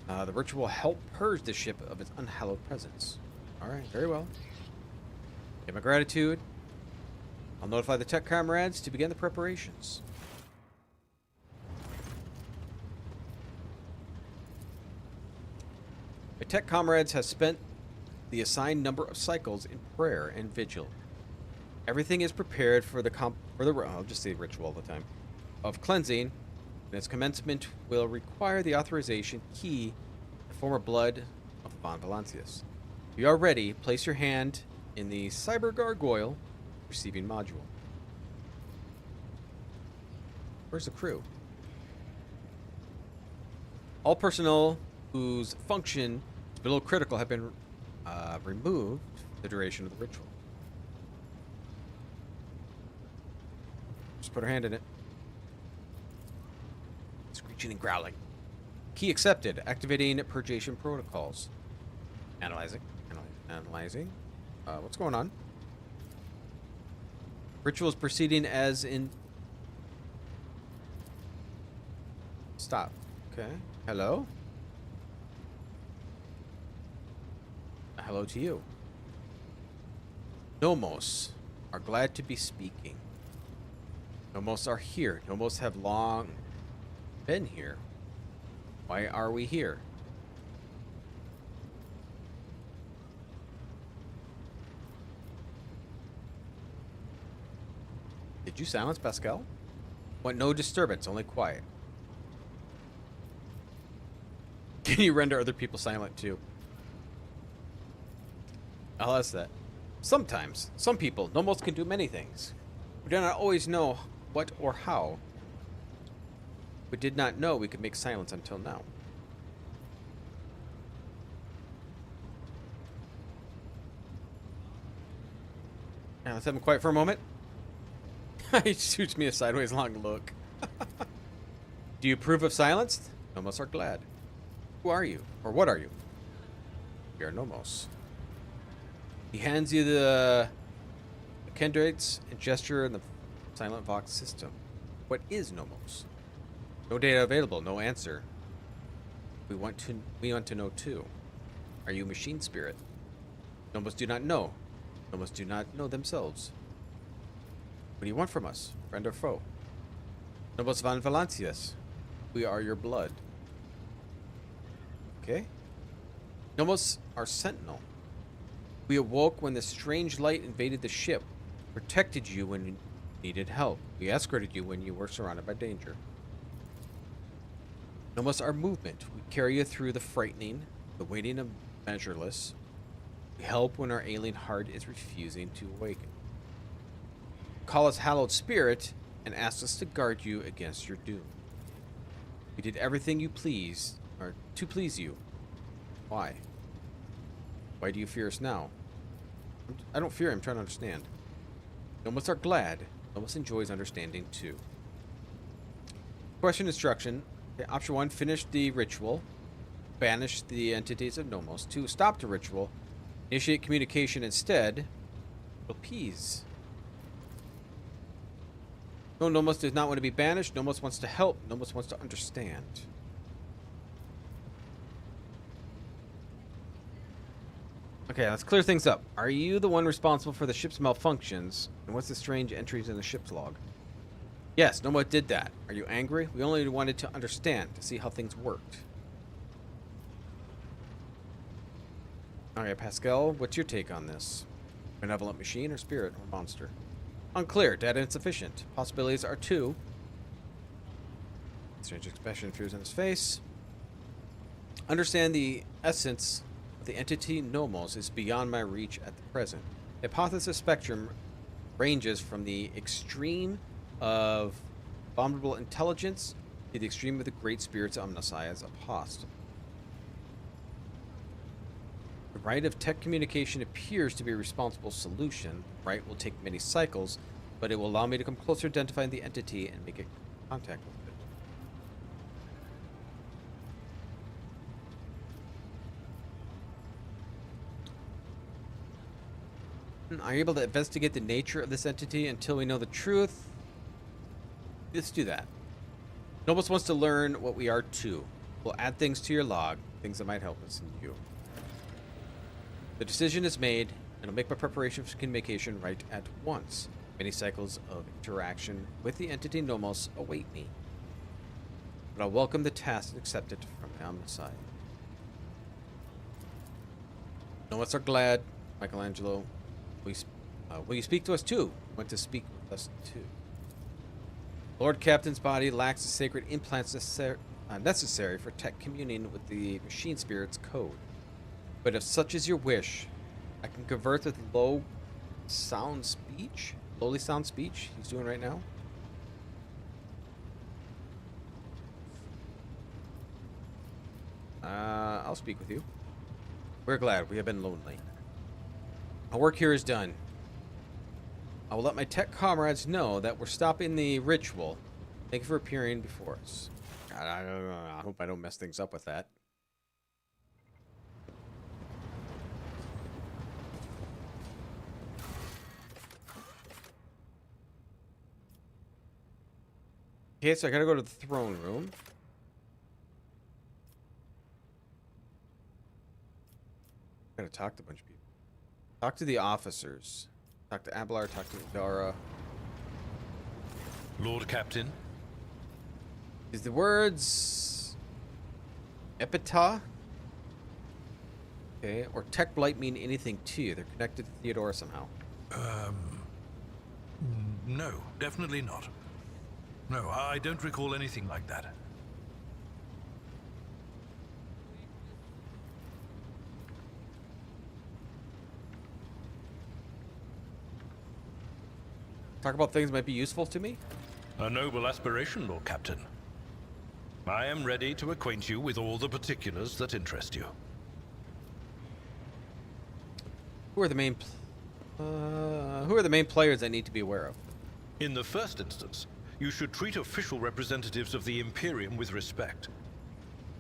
the ritual will help purge the ship of its unhallowed presence. Alright, very well. Get my gratitude. I'll notify the tech comrades to begin the preparations. My tech comrades have spent the assigned number of cycles in prayer and vigil. Everything is prepared for the I'll just say ritual all the time, of cleansing, and its commencement will require the authorization key, the former blood of Von Valancius. If you are ready, place your hand in the Cyber Gargoyle receiving module. Where's the crew? All personnel whose function is below critical have been removed for the duration of the ritual. Just put her hand in it. Screeching and growling. Key accepted. Activating purgation protocols. Analyzing. Analyzing. What's going on? Rituals proceeding as in... Stop. Okay. Hello? Hello to you. Nomos are glad to be speaking. Nomos are here. Nomos have long been here. Why are we here? Did you silence Pascal? Want no disturbance, only quiet. Can you render other people silent too? I'll ask that. Sometimes, some people, Nomos can do many things. We do not always know what or how. We did not know we could make silence until now. Now let's have him quiet for a moment. He shoots me a sideways long look. Do you approve of silence? Nomos are glad. Who are you? Or what are you? We are Nomos. He hands you the Kendrates and gesture in the silent Vox system. What is Nomos? No data available, no answer. We want to know too. Are you machine spirit? Nomos do not know. Nomos do not know themselves. What do you want from us, friend or foe? Nomos van Valancius. We are your blood. Okay. Nomos are sentinel. We awoke when the strange light invaded the ship, protected you when you needed help. We escorted you when you were surrounded by danger. Nomos are movement. We carry you through the frightening, the waiting of measureless. We help when our alien heart is refusing to awaken. Call us hallowed spirit and ask us to guard you against your doom. We did everything you please, or to please you. Why? Why do you fear us now? I don't fear, I'm trying to understand. Nomos are glad. Nomos enjoys understanding too. Question instruction. Okay, option 1, finish the ritual. Banish the entities of Nomos. 2, stop the ritual. Initiate communication instead. Appease. No, Nomos does not want to be banished. Nomos wants to help. Nomos wants to understand. Okay, let's clear things up. Are you the one responsible for the ship's malfunctions? And what's the strange entries in the ship's log? Yes, Nomos did that. Are you angry? We only wanted to understand, to see how things worked. Alright, Pascal, what's your take on this? Benevolent machine or spirit or monster? Unclear. Data insufficient. Possibilities are 2. Strange expression appears on his face. Understand the essence of the entity Nomos is beyond my reach at the present. The hypothesis spectrum ranges from the extreme of abominable intelligence to the extreme of the great spirit's omniscience apost. The rite of tech communication appears to be a responsible solution. The rite will take many cycles, but it will allow me to come closer to identifying the entity and make contact with it. Are you able to investigate the nature of this entity until we know the truth? Let's do that. Nomos wants to learn what we are too. We'll add things to your log, things that might help us and you. The decision is made, and I'll make my preparation for communication right at once. Many cycles of interaction with the entity Nomos await me. But I'll welcome the task and accept it from my omnisci. Nomos are glad, Michelangelo. Will you speak to us too? Want to speak with us too? Lord Captain's body lacks the sacred implants necessary for tech communing with the machine spirit's code. But if such is your wish, I can convert with lowly sound speech he's doing right now. I'll speak with you. We're glad we have been lonely. Our work here is done. I will let my tech comrades know that we're stopping the ritual. Thank you for appearing before us. God, I don't know. I hope I don't mess things up with that. Okay, so I gotta go to the throne room. Gotta talk to a bunch of people. Talk to the officers. Talk to Ablar, talk to Dara. Lord Captain? Is the words Epitah? Okay, or Tech Blight mean anything to you? They're connected to Theodora somehow. No, definitely not. No, I don't recall anything like that. Talk about things that might be useful to me? A noble aspiration, Lord Captain. I am ready to acquaint you with all the particulars that interest you. Who are the main players I need to be aware of? In the first instance, you should treat official representatives of the Imperium with respect.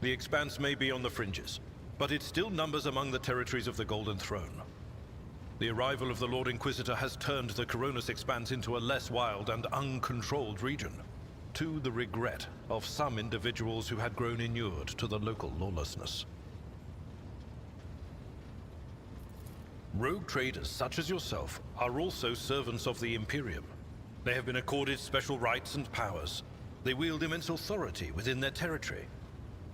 The Expanse may be on the fringes, but it still numbers among the territories of the Golden Throne. The arrival of the Lord Inquisitor has turned the Coronis Expanse into a less wild and uncontrolled region, to the regret of some individuals who had grown inured to the local lawlessness. Rogue traders such as yourself are also servants of the Imperium. They have been accorded special rights and powers. They wield immense authority within their territory,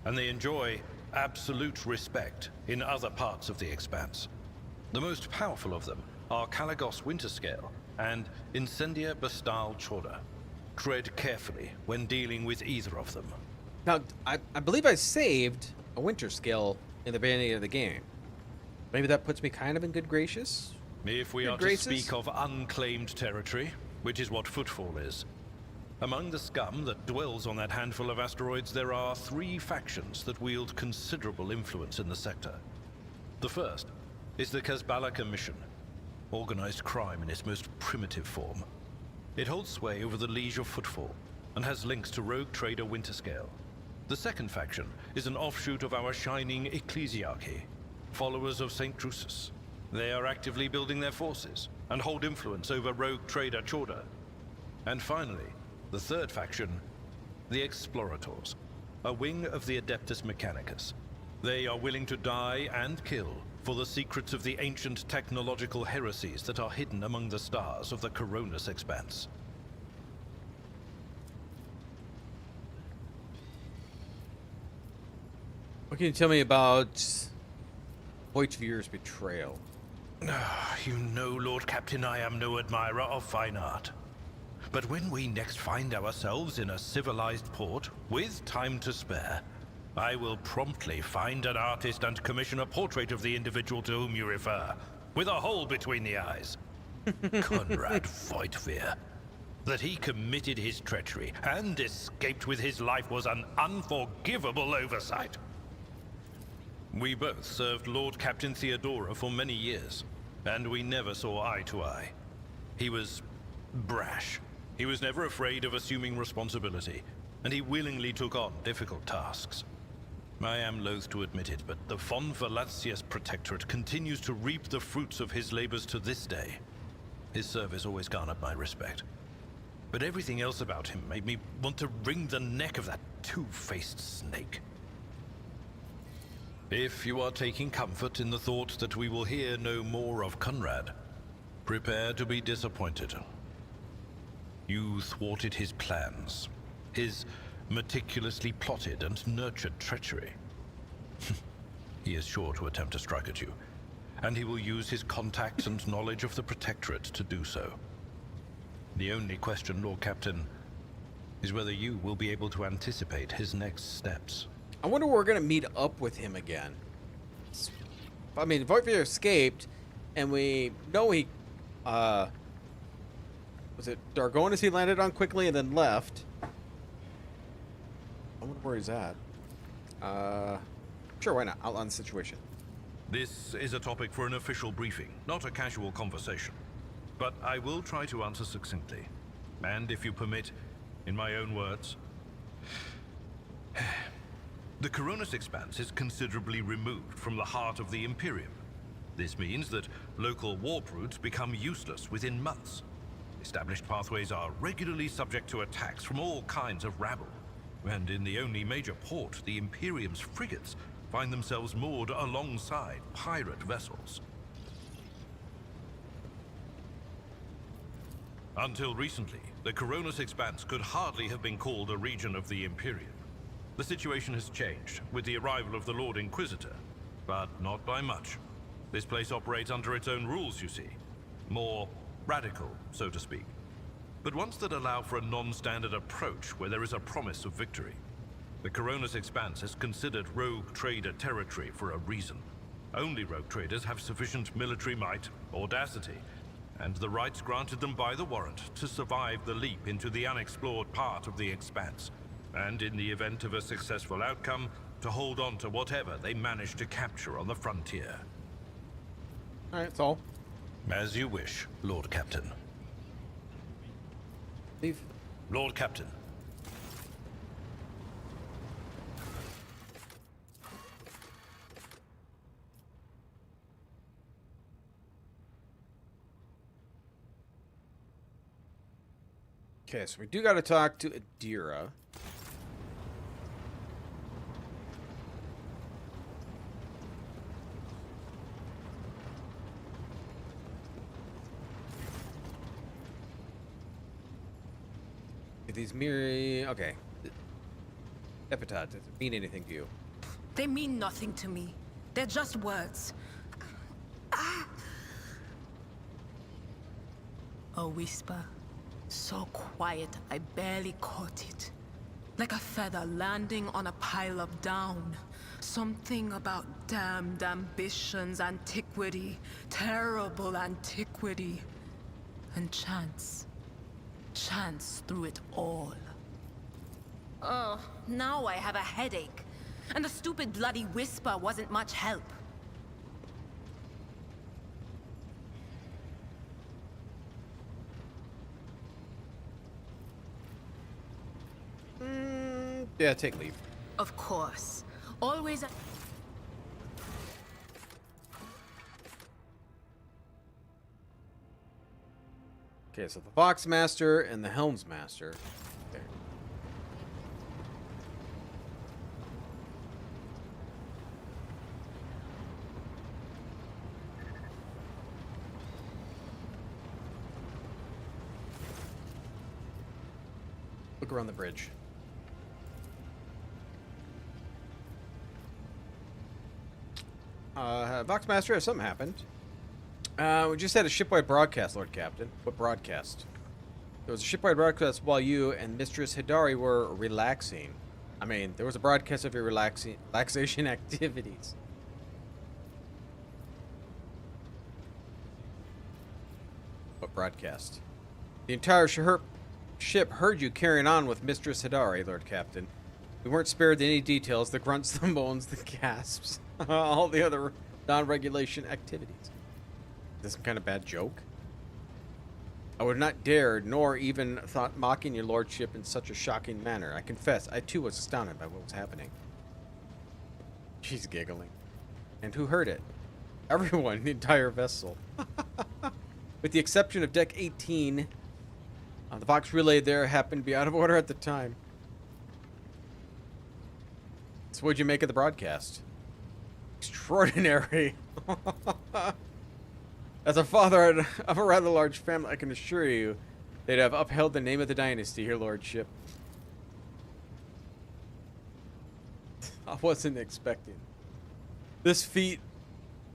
and they enjoy absolute respect in other parts of the Expanse. The most powerful of them are Kalagos Winterscale and Incendia Bastal Chorda. Tread carefully when dealing with either of them. Now, I believe I saved a Winterscale in the beginning of the game. Maybe that puts me kind of in good graces? If we are to speak of unclaimed territory, which is what Footfall is, among the scum that dwells on that handful of asteroids, there are 3 factions that wield considerable influence in the sector. The first is the Kazbala Commission, organized crime in its most primitive form. It holds sway over the Liege of Footfall, and has links to rogue trader Winterscale. The second faction is an offshoot of our shining Ecclesiarchy, followers of St. Drusus. They are actively building their forces, and hold influence over rogue trader Chorda. And finally, the third faction, the Explorators, a wing of the Adeptus Mechanicus. They are willing to die and kill for the secrets of the ancient technological heresies that are hidden among the stars of the Coronis Expanse. What can you tell me about Voigtvir's betrayal? You know, Lord Captain, I am no admirer of fine art. But when we next find ourselves in a civilized port, with time to spare, I will promptly find an artist and commission a portrait of the individual to whom you refer, with a hole between the eyes. Conrad Voigtvir. That he committed his treachery and escaped with his life was an unforgivable oversight. We both served Lord Captain Theodora for many years, and we never saw eye to eye. He was brash. He was never afraid of assuming responsibility, and he willingly took on difficult tasks. I am loath to admit it, but the Von Velatius Protectorate continues to reap the fruits of his labors to this day. His service always garnered my respect. But everything else about him made me want to wring the neck of that two-faced snake. If you are taking comfort in the thought that we will hear no more of Conrad, prepare to be disappointed. You thwarted his plans, his meticulously plotted and nurtured treachery. He is sure to attempt to strike at you, and he will use his contacts and knowledge of the Protectorate to do so. The only question, Lord Captain, is whether you will be able to anticipate his next steps. I wonder where we're going to meet up with him again. I mean, Voigtvir escaped, and we know he... was it Dargonis he landed on quickly and then left? I wonder where he's at. Sure, why not? Outline the situation. This is a topic for an official briefing, not a casual conversation. But I will try to answer succinctly. And if you permit, in my own words. The Coronis Expanse is considerably removed from the heart of the Imperium. This means that local warp routes become useless within months. Established pathways are regularly subject to attacks from all kinds of rabble. And in the only major port, the Imperium's frigates find themselves moored alongside pirate vessels. Until recently, the Coronis Expanse could hardly have been called a region of the Imperium. The situation has changed with the arrival of the Lord Inquisitor, but not by much. This place operates under its own rules, you see. More radical, so to speak. But ones that allow for a non-standard approach where there is a promise of victory. The Coronis Expanse is considered rogue trader territory for a reason. Only rogue traders have sufficient military might, audacity, and the rights granted them by the warrant to survive the leap into the unexplored part of the Expanse, and in the event of a successful outcome, to hold on to whatever they manage to capture on the frontier. Alright, that's all. As you wish, Lord Captain. Leave. Lord Captain. Okay, so we do got to talk to Adira. These mere... Okay. Epithet, does it mean anything to you? They mean nothing to me. They're just words. A whisper. So quiet, I barely caught it. Like a feather landing on a pile of down. Something about damned ambitions, antiquity, terrible antiquity. And chance. Chance through it all. Oh, now I have a headache. And the stupid bloody whisper wasn't much help. Yeah, take leave. Of course. Always. Okay, so the Foxmaster and the Helmsmaster. There. Look around the bridge. Voxmaster, has something happened? We just had a shipwide broadcast, Lord Captain. What broadcast? There was a shipwide broadcast while you and Mistress Hidari were relaxing. I mean, there was a broadcast of your relaxation activities. What broadcast? The entire ship heard you carrying on with Mistress Hidari, Lord Captain. We weren't spared any details, the grunts, the moans, the gasps, all the other non-regulation activities. Is this some kind of bad joke? I would not dared, nor even thought mocking your lordship in such a shocking manner. I confess, I too was astounded by what was happening. She's giggling. And who heard it? Everyone, the entire vessel. With the exception of Deck 18, the Vox relay there happened to be out of order at the time. So what'd you make of the broadcast? Extraordinary. As a father of a rather large family, I can assure you they'd have upheld the name of the dynasty, your lordship. I wasn't expecting. This feat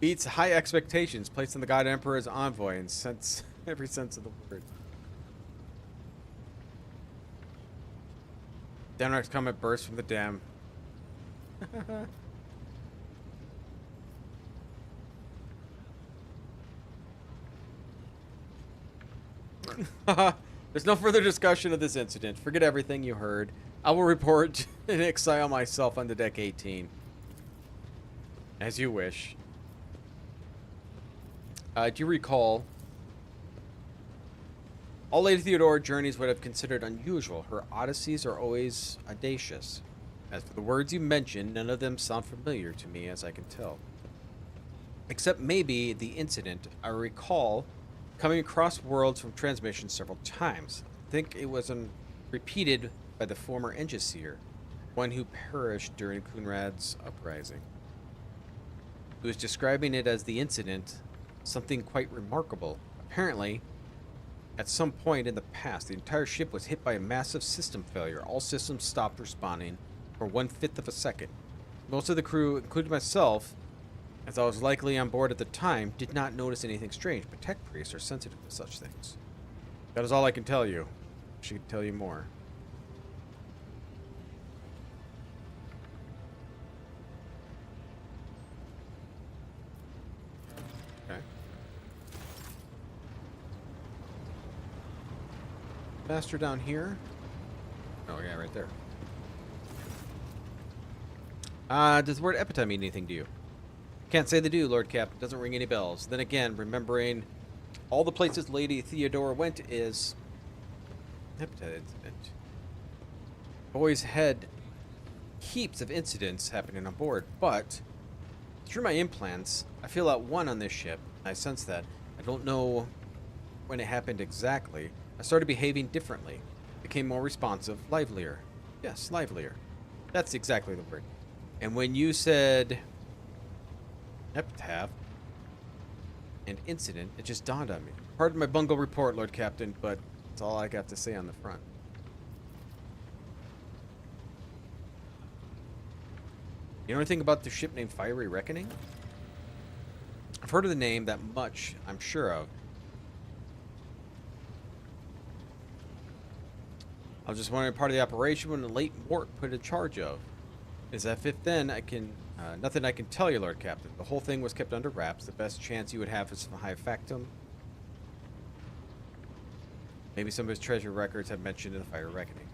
beats high expectations placed on the God Emperor's envoy in every sense of the word. Denmark's comment burst from the dam. There's no further discussion of this incident. Forget everything you heard. I will report and exile myself on the Deck 18. As you wish. Do you recall all Lady Theodora journeys would have considered unusual? Her odysseys are always audacious. As for the words you mentioned, none of them sound familiar to me, as I can tell. Except maybe the incident. I recall coming across worlds from transmission several times. I think it was repeated by the former Engiseer, one who perished during Kunrad's uprising. He was describing it as the incident, something quite remarkable. Apparently, at some point in the past, the entire ship was hit by a massive system failure. All systems stopped responding for 1/5 of a second. Most of the crew, including myself, as I was likely on board at the time, did not notice anything strange, but tech priests are sensitive to such things. That is all I can tell you. She could tell you more. Okay. Faster down here. Oh, yeah, right there. Does the word epitaph mean anything to you? Can't say they do, Lord Captain. Doesn't ring any bells. Then again, remembering all the places Lady Theodora went is epitaph incident. Always had heaps of incidents happening on board, but through my implants, I feel at one on this ship. I sense that. I don't know when it happened exactly. I started behaving differently. Became more responsive, livelier. Yes, livelier. That's exactly the word. And when you said epitaph and incident, it just dawned on me. Pardon my bungle report, Lord Captain, but that's all I got to say on the front. You know anything about the ship named Fiery Reckoning? I've heard of the name, that much I'm sure of. I was just wondering, part of the operation when the late Mort put in charge of. Is that if then I can... nothing I can tell you, Lord Captain. The whole thing was kept under wraps. The best chance you would have is some high factum. Maybe some of his treasure records have mentioned in the Fire Reckoning.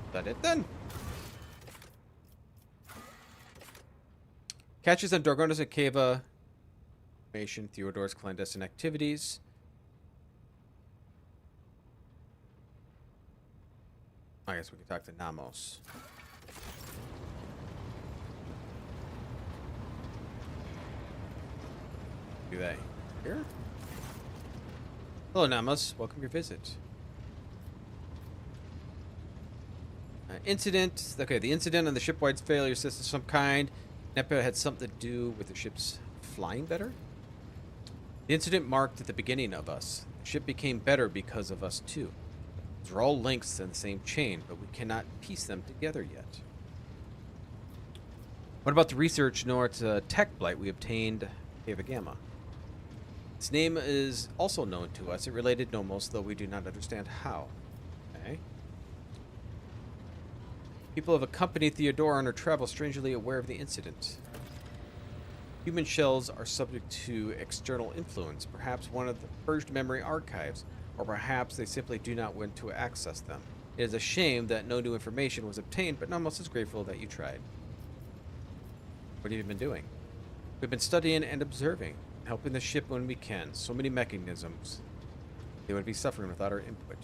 Is that it then? Catches on Dorgonis and Cava. Information, Theodore's clandestine activities. I guess we can talk to Namos. Do they? Here? Hello, Namos. Welcome your visit. Incident. Okay, the incident on the ship-wide failure system of some kind. NEPA had something to do with the ship's flying better? The incident marked the beginning of us. The ship became better because of us, too. These are all links in the same chain, but we cannot piece them together yet. What about the research Nort's tech blight we obtained Ava Gamma? Its name is also known to us. It related Nomos, though we do not understand how. Okay. People have accompanied Theodora on her travels, strangely aware of the incident. Human shells are subject to external influence, perhaps one of the purged memory archives, or perhaps they simply do not want to access them. It is a shame that no new information was obtained, but Nomos is grateful that you tried. What have you been doing? We've been studying and observing, helping the ship when we can. So many mechanisms. They would be suffering without our input.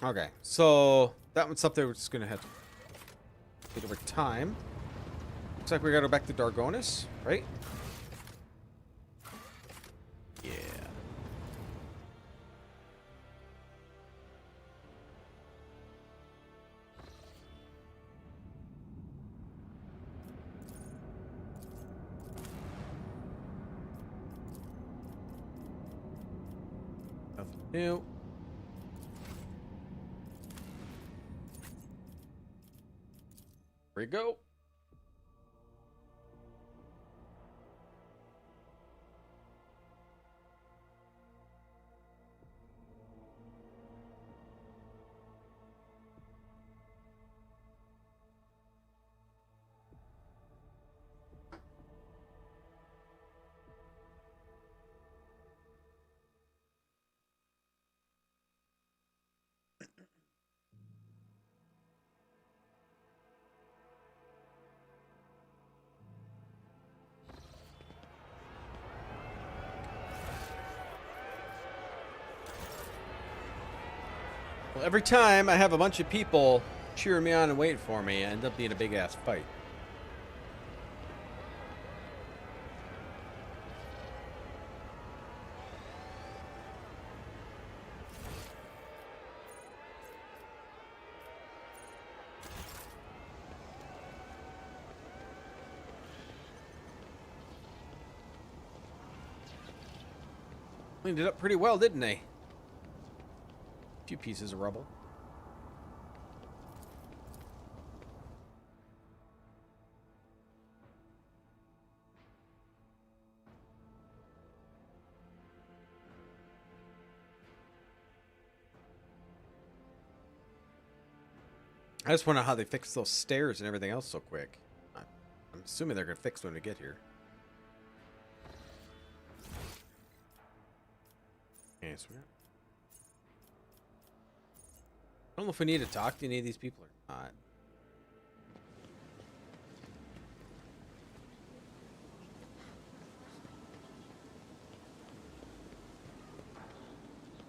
Okay, so that one's something we're just gonna have to get over time. Looks like we gotta go back to Dorgonis, right? Yeah. Nothing new. Here we go. Well, every time I have a bunch of people cheering me on and waiting for me, I end up being a big ass fight. Cleaned it up pretty well, didn't they? A few pieces of rubble. I just wonder how they fix those stairs and everything else so quick. I'm assuming they're going to fix when we get here. Okay, so I don't know if we need to talk to any of these people or not.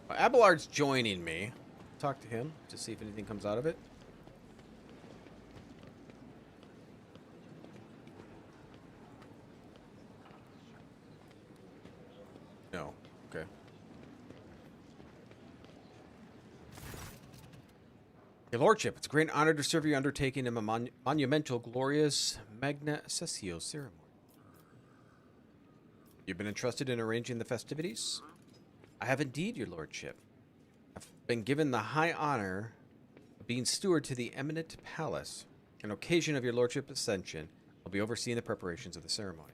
Well, Abelard's joining me. Talk to him to see if anything comes out of it. No. Okay. Your Lordship, it's a great honor to serve your undertaking in a monumental, glorious Magna Accessio ceremony. You've been entrusted in arranging the festivities? I have indeed, Your Lordship. I've been given the high honor of being steward to the eminent palace. On occasion of Your Lordship's ascension, I'll be overseeing the preparations of the ceremony.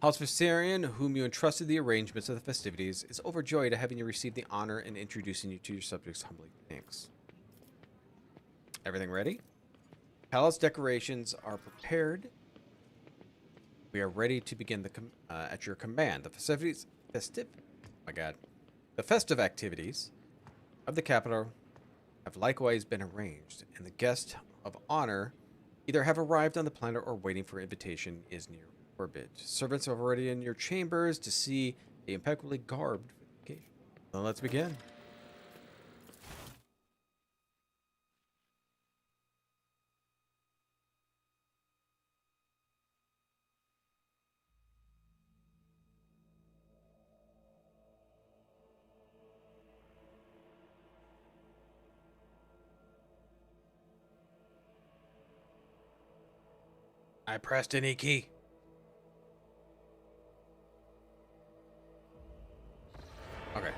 House Viserion, whom you entrusted the arrangements of the festivities, is overjoyed at having you receive the honor and introducing you to your subjects humbly thanks. Everything ready? Palace decorations are prepared. We are ready to begin at your command. The festive activities of the capital have likewise been arranged, and the guests of honor either have arrived on the planet or waiting for invitation is near orbit. Servants are already in your chambers to see the impeccably garbed for the occasion. Then let's begin. I pressed any key. Okay.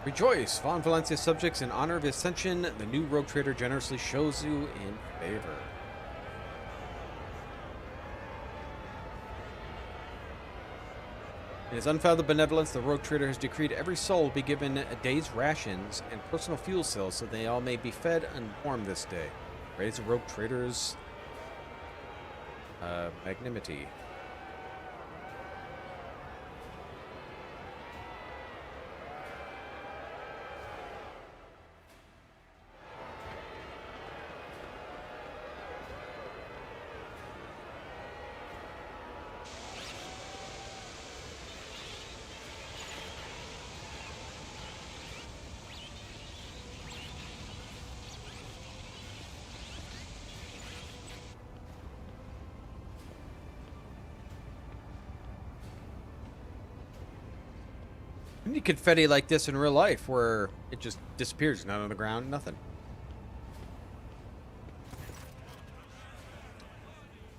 Rejoice, Von Valencia's subjects, in honor of his ascension, the new rogue trader generously shows you in favor. In his unfathomable benevolence, the rogue trader has decreed every soul be given a day's rations and personal fuel cells so they all may be fed and warmed this day. Raise the rogue trader's magnanimity. We need confetti like this in real life where it just disappears, not on the ground, nothing.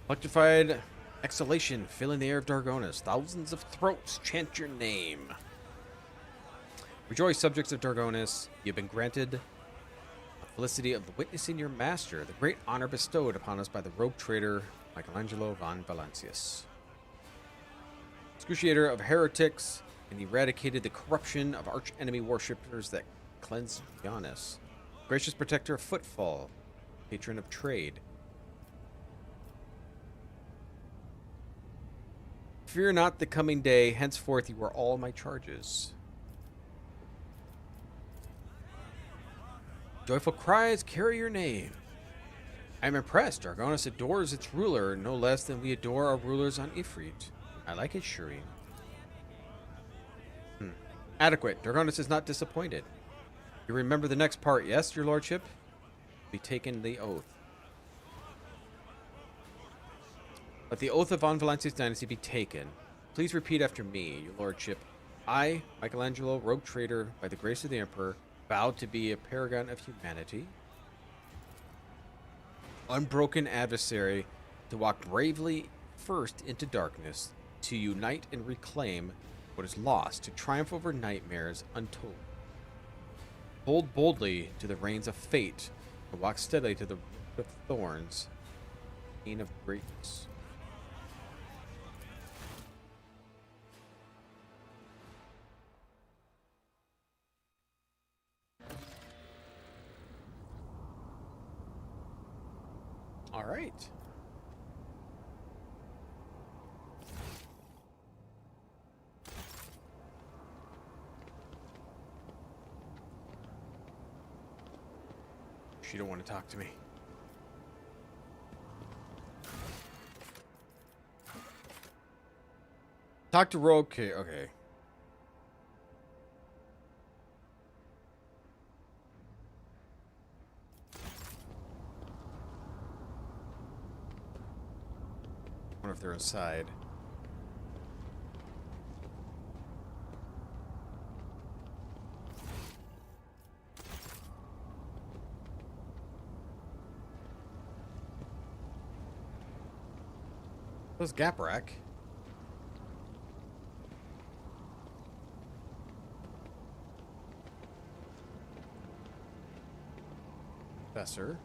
Electrified exhalation filling the air of Dargonis. Thousands of throats chant your name. Rejoice, subjects of Dargonis. You've been granted the felicity of witnessing your master, the great honor bestowed upon us by the rogue trader Michelangelo von Valancius. Excruciator of heretics, and eradicated the corruption of arch-enemy worshippers that cleansed Giannis. Gracious protector of footfall, patron of trade. Fear not the coming day, henceforth you are all my charges. Joyful cries carry your name. I am impressed. Dargonis adores its ruler no less than we adore our rulers on Ifrit. I like it, Shuri. Adequate. Dragonus is not disappointed. You remember the next part, yes, your lordship? Be taken the oath. Let the oath of Von Valancius dynasty be taken. Please repeat after me, your lordship. I, Michelangelo, rogue trader, by the grace of the Emperor, vow to be a paragon of humanity, unbroken adversary, to walk bravely first into darkness, to unite and reclaim what is lost, to triumph over nightmares untold. Hold boldly to the reins of fate, and walk steadily to the root of thorns, pain of greatness. All right. She don't want to talk to me. Talk to Rogue. Okay, okay. I wonder if they're inside. Those gap rack. Professor.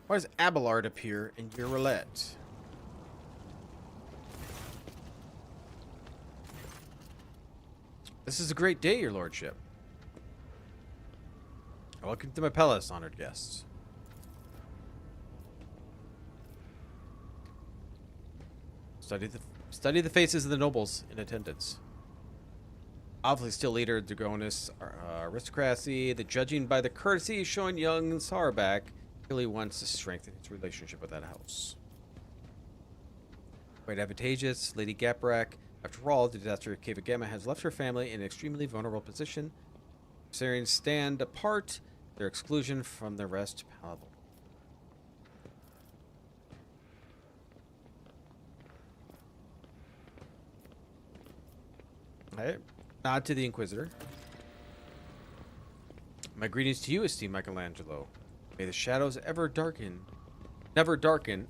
Why does Abelard appear in your roulette? This is a great day, your lordship. Welcome to my palace, honored guests. Study the faces of the nobles in attendance. Obviously, still leader Dragonus aristocracy. The judging by the courtesy showing young Sarback really wants to strengthen his relationship with that house. Quite advantageous, Lady Gaprak. After all, the disaster of Cave of Gamma has left her family in an extremely vulnerable position. Syrians stand apart, their exclusion from the rest palatable. Alright. Nod to the Inquisitor. My greetings to you, esteemed Michelangelo. May the shadows never darken never darken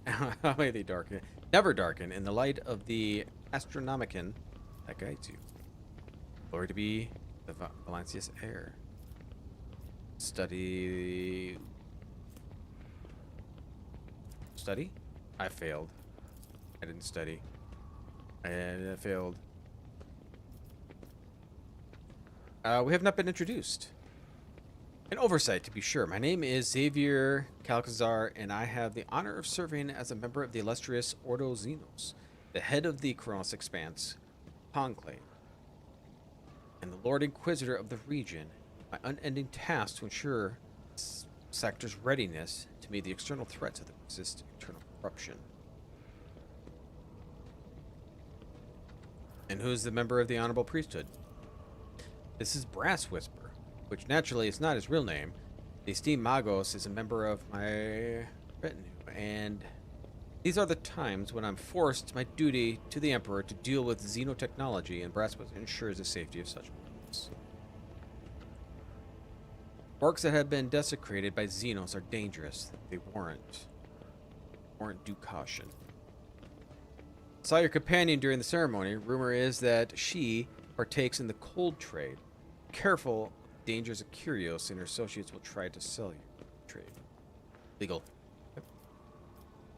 in the light of the Astronomicon that guides you. Glory to be the Valancius heir. Study? I failed. I didn't study. And I failed. We have not been introduced. An oversight, to be sure. My name is Xavier Calcazar, and I have the honor of serving as a member of the illustrious Ordo Xenos, the head of the Kronos Expanse Conclave, and the Lord Inquisitor of the region. My unending task to ensure sector's readiness to meet the external threats of the persistent internal corruption. And who is the member of the Honorable Priesthood? This is Brass Whisper, which naturally is not his real name. The esteemed Magos is a member of my retinue, and these are the times when I'm forced my duty to the Emperor to deal with xenotechnology, and Brass Whisper ensures the safety of such ones. Orcs that have been desecrated by xenos are dangerous. They warrant due caution. Saw your companion during the ceremony. Rumor is that she partakes in the cold trade. Careful, dangers of Curios and her associates will try to sell you. Trade. Legal. Yep.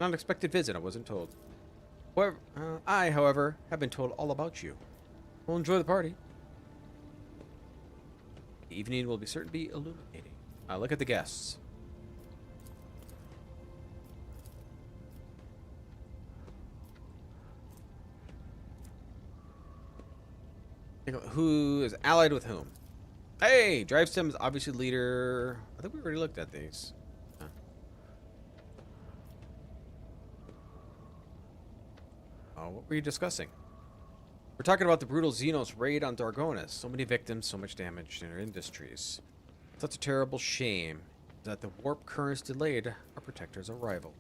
Unexpected visit, I wasn't told. I, however, have been told all about you. We'll enjoy the party. The evening will be certain to be illuminating. Look at the guests. Who is allied with whom? Hey, Drivestem is obviously leader. I think we already looked at these. what were you discussing? We're talking about the brutal Xenos raid on Dargonis. So many victims, so much damage in our industries. Such a terrible shame that the warp currents delayed our protector's arrival.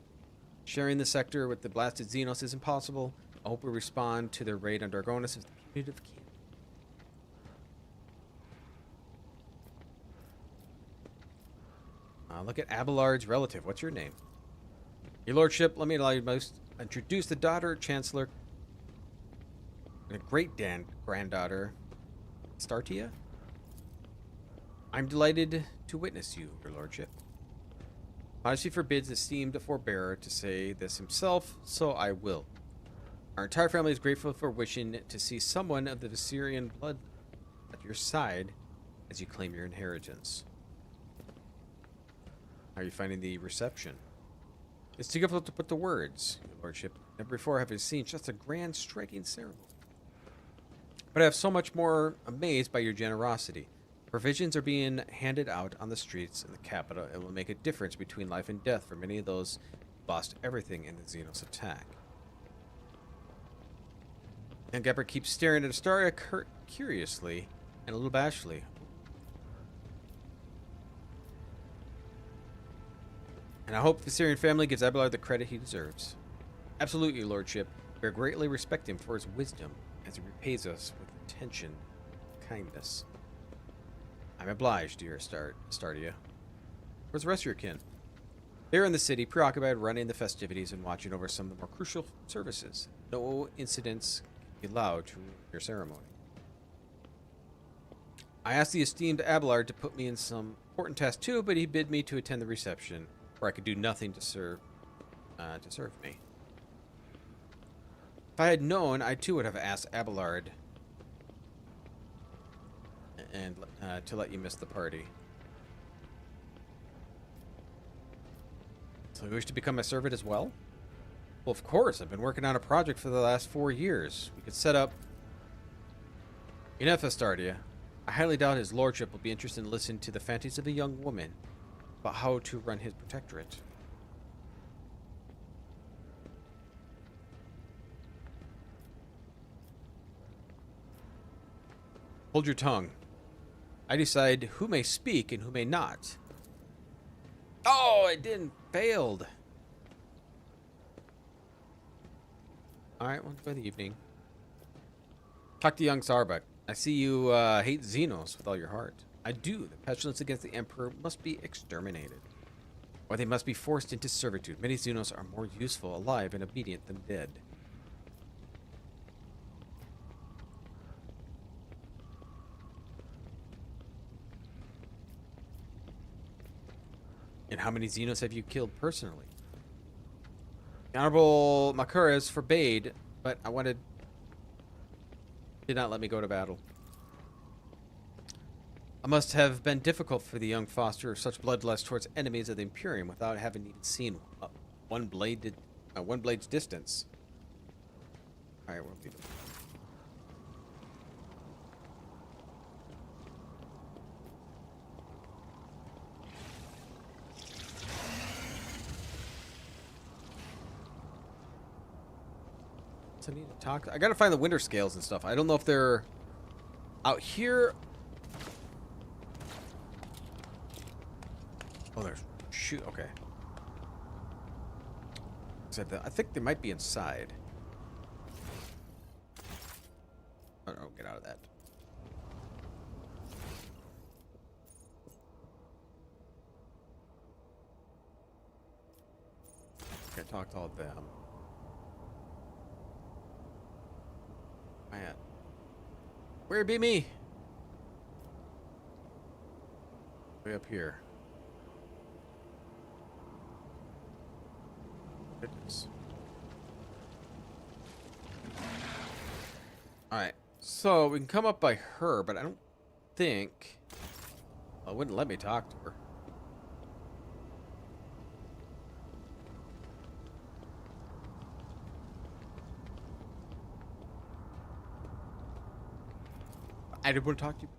Sharing the sector with the blasted Xenos is impossible. I hope we respond to their raid on Dargonis as the punitive king. Look at Abelard's relative. What's your name? Your lordship, let me allow you most introduce the daughter, Chancellor, and a great-granddaughter, Startia. I'm delighted to witness you, your lordship. Modesty forbids the esteemed forebearer to say this himself, so I will. Our entire family is grateful for wishing to see someone of the Viserion blood at your side as you claim your inheritance. How are you finding the reception? It's too difficult to put to words, your lordship. Never before have I seen such a grand, striking ceremony. But I have so much more amazed by your generosity. Provisions are being handed out on the streets in the capital and will make a difference between life and death for many of those who lost everything in the Xenos attack. And Gepper keeps staring at Astaria curiously and a little bashfully. And I hope the Viserion family gives Abelard the credit he deserves. Absolutely, your lordship. We greatly respect him for his wisdom as he repays us with attention and kindness. I'm obliged, dear Stardia. Where's the rest of your kin? They're in the city, preoccupied running the festivities and watching over some of the more crucial services. No incidents can be allowed to ruin your ceremony. I asked the esteemed Abelard to put me in some important task too, but he bid me to attend the reception, where I could do nothing to serve me. If I had known, I too would have asked Abelard and to let you miss the party. So you wish to become my servant as well? Well, of course. I've been working on a project for the last 4 years. We could set up... Enough, Astardia. I highly doubt his lordship will be interested in listening to the fantasies of a young woman about how to run his protectorate. Hold your tongue. I decide who may speak and who may not. Oh, it didn't. Failed. Alright, well, enjoy the evening. Talk to young Sarbuk. I see you hate Xenos with all your heart. I do. The petulance against the Emperor must be exterminated. Or they must be forced into servitude. Many Xenos are more useful alive and obedient than dead. And how many Xenos have you killed personally? The Honorable Makuras forbade, but did not let me go to battle. It must have been difficult for the young foster of such bloodlust towards enemies of the Imperium without having even seen one blade's distance. All right, we'll leave it. I need to talk. I gotta find the winter scales and stuff. I don't know if they're out here. Oh, there's shoot. Okay. I think they might be inside. Oh, no, get out of that. Okay, talk to all of them. Man. Where be me? Way up here. Goodness. Alright. So we can come up by her, but I don't think... Well, it wouldn't let me talk to her. I didn't want to talk to you.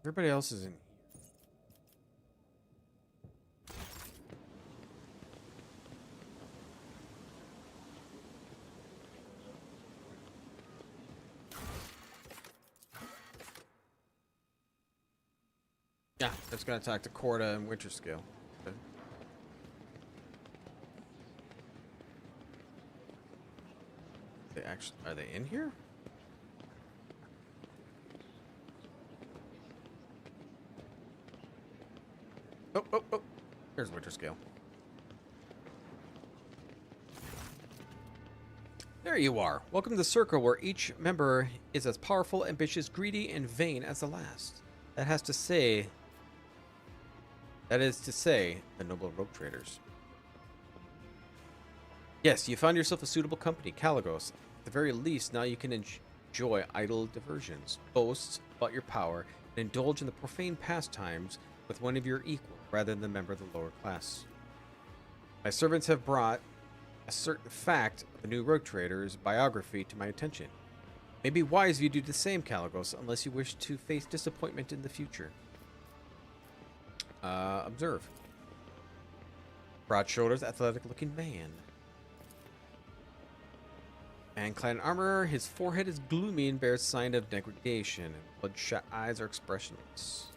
Everybody else is in. Yeah, that's gonna attack the Corda and Winter Scale. Okay. They actually are they in here? Oh, oh, oh. There's Winter Scale. There you are. Welcome to the circle where each member is as powerful, ambitious, greedy, and vain as the last. That is to say, the noble rogue traders. Yes, you found yourself a suitable company, Caligos. At the very least, now you can enjoy idle diversions, boast about your power, and indulge in the profane pastimes with one of your equal, rather than a member of the lower class. My servants have brought a certain fact of the new rogue trader's biography to my attention. It may be wise of you to do the same, Caligos, unless you wish to face disappointment in the future. Observe. Broad shoulders, athletic looking man. Man clad in armor, his forehead is gloomy and bears sign of degradation, and bloodshot eyes are expressionless.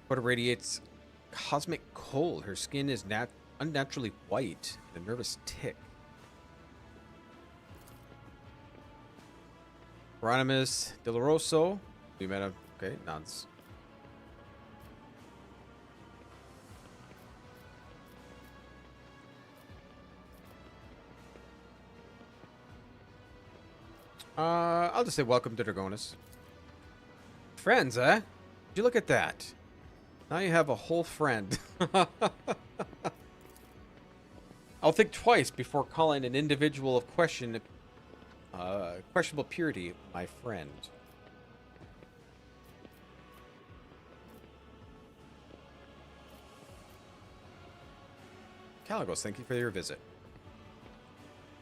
But radiates cosmic cold. Her skin is unnaturally white, and a nervous tick. Hieronymus Doloroso. We met him. Okay, nods. I'll just say welcome to Dragonis. Friends, eh? Would you look at that? Now you have a whole friend. I'll think twice before calling an individual of questionable purity my friend. Caligos, thank you for your visit.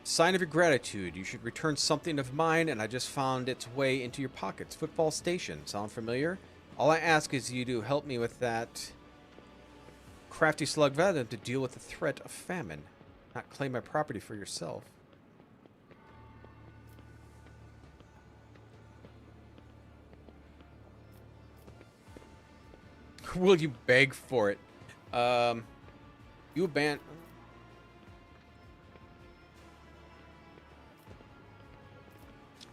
Sign of your gratitude. You should return something of mine, and I just found its way into your pockets. Footfall Station. Sound familiar? All I ask is you to help me with that crafty slug venom to deal with the threat of famine. Not claim my property for yourself. Will you beg for it? You abandon...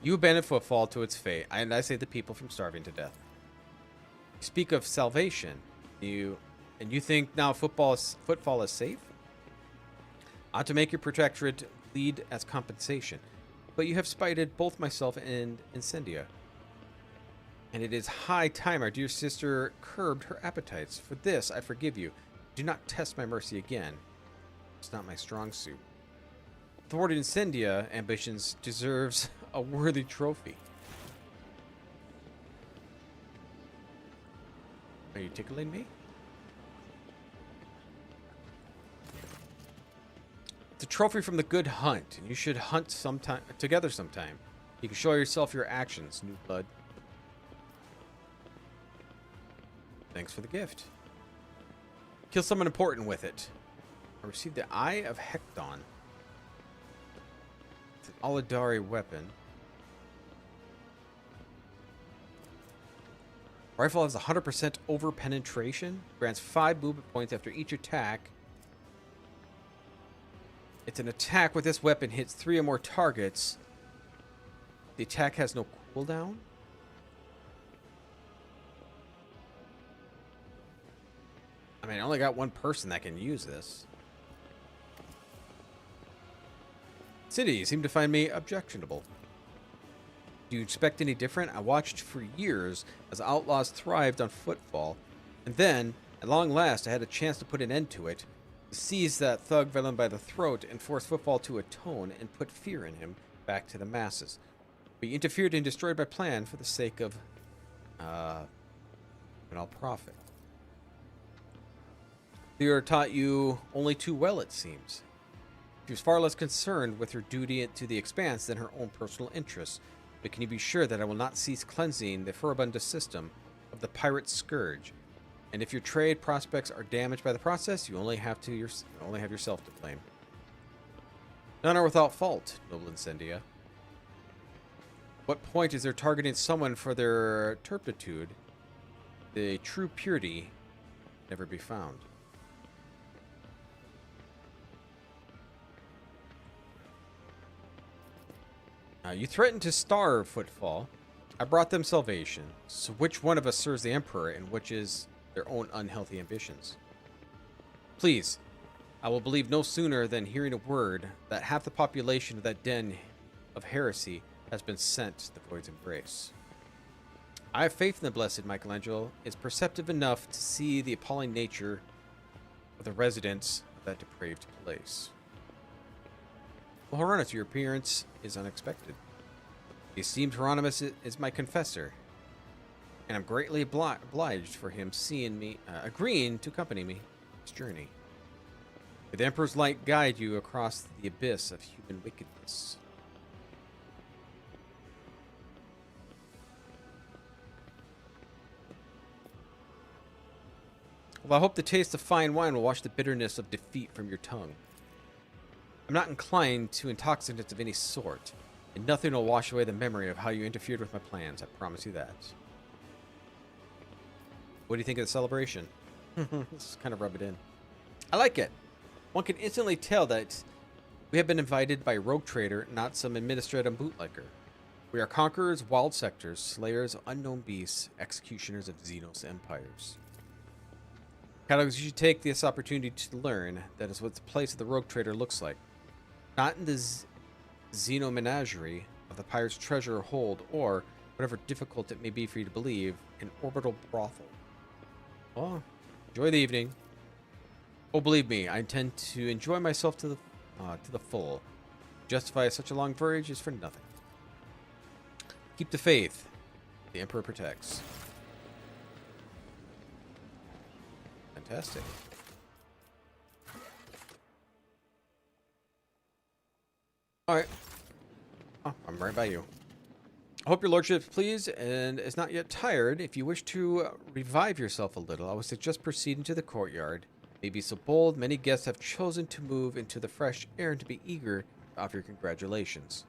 You abandon footfall to its fate, and I save the people from starving to death. You speak of salvation. You think now footfall is safe? I ought to make your protectorate bleed as compensation, but you have spited both myself and Incendia. And it is high time our dear sister curbed her appetites. For this, I forgive you. Do not test my mercy again. It's not my strong suit. Thwarted Incendia ambitions deserves a worthy trophy. Are you tickling me? It's a trophy from the good hunt, and you should hunt together sometime. You can show yourself your actions, new blood. Thanks for the gift. Kill someone important with it. I received the Eye of Hecton. It's an Aladari weapon. Rifle has 100% over penetration. Grants 5 movement points after each attack. It's an attack with this weapon hits 3 or more targets. The attack has no cooldown. I mean, I only got one person that can use this. City, you seem to find me objectionable. Do you expect any different? I watched for years as outlaws thrived on footfall, and then, at long last, I had a chance to put an end to it. Seize that thug villain by the throat and force footfall to atone and put fear in him back to the masses. But you interfered and destroyed my plan for the sake of, banal profit. Theodore taught you only too well, it seems. She was far less concerned with her duty to the Expanse than her own personal interests. but can you be sure that I will not cease cleansing the furibund system of the pirate scourge? And if your trade prospects are damaged by the process, you only have yourself to blame. None are without fault, noble Incendia. What point is there targeting someone for their turpitude? The true purity never be found. You threatened to starve Footfall. I brought them salvation. So which one of us serves the Emperor and which is their own unhealthy ambitions? Please, I will believe no sooner than hearing a word that half the population of that den of heresy has been sent to the Void's embrace. I have faith in the blessed Michelangelo is perceptive enough to see the appalling nature of the residents of that depraved place. Well, Hieronymus, your appearance is unexpected. The esteemed Hieronymus is my confessor, and I'm greatly obliged for him agreeing to accompany me on this journey. May the Emperor's light guide you across the abyss of human wickedness. Well, I hope the taste of fine wine will wash the bitterness of defeat from your tongue. I'm not inclined to intoxicants of any sort, and nothing will wash away the memory of how you interfered with my plans, I promise you that. What do you think of the celebration? Let's kind of rub it in. I like it. One can instantly tell that we have been invited by a rogue trader, not some administrative bootlegger. We are conquerors, wild sectors, slayers of unknown beasts, executioners of xenos empires. Catalogs, you should take this opportunity to learn that is what the place of the rogue trader looks like. Not in the xenomenagerie of the pirate's treasure hold, or, whatever difficult it may be for you to believe, an orbital brothel. Oh, enjoy the evening. Oh, believe me, I intend to enjoy myself to the full. Justify such a long voyage is for nothing. Keep the faith. The Emperor protects. Fantastic. Alright. Oh, I'm right by you. I hope your lordship is pleased and is not yet tired. If you wish to revive yourself a little, I would suggest proceeding to the courtyard. Maybe so bold, many guests have chosen to move into the fresh air and to be eager to offer your congratulations.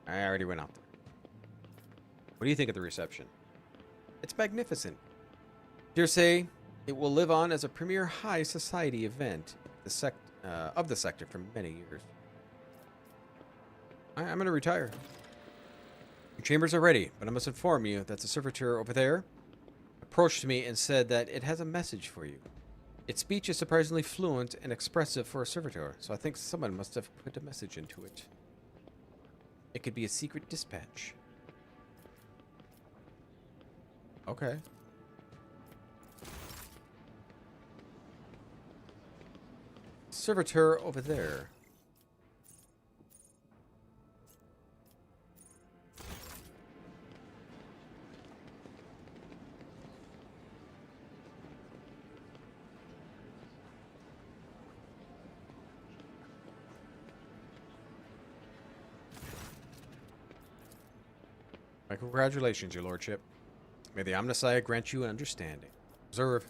I already went out there. What do you think of the reception? It's magnificent. Dare say it will live on as a premier high society event of the sector for many years. I'm going to retire. Your chambers are ready, but I must inform you that the servitor over there approached me and said that it has a message for you. Its speech is surprisingly fluent and expressive for a servitor, so I think someone must have put a message into it. It could be a secret dispatch. Okay. Servitor over there. My congratulations, your lordship. May the Omnissiah grant you an understanding. Observe.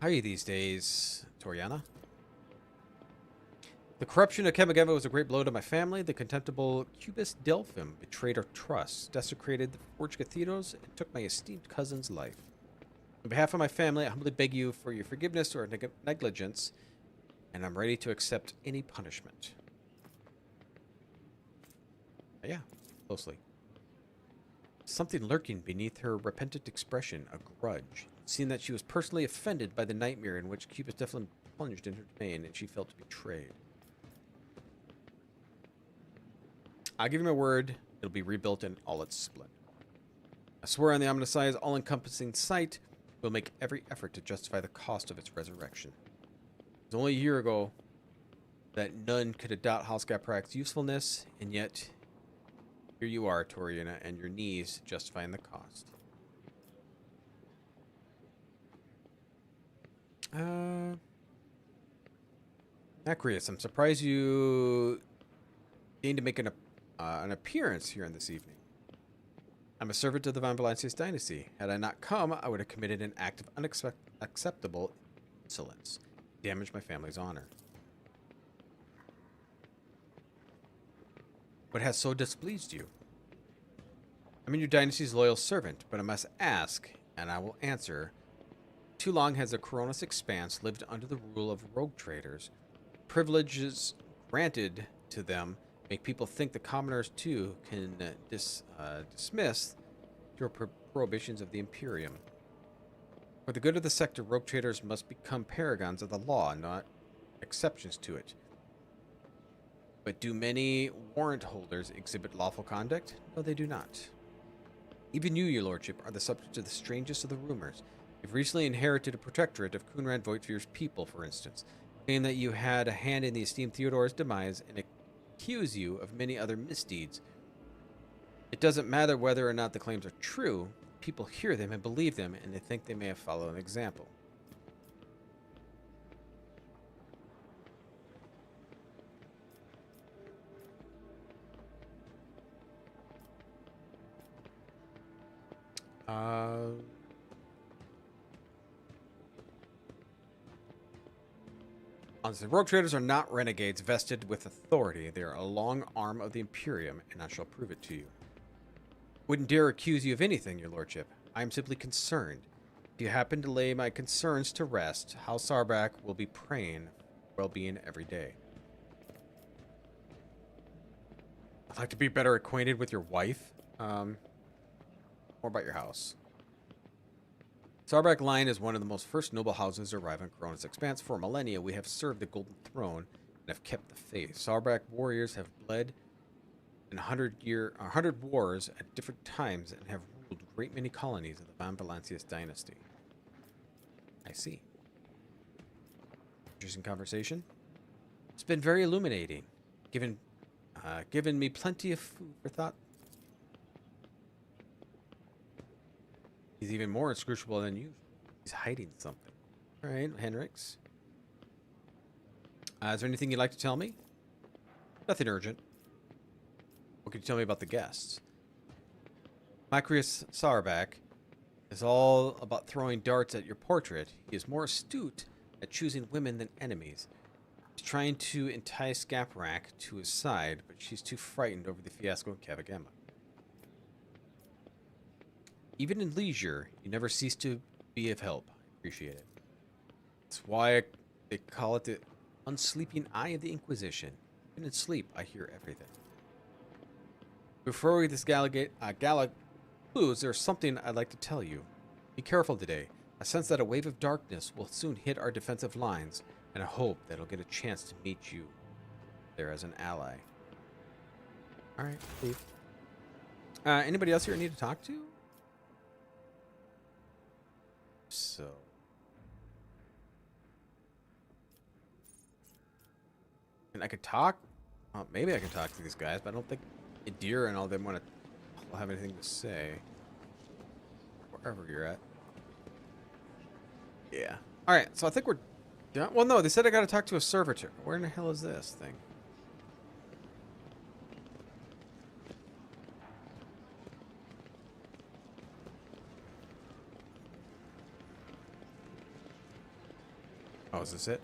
How are you these days, Toriana? The corruption of Kamigawa was a great blow to my family. The contemptible Cubist Delphim betrayed our trust, desecrated the forged cathedrals, and took my esteemed cousin's life. On behalf of my family, I humbly beg you for your forgiveness or negligence, and I'm ready to accept any punishment. Yeah, closely. Something lurking beneath her repentant expression, a grudge. Seeing that she was personally offended by the nightmare in which Cubist Delphim plunged in her domain, and she felt betrayed. I'll give you my word, it'll be rebuilt in all its splendor. I swear on the Omnissiah's all-encompassing sight, we'll make every effort to justify the cost of its resurrection. It was only a year ago that none could doubt Halskaprak's usefulness, and yet here you are, Toriana, and your knees justifying the cost. Acrius, I'm surprised you Gained to make an appearance here in this evening. I'm a servant of the Van Valancius dynasty. Had I not come, I would have committed an act of unacceptable insolence. Damaged my family's honor. What has so displeased you? I'm in your dynasty's loyal servant, but I must ask, and I will answer. Too long has the Coronis Expanse lived under the rule of rogue traders. Privileges granted to them make people think the commoners too can dismiss your prohibitions of the Imperium. For the good of the sector, rogue traders must become paragons of the law, not exceptions to it. But do many warrant holders exhibit lawful conduct? No, they do not. Even you, your lordship, are the subject of the strangest of the rumors. You've recently inherited a protectorate of Kunrad Voitvir's people, for instance, claim that you had a hand in the esteemed Theodore's demise, and accuse you of many other misdeeds. It doesn't matter whether or not the claims are true. People hear them and believe them, and they think they may have followed an example. Honestly, rogue traders are not renegades vested with authority. They are a long arm of the Imperium, and I shall prove it to you. Wouldn't dare accuse you of anything, your lordship. I am simply concerned. If you happen to lay my concerns to rest, House Sarbak will be praying for well-being every day. I'd like to be better acquainted with your wife. More about your house. Sarbak line is one of the most first noble houses to arrive on Coronis Expanse. For millennia, we have served the Golden Throne and have kept the faith. Sarbak warriors have bled in 100 wars at different times and have ruled a great many colonies of the Van Valancius dynasty. I see. Interesting conversation. It's been very illuminating, given me plenty of food for thought. He's even more inscrutable than usual. He's hiding something. All right, Henrix. Is there anything you'd like to tell me? Nothing urgent. What can you tell me about the guests? Macrius Sarbak is all about throwing darts at your portrait. He is more astute at choosing women than enemies. He's trying to entice Gaprak to his side, but she's too frightened over the fiasco in Kavagema. Even in leisure, you never cease to be of help. I appreciate it. That's why they call it the unsleeping eye of the Inquisition. Even in sleep, I hear everything. Before we this gala concludes, there's something I'd like to tell you. Be careful today. I sense that a wave of darkness will soon hit our defensive lines, and I hope that I'll get a chance to meet you there as an ally. Alright, leave. Anybody else here I need to talk to? So, and I could talk. Maybe I could talk to these guys, but I don't think Idira and all them want to have anything to say. Wherever you're at. Yeah. All right. So I think we're done. Well, no, they said I got to talk to a servitor. Where in the hell is this thing? Oh, is this it?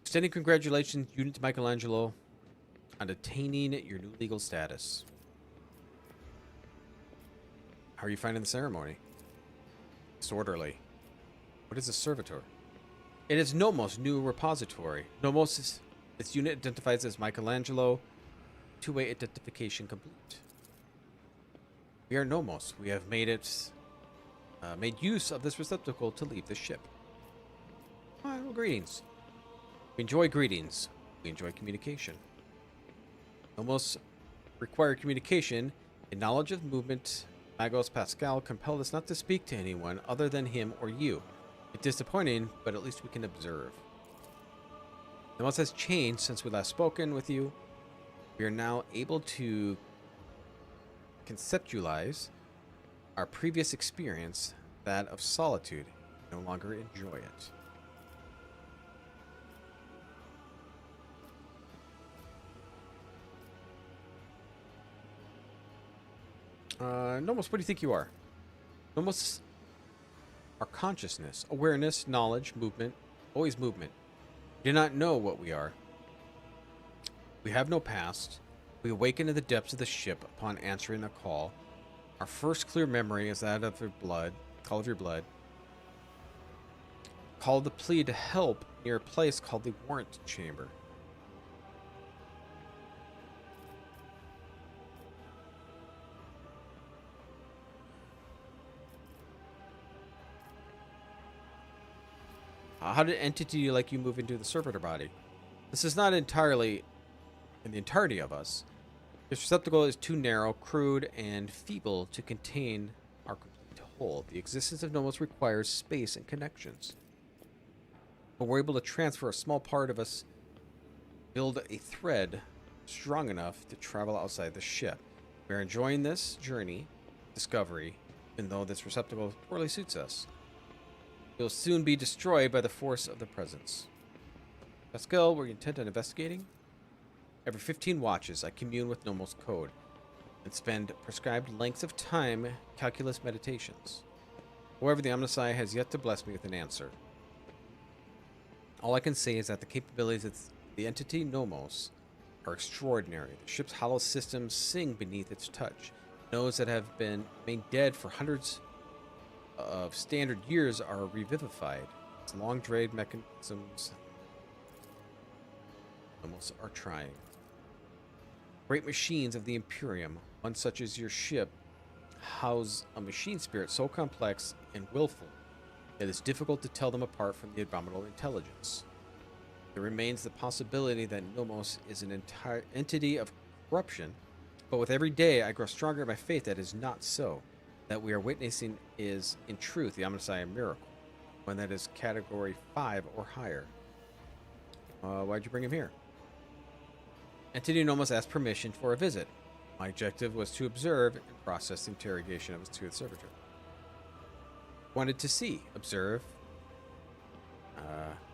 Extending congratulations, Unit Michelangelo, on attaining your new legal status. How are you finding the ceremony? Disorderly. What is a servitor? It is Nomos' new repository. Nomos is its unit identifies as Michelangelo. Two-way identification complete. We are Nomos. We have made use of this receptacle to leave the ship. Well, greetings. We enjoy greetings. We enjoy communication. Almost require communication. A knowledge of movement, Magos Pascal compelled us not to speak to anyone other than him or you. It's disappointing, but at least we can observe. The most has changed since we last spoken with you. We are now able to conceptualize our previous experience, that of solitude. No longer enjoy it. Nomos, what do you think you are? Nomos are consciousness, awareness, knowledge, movement, always movement. We do not know what we are. We have no past. We awaken in the depths of the ship upon answering the call. Our first clear memory is that of your blood, call of your blood. Call the plea to help near a place called the warrant chamber. How did entity like you move into the servitor body? This is not entirely in the entirety of us. This receptacle is too narrow, crude, and feeble to contain our complete whole. The existence of Nomos requires space and connections. But we're able to transfer a small part of us, build a thread strong enough to travel outside the ship. We're enjoying this journey, discovery, even though this receptacle poorly suits us. It will soon be destroyed by the force of the presence. Pascal, were you intent on investigating? Every 15 watches, I commune with Nomos code and spend prescribed lengths of time calculus meditations. However, the Omnisci has yet to bless me with an answer. All I can say is that the capabilities of the entity Nomos are extraordinary. The ship's hollow systems sing beneath its touch. Nodes that have been remained dead for hundreds of standard years are revivified. Its long drained mechanisms Nomos are trying. Great machines of the Imperium, one such as your ship, house a machine spirit so complex and willful that it's difficult to tell them apart from the abominable intelligence. There remains the possibility that Nomos is an entire entity of corruption, but with every day I grow stronger in my faith that is not so. That we are witnessing is, in truth, the Omnisci miracle, one that is category 5 or higher. Why'd you bring him here? Entity Nomos asked permission for a visit. My objective was to observe and process the interrogation of his tooth servitor. Wanted to see, observe,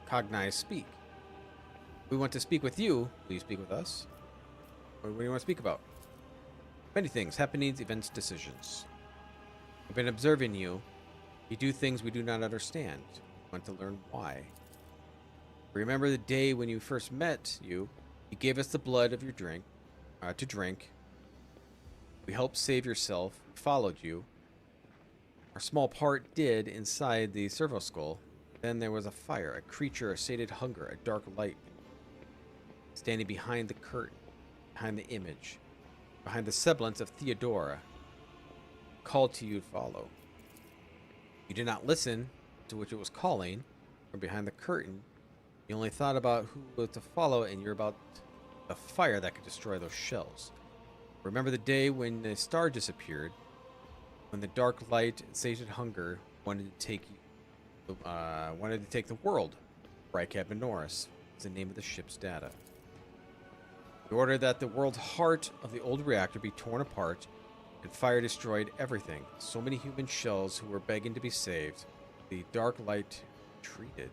cognize, speak. We want to speak with you. Will you speak with us? What do you want to speak about? Many things, happenings, events, decisions. I've been observing you. You do things we do not understand. We want to learn why. Remember the day when you first met you gave us the blood of your drink, to drink. We helped save yourself, followed you. Our small part did inside the servo skull. Then there was a fire, a creature, a sated hunger, a dark light. Standing behind the curtain, behind the image, behind the semblance of Theodora. Called to you to follow. You did not listen to which it was calling. From behind the curtain, you only thought about who was to follow, and you're about the fire that could destroy those shells. Remember the day when the star disappeared, when the dark light and sated hunger wanted to take the world. Brightcap and Norris is the name of the ship's data. You ordered that the world's heart of the old reactor be torn apart, and fire destroyed everything. So many human shells who were begging to be saved. The dark light treated.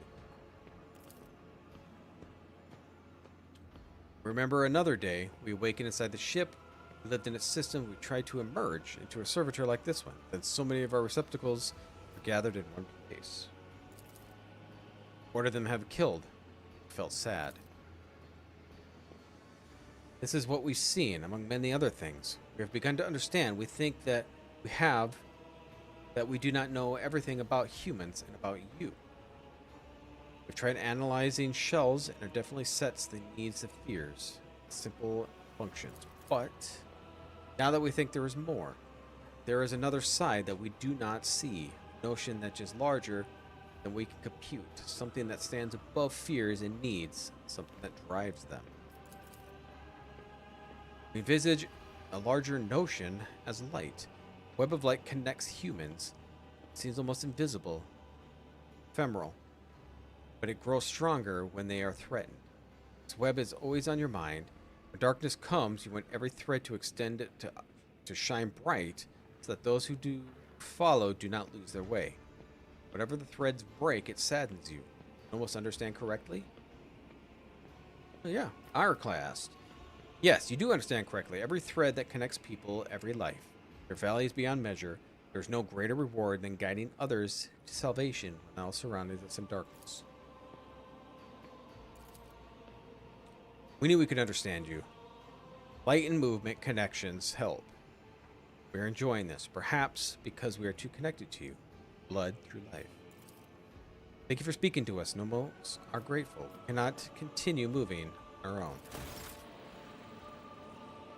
Remember another day, we awakened inside the ship, we lived in its system, we tried to emerge into a servitor like this one. Then so many of our receptacles were gathered in one place. Ordered them have killed. Felt sad. This is what we've seen, among many other things. We have begun to understand. We think that we do not know everything about humans and about you. We've tried analyzing shells, and it definitely sets the needs of fears, simple functions. But now that we think there is more, there is another side that we do not see. A notion that is larger than we can compute. Something that stands above fears and needs. Something that drives them. We envisage a larger notion as light. A web of light connects humans. It seems almost invisible, ephemeral, but it grows stronger when they are threatened. This web is always on your mind. When darkness comes, you want every thread to extend it to shine bright, so that those who do follow do not lose their way. Whatever the threads break, it saddens you. Almost understand correctly? Oh, yeah, Ironclast. Yes, you do understand correctly. Every thread that connects people, every life. Their value is beyond measure. There's no greater reward than guiding others to salvation when all surrounding us in darkness. We knew we could understand you. Light and movement connections help. We're enjoying this, perhaps because we are too connected to you. Blood through life. Thank you for speaking to us. Nomos are grateful. We cannot continue moving on our own.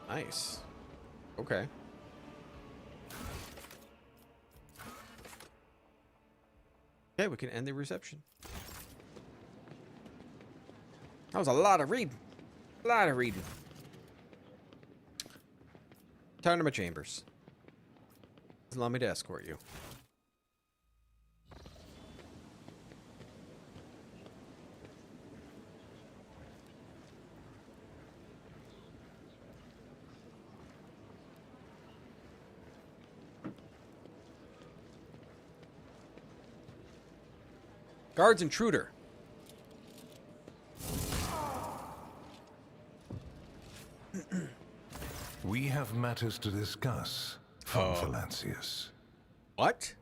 Nice. Okay. Okay, we can end the reception. That was a lot of reading. A lot of reading. Turn to my chambers. Allow me to escort you. Guards intruder. We have matters to discuss, von Valancius. What?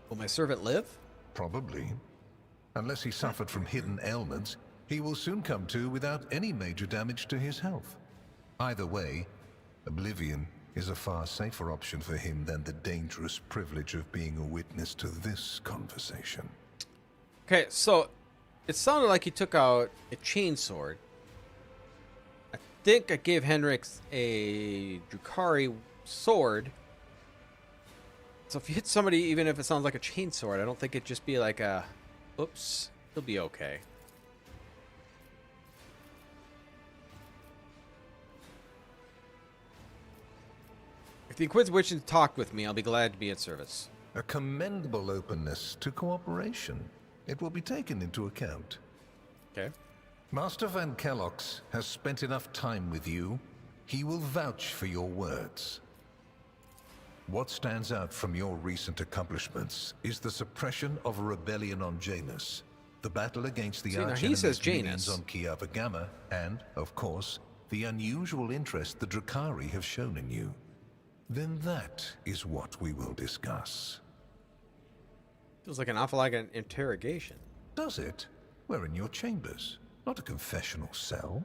Will my servant live? Probably. Unless he suffered from hidden ailments, he will soon come to without any major damage to his health. Either way, oblivion is a far safer option for him than the dangerous privilege of being a witness to this conversation. Okay, so it sounded like he took out a chainsword. I think I gave Henrix a Drukhari sword. So if you hit somebody, even if it sounds like a chainsword, I don't think it'd just be like a, oops, he'll be okay. If the Inquisition talked with me, I'll be glad to be at service. A commendable openness to cooperation. It will be taken into account. Okay. Master Van Kellox has spent enough time with you. He will vouch for your words. What stands out from your recent accomplishments is the suppression of a rebellion on Janus, the battle against the arch-enemy's minions on Kiava Gamma, and, of course, the unusual interest the Drukhari have shown in you. Then that is what we will discuss. Feels like an awful lot of an interrogation. Does it? We're in your chambers, not a confessional cell.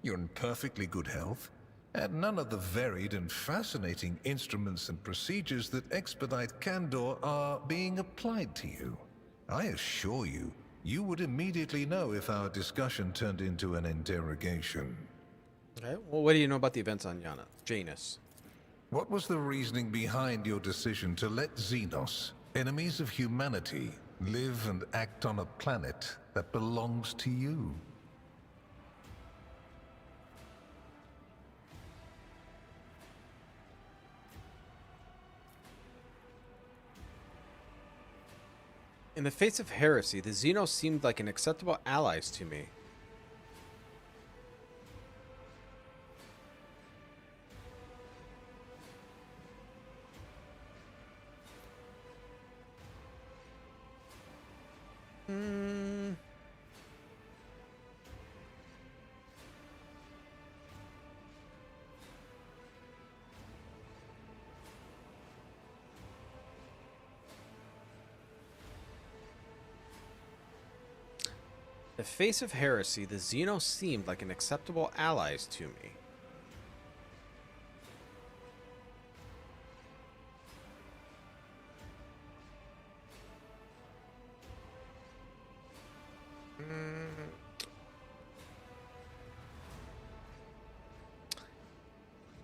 You're in perfectly good health, and none of the varied and fascinating instruments and procedures that expedite candor are being applied to you. I assure you, you would immediately know if our discussion turned into an interrogation. Okay, well, what do you know about the events on Janus? What was the reasoning behind your decision to let xenos, enemies of humanity, live and act on a planet that belongs to you? In the face of heresy, the Xenos seemed like an acceptable allies to me. In the face of heresy, the Xenos seemed like an acceptable allies to me.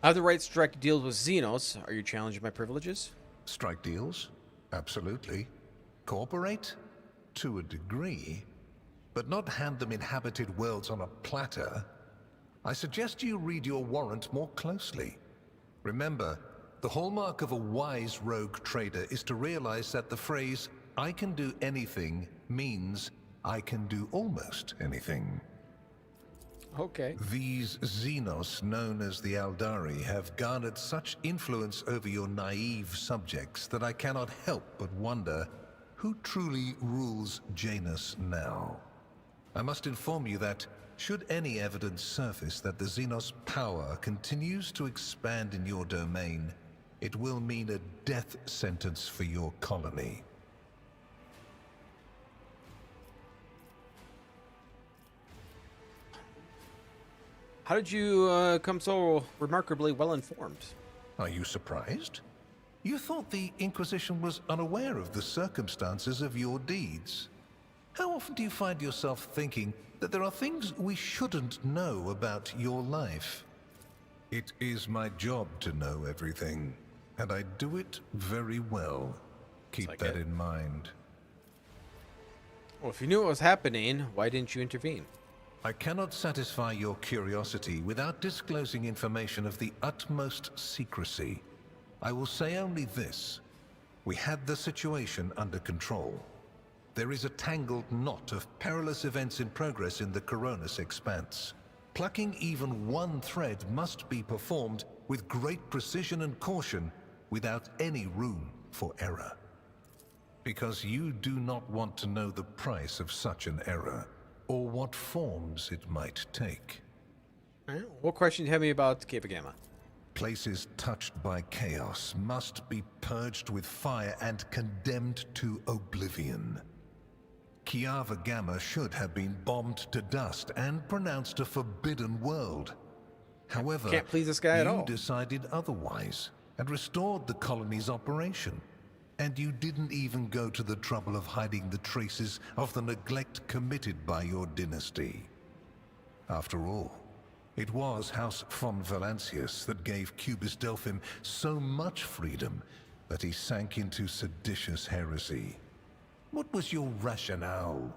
I have the right to strike deals with Xenos. Are you challenging my privileges? Strike deals? Absolutely. Cooperate? To a degree. But not hand them inhabited worlds on a platter. I suggest you read your warrant more closely. Remember, the hallmark of a wise rogue trader is to realize that the phrase, "I can do anything," means I can do almost anything. Okay. These xenos known as the Aldari have garnered such influence over your naive subjects that I cannot help but wonder who truly rules Janus now. I must inform you that, should any evidence surface that the xenos power continues to expand in your domain, it will mean a death sentence for your colony. How did you come so remarkably well informed? Are you surprised? You thought the Inquisition was unaware of the circumstances of your deeds. How often do you find yourself thinking that there are things we shouldn't know about your life? It is my job to know everything, and I do it very well. Keep that in mind. Well, if you knew what was happening, why didn't you intervene? I cannot satisfy your curiosity without disclosing information of the utmost secrecy. I will say only this. We had the situation under control. There is a tangled knot of perilous events in progress in the Coronis expanse. Plucking even one thread must be performed with great precision and caution, without any room for error. Because you do not want to know the price of such an error, or what forms it might take. All right. What question do you have me about Cave of Gamma? Places touched by chaos must be purged with fire and condemned to oblivion. Kiava Gamma should have been bombed to dust and pronounced a forbidden world. However, can't please this guy at all. You decided otherwise and restored the colony's operation. And you didn't even go to the trouble of hiding the traces of the neglect committed by your dynasty. After all, it was House von Valancius that gave Cubus Delphim so much freedom that he sank into seditious heresy. What was your rationale?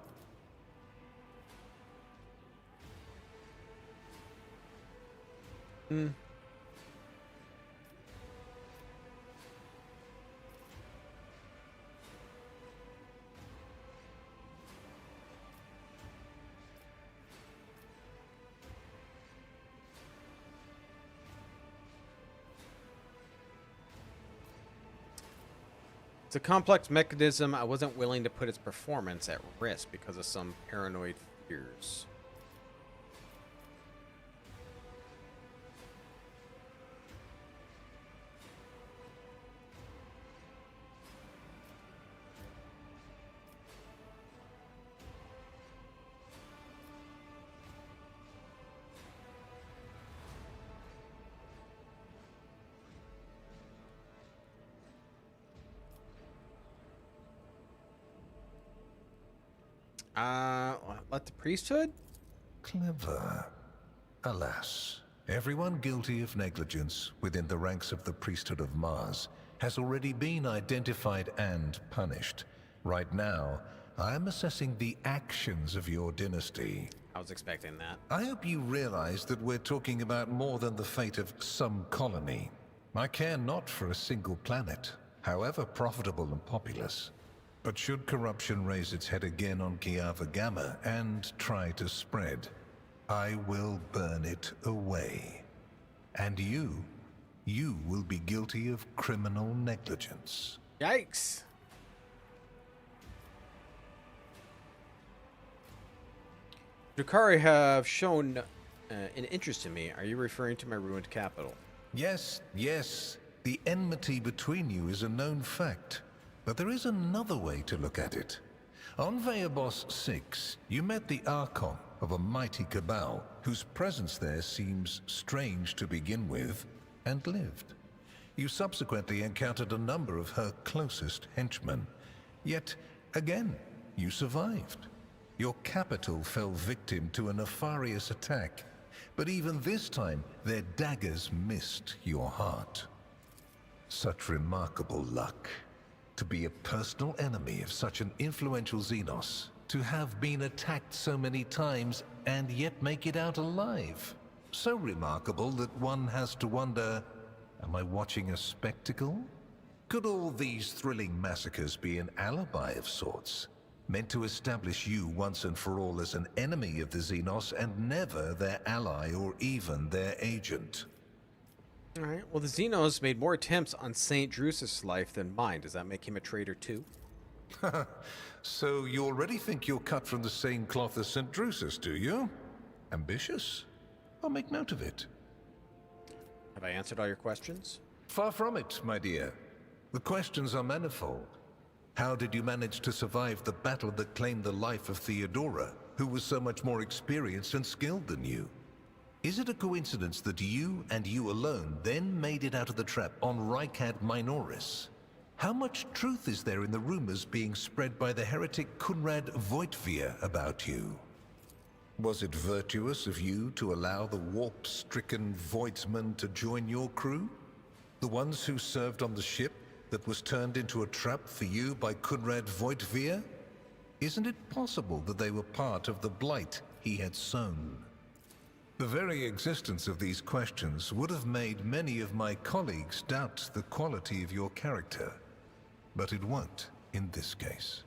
It's a complex mechanism. I wasn't willing to put its performance at risk because of some paranoid fears. Let the priesthood? Clever. Alas, everyone guilty of negligence within the ranks of the priesthood of Mars has already been identified and punished. Right now, I am assessing the actions of your dynasty. I was expecting that. I hope you realize that we're talking about more than the fate of some colony. I care not for a single planet, however profitable and populous. But should corruption raise its head again on Kiava Gamma and try to spread, I will burn it away. And you will be guilty of criminal negligence. Yikes. Drukhari have shown an interest in me. Are you referring to my ruined capital? Yes, yes. The enmity between you is a known fact. But there is another way to look at it. On Veabos 6, you met the Archon of a mighty cabal, whose presence there seems strange to begin with, and lived. You subsequently encountered a number of her closest henchmen. Yet, again, you survived. Your capital fell victim to a nefarious attack, but even this time, their daggers missed your heart. Such remarkable luck. To be a personal enemy of such an influential xenos, to have been attacked so many times and yet make it out alive. So remarkable that one has to wonder, am I watching a spectacle? Could all these thrilling massacres be an alibi of sorts? meant to establish you once and for all as an enemy of the Xenos and never their ally or even their agent. All right. Well, the Xenos made more attempts on St. Drusus' life than mine. Does that make him a traitor too? So you already think you're cut from the same cloth as St. Drusus, do you? Ambitious? I'll make note of it. Have I answered all your questions? Far from it, my dear. The questions are manifold. How did you manage to survive the battle that claimed the life of Theodora, who was so much more experienced and skilled than you? Is it a coincidence that you and you alone then made it out of the trap on Rykad Minoris? How much truth is there in the rumors being spread by the heretic Kunrad Voitvir about you? Was it virtuous of you to allow the warp-stricken Voidsmen to join your crew? The ones who served on the ship that was turned into a trap for you by Kunrad Voitvir? Isn't it possible that they were part of the blight he had sown? The very existence of these questions would have made many of my colleagues doubt the quality of your character, but it won't in this case.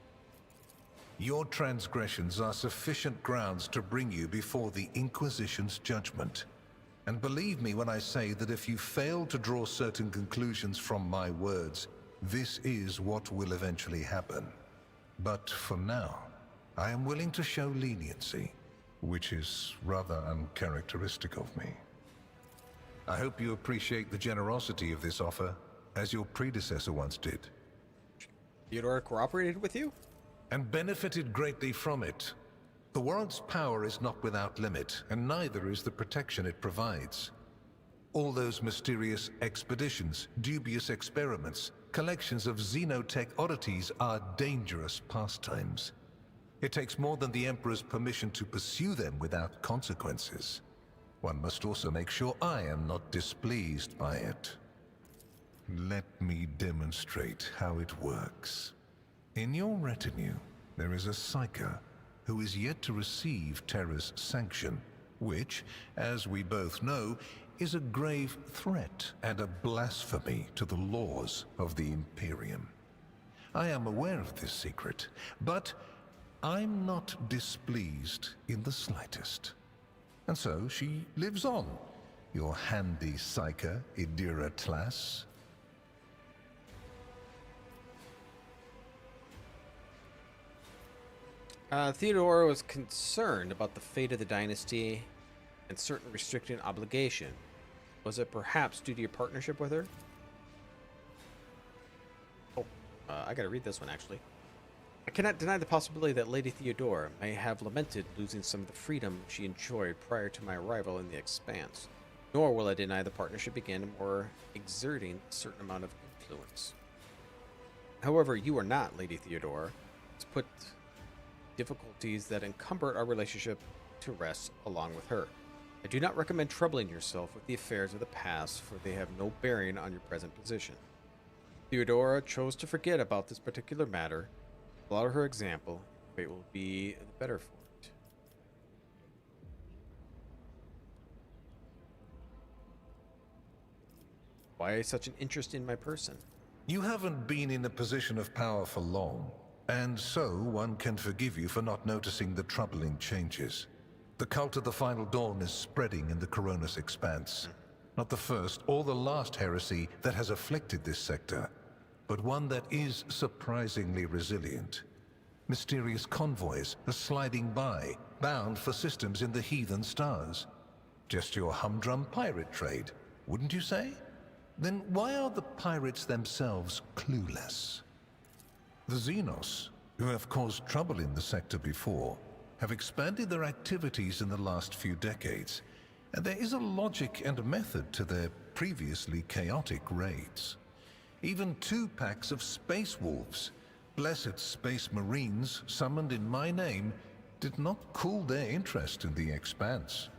Your transgressions are sufficient grounds to bring you before the Inquisition's judgment. And believe me when I say that if you fail to draw certain conclusions from my words, this is what will eventually happen. But for now, I am willing to show leniency, which is rather uncharacteristic of me. I hope you appreciate the generosity of this offer, as your predecessor once did. Theodora cooperated with you? And benefited greatly from it. The warrant's power is not without limit, and neither is the protection it provides. All those mysterious expeditions, dubious experiments, collections of xenotech oddities are dangerous pastimes. It takes more than the Emperor's permission to pursue them without consequences. One must also make sure I am not displeased by it. Let me demonstrate how it works. In your retinue, there is a Psyker who is yet to receive Terra's sanction, which, as we both know, is a grave threat and a blasphemy to the laws of the Imperium. I am aware of this secret, but I'm not displeased in the slightest. And so she lives on, your handy Psyker, Idira Tlass. Theodora was concerned about the fate of the dynasty and certain restricted obligation. Was it perhaps due to your partnership with her? I gotta read this one, actually. I cannot deny the possibility that Lady Theodora may have lamented losing some of the freedom she enjoyed prior to my arrival in the Expanse. Nor will I deny the partnership began more exerting a certain amount of influence. However, you are not Lady Theodora. It's put difficulties that encumbered our relationship to rest along with her. I do not recommend troubling yourself with the affairs of the past, for they have no bearing on your present position. Theodora chose to forget about this particular matter. Follow her example. Fate will be the better for it. Why such an interest in my person? You haven't been in a position of power for long. And so, one can forgive you for not noticing the troubling changes. The cult of the Final Dawn is spreading in the Coronis Expanse. Not the first or the last heresy that has afflicted this sector, but one that is surprisingly resilient. Mysterious convoys are sliding by, bound for systems in the heathen stars. Just your humdrum pirate trade, wouldn't you say? Then why are the pirates themselves clueless? The Xenos, who have caused trouble in the sector before, have expanded their activities in the last few decades, and there is a logic and method to their previously chaotic raids. Even 2 packs of space wolves, blessed space marines summoned in my name, did not cool their interest in the Expanse.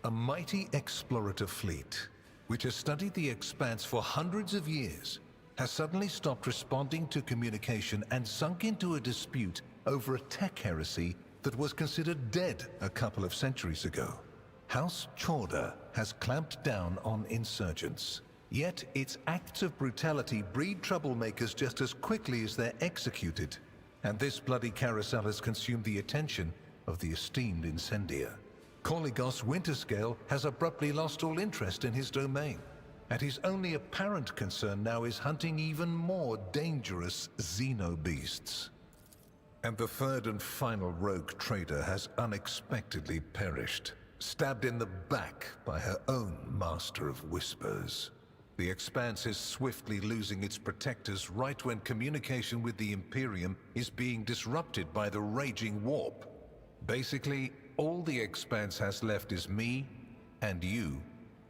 A mighty explorative fleet, which has studied the Expanse for hundreds of years, has suddenly stopped responding to communication and sunk into a dispute over a tech heresy that was considered dead a couple of centuries ago. House Chorda has clamped down on insurgents, yet its acts of brutality breed troublemakers just as quickly as they're executed. and this bloody carousel has consumed the attention of the esteemed incendiar. Korligos Winterscale has abruptly lost all interest in his domain, and his only apparent concern now is hunting even more dangerous xenobeasts. And the third and final rogue trader has unexpectedly perished, stabbed in the back by her own Master of Whispers. The Expanse is swiftly losing its protectors right when communication with the Imperium is being disrupted by the raging warp. Basically, all the Expanse has left is me and you,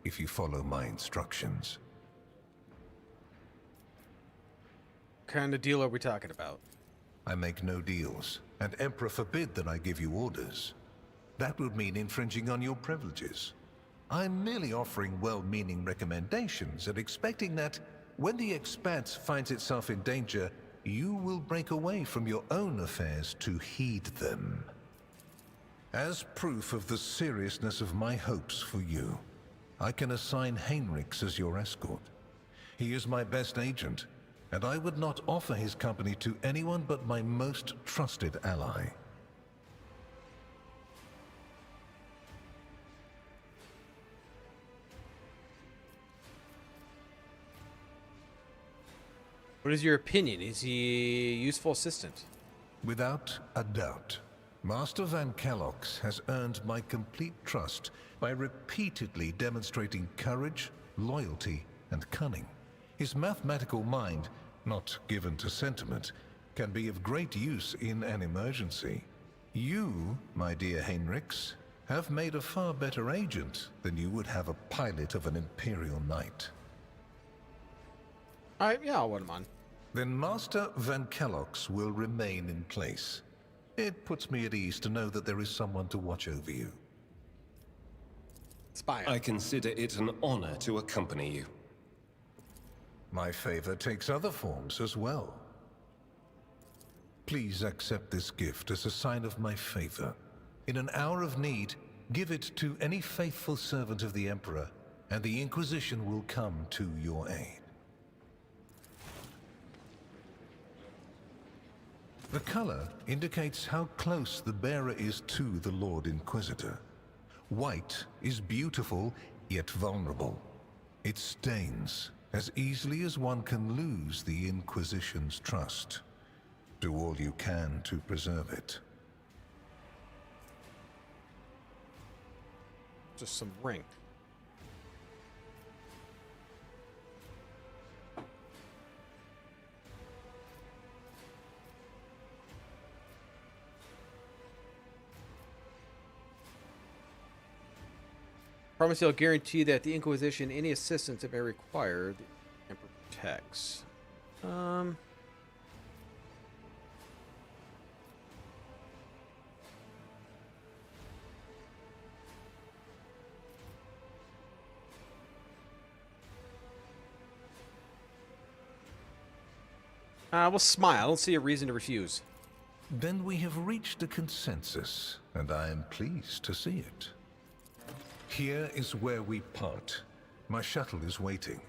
if you follow my instructions. What kind of deal are we talking about? I make no deals, and Emperor forbid that I give you orders. That would mean infringing on your privileges. I'm merely offering well-meaning recommendations and expecting that, when the Expanse finds itself in danger, you will break away from your own affairs to heed them. As proof of the seriousness of my hopes for you, I can assign Heinrichs as your escort. He is my best agent, and I would not offer his company to anyone but my most trusted ally. What is your opinion? Is he a useful assistant? Without a doubt. Master Van Kellox has earned my complete trust by repeatedly demonstrating courage, loyalty, and cunning. His mathematical mind, not given to sentiment, can be of great use in an emergency. You, my dear Heinrichs, have made a far better agent than you would have a pilot of an Imperial Knight. Alright, yeah, I'll let him on. Then Master Van Kellox will remain in place. It puts me at ease to know that there is someone to watch over you. Spy. I consider it an honor to accompany you. My favor takes other forms as well. Please accept this gift as a sign of my favor. In an hour of need, give it to any faithful servant of the Emperor, and the Inquisition will come to your aid. The color indicates how close the bearer is to the Lord Inquisitor. White is beautiful, yet vulnerable. It stains as easily as one can lose the Inquisition's trust. Do all you can to preserve it. Just some ring. Promise you'll guarantee that the Inquisition, any assistance it may require, the Emperor protects. We'll smile. I don't see a reason to refuse. Then we have reached a consensus, and I am pleased to see it. Here is where we part. My shuttle is waiting.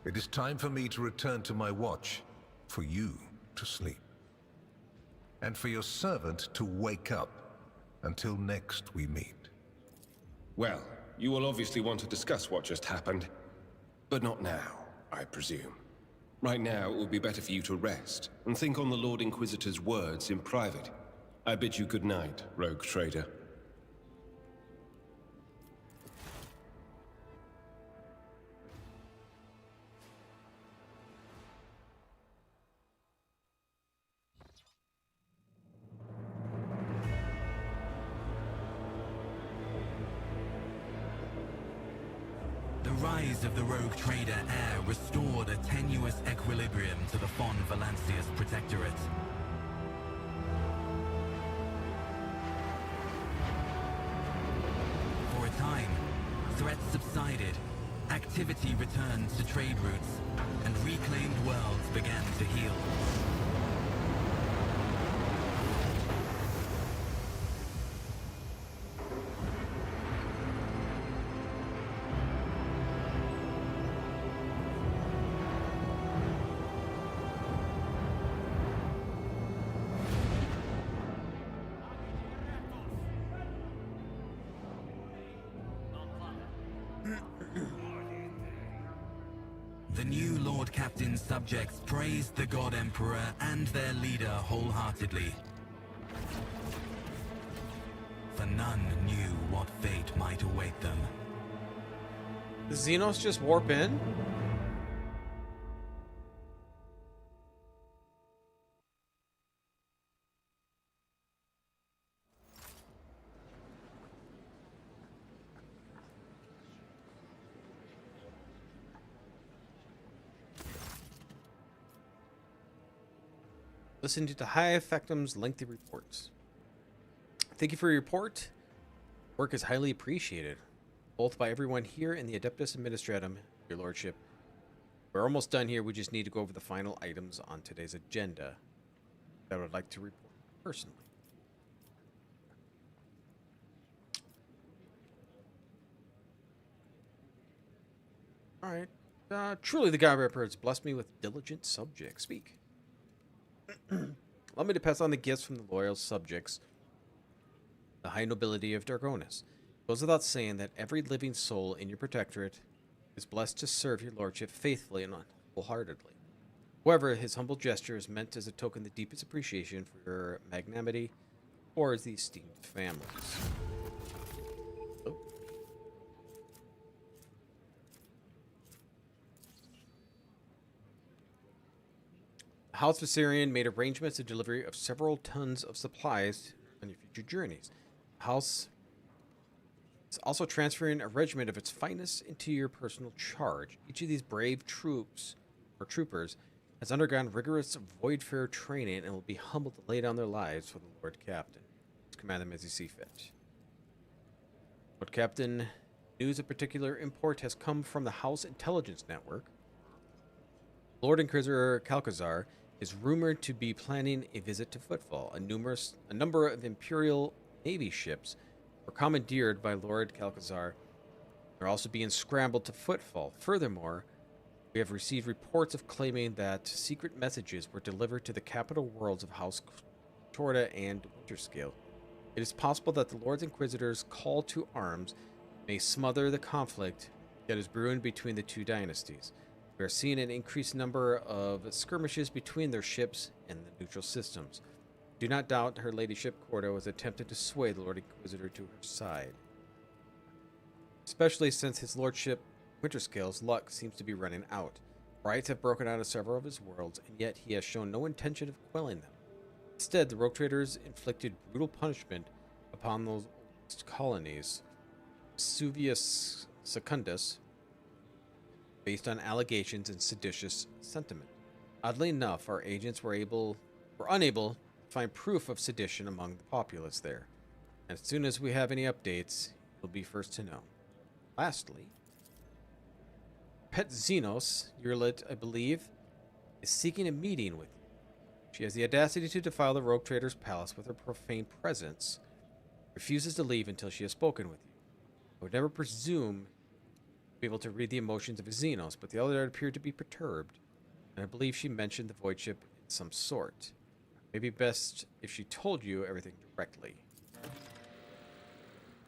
It is time for me to return to my watch, for you to sleep, and for your servant to wake up until next we meet. Well, you will obviously want to discuss what just happened, but not now, I presume. Right now, it would be better for you to rest and think on the Lord Inquisitor's words in private. I bid you good night, rogue trader. The rise of the rogue trader heir restored a tenuous equilibrium to the Fon Valancius Protectorate. For a time, threats subsided, activity returned to trade routes, and reclaimed worlds began to heal. The new Lord Captain's subjects praised the God Emperor and their leader wholeheartedly. For none knew what fate might await them. The xenos just warp in? Listen to the High Effectum's lengthy reports. Thank you for your report. Work is highly appreciated, both by everyone here and the Adeptus Administratum, your lordship. We're almost done here. We just need to go over the final items on today's agenda that I would like to report personally. All right. Truly the God Emperor has blessed me with diligent subjects. Speak. Allow me to pass on the gifts from the loyal subjects, the high nobility of Dargonis. It goes without saying that every living soul in your protectorate is blessed to serve your lordship faithfully and wholeheartedly. However, his humble gesture is meant as a token of the deepest appreciation for your magnanimity towards the esteemed families. Oh. House Viserion made arrangements of delivery of several tons of supplies on your future journeys. The House is also transferring a regiment of its finest into your personal charge. Each of these brave troops or troopers has undergone rigorous voidfare training and will be humbled to lay down their lives for the Lord Captain. Just command them as you see fit. Lord Captain, news of particular import has come from the House Intelligence Network. Lord Inquisitor Calcazar is rumored to be planning a visit to Footfall. A number of Imperial Navy ships were commandeered by Lord Calcazar. They're also being scrambled to Footfall. Furthermore, we have received reports of claiming that secret messages were delivered to the capital worlds of House Torda and Winterscale. It is possible that the Lord Inquisitor's call to arms may smother the conflict that is brewing between the two dynasties. We are seeing an increased number of skirmishes between their ships and the neutral systems. Do not doubt her ladyship Cordo has attempted to sway the Lord Inquisitor to her side. Especially since his lordship Winterscale's luck seems to be running out. Riots have broken out of several of his worlds, and yet he has shown no intention of quelling them. Instead, the rogue traders inflicted brutal punishment upon those colonies. Suvius Secundus, based on allegations and seditious sentiment. Oddly enough, our agents were unable to find proof of sedition among the populace there. And as soon as we have any updates, you'll be first to know. Lastly, Pet Xenos, Urlit, I believe, is seeking a meeting with you. She has the audacity to defile the rogue trader's palace with her profane presence, refuses to leave until she has spoken with you. I would never presume be able to read the emotions of a Xenos, but the other appeared to be perturbed, and I believe she mentioned the void ship in some sort. Maybe best if she told you everything directly.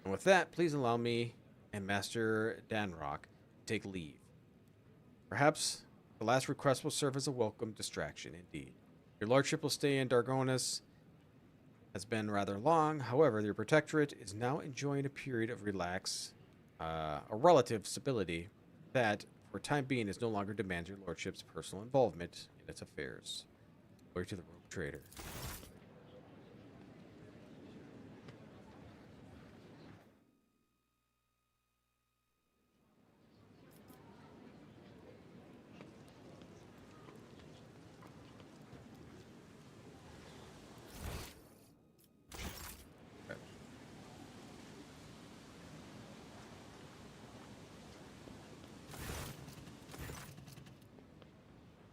And with that, please allow me and Master Danrock to take leave. Perhaps the last request will serve as a welcome distraction indeed. Your lordship will stay in Dargonis. Has been rather long, however, your protectorate is now enjoying a period of a relative stability that, for a time being, is no longer demands your lordship's personal involvement in its affairs. Glory to the rogue trader.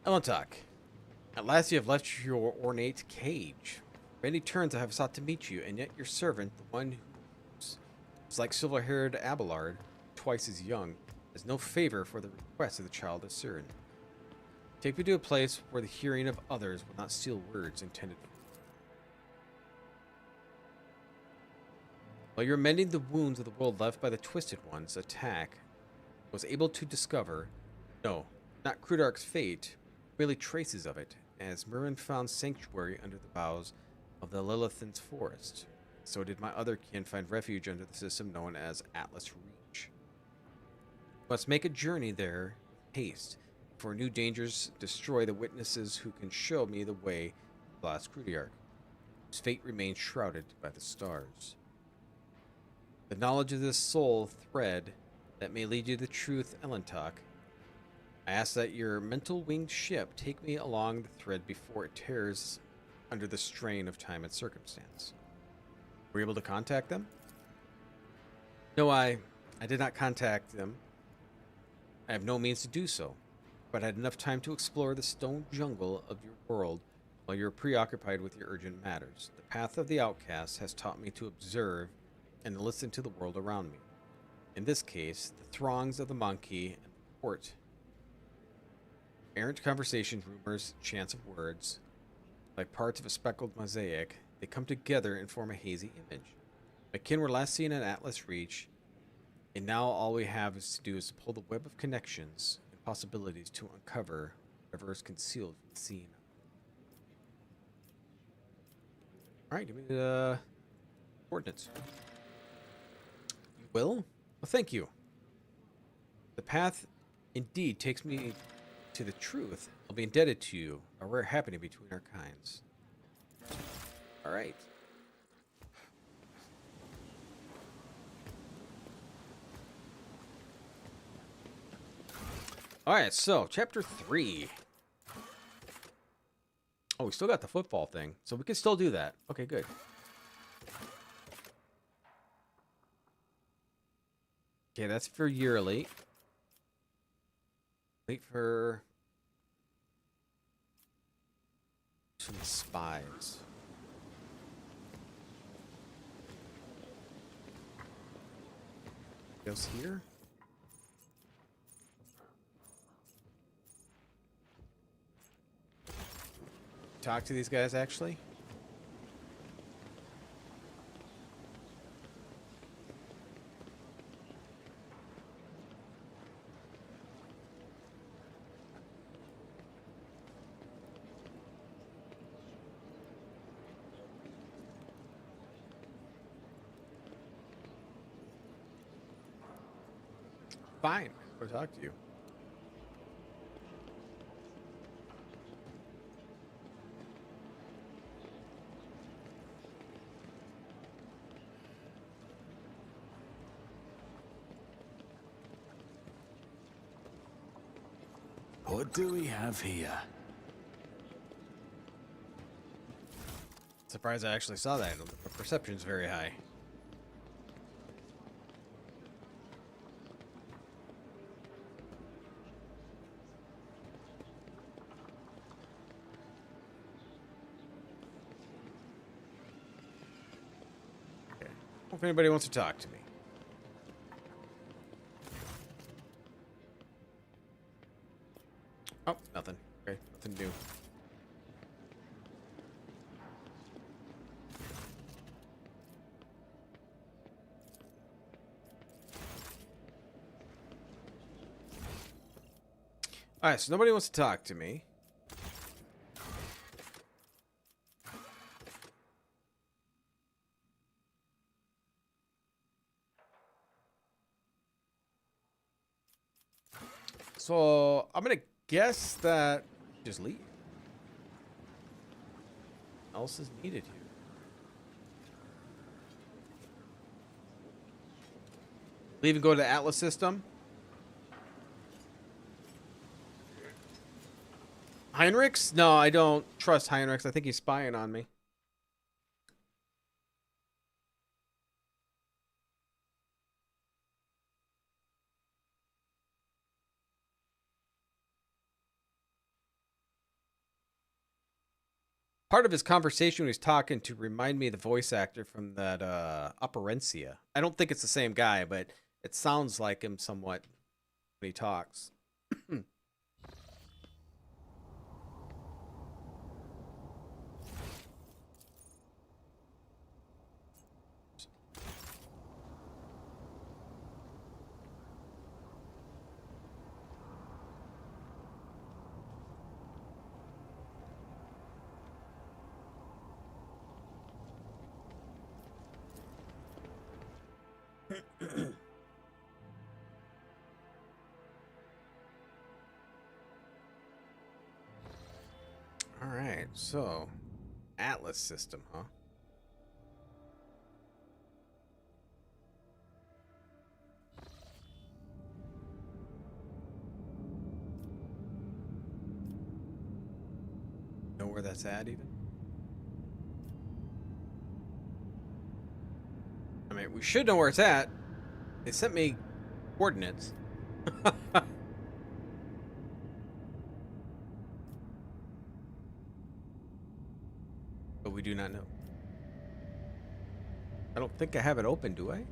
Elentok, at last you have left your ornate cage. Many turns I have sought to meet you, and yet your servant, the one who's like silver-haired Abelard, twice as young, has no favor for the request of the child of Cyrn. Take me to a place where the hearing of others will not steal words intended for you. While you're mending the wounds of the world left by the Twisted One's attack, I was able to discover... No, Not Crudark's fate, merely traces of it, as Mervyn found sanctuary under the boughs of the Lilithan's forest. So did my other kin find refuge under the system known as Atlas Reach. Must make a journey there with haste, for new dangers destroy the witnesses who can show me the way to Lost Crudark, whose fate remains shrouded by the stars. The knowledge of this soul thread that may lead you to the truth, Elentok. I ask that your mental winged ship take me along the thread before it tears under the strain of time and circumstance. Were you able to contact them? No, I did not contact them. I have no means to do so, but I had enough time to explore the stone jungle of your world while you were preoccupied with your urgent matters. The path of the outcast has taught me to observe and listen to the world around me. In this case, the throngs of the monkey and the port. Errant conversations, rumors, chants of words, like parts of a speckled mosaic, they come together and form a hazy image. My kin were last seen at Atlas Reach, and now all we have is to do is to pull the web of connections and possibilities to uncover whatever is concealed from the scene. Alright, give me the coordinates. You will? Well, thank you. The path indeed takes me to the truth. I'll be indebted to you, a rare happening between our kinds. Alright. Alright, so, chapter 3. Oh, we still got the football thing, so we can still do that. Okay, good. Okay, that's for yearly. Wait for some spies. Goes here. Talk to these guys actually. Fine, I'll talk to you. What do we have here? Surprised I actually saw that. The perception's very high. Okay. If anybody wants to talk to me. Oh, nothing. Okay, nothing new. Alright, so nobody wants to talk to me. So, I'm gonna guess that just leave. What else is needed here? Leave and go to the Atlas system. Heinrichs? No, I don't trust Heinrichs. I think he's spying on me. Part of his conversation when he's talking to remind me of the voice actor from that Operencia. I don't think it's the same guy, but it sounds like him somewhat when he talks. All right, so Atlas system, huh? Know where that's at even? I mean, we should know where it's at. They sent me coordinates. But we do not know. I don't think I have it open, do I?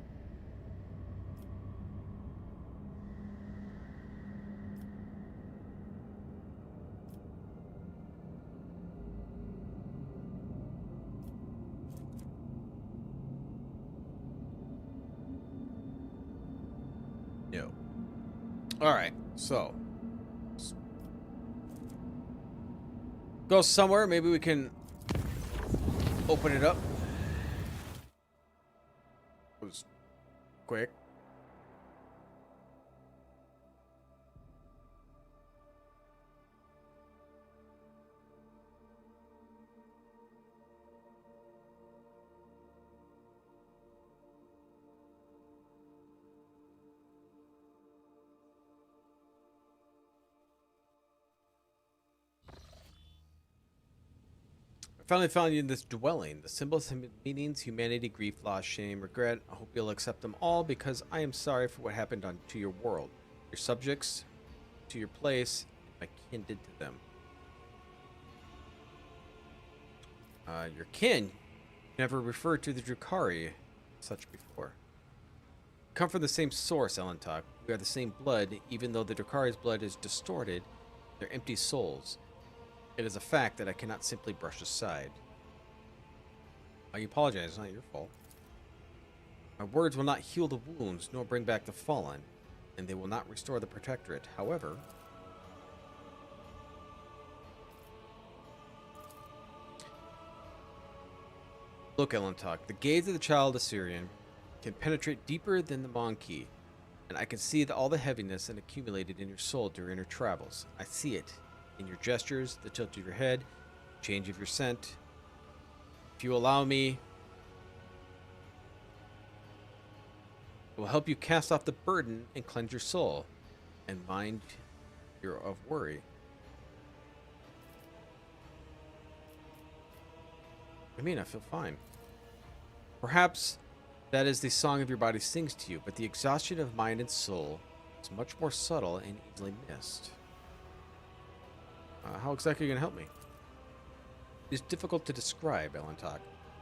No. All right, so go somewhere. Maybe we can open it up. It was quick. I finally found you in this dwelling. The symbols and meanings: humanity, grief, loss, shame, regret. I hope you'll accept them all, because I am sorry for what happened to your world, your subjects, to your place, and my kindred to them. Your kin. Never referred to the Drukhari such before. We come from the same source, Elentok. We are the same blood, even though the Drukhari's blood is distorted. They're empty souls. It is a fact that I cannot simply brush aside. I apologize, it's not your fault. My words will not heal the wounds, nor bring back the fallen, and they will not restore the Protectorate. However, look, Elentok, the gaze of the child Assyrian can penetrate deeper than the Monkey, and I can see all the heaviness and accumulated in your soul during your travels. I see it in your gestures, the tilt of your head, change of your scent. If you allow me, it will help you cast off the burden and cleanse your soul and mind of worry. I mean, I feel fine. Perhaps that is the song of your body sings to you, but the exhaustion of mind and soul is much more subtle and easily missed. How exactly are you going to help me? It is difficult to describe, Elentok,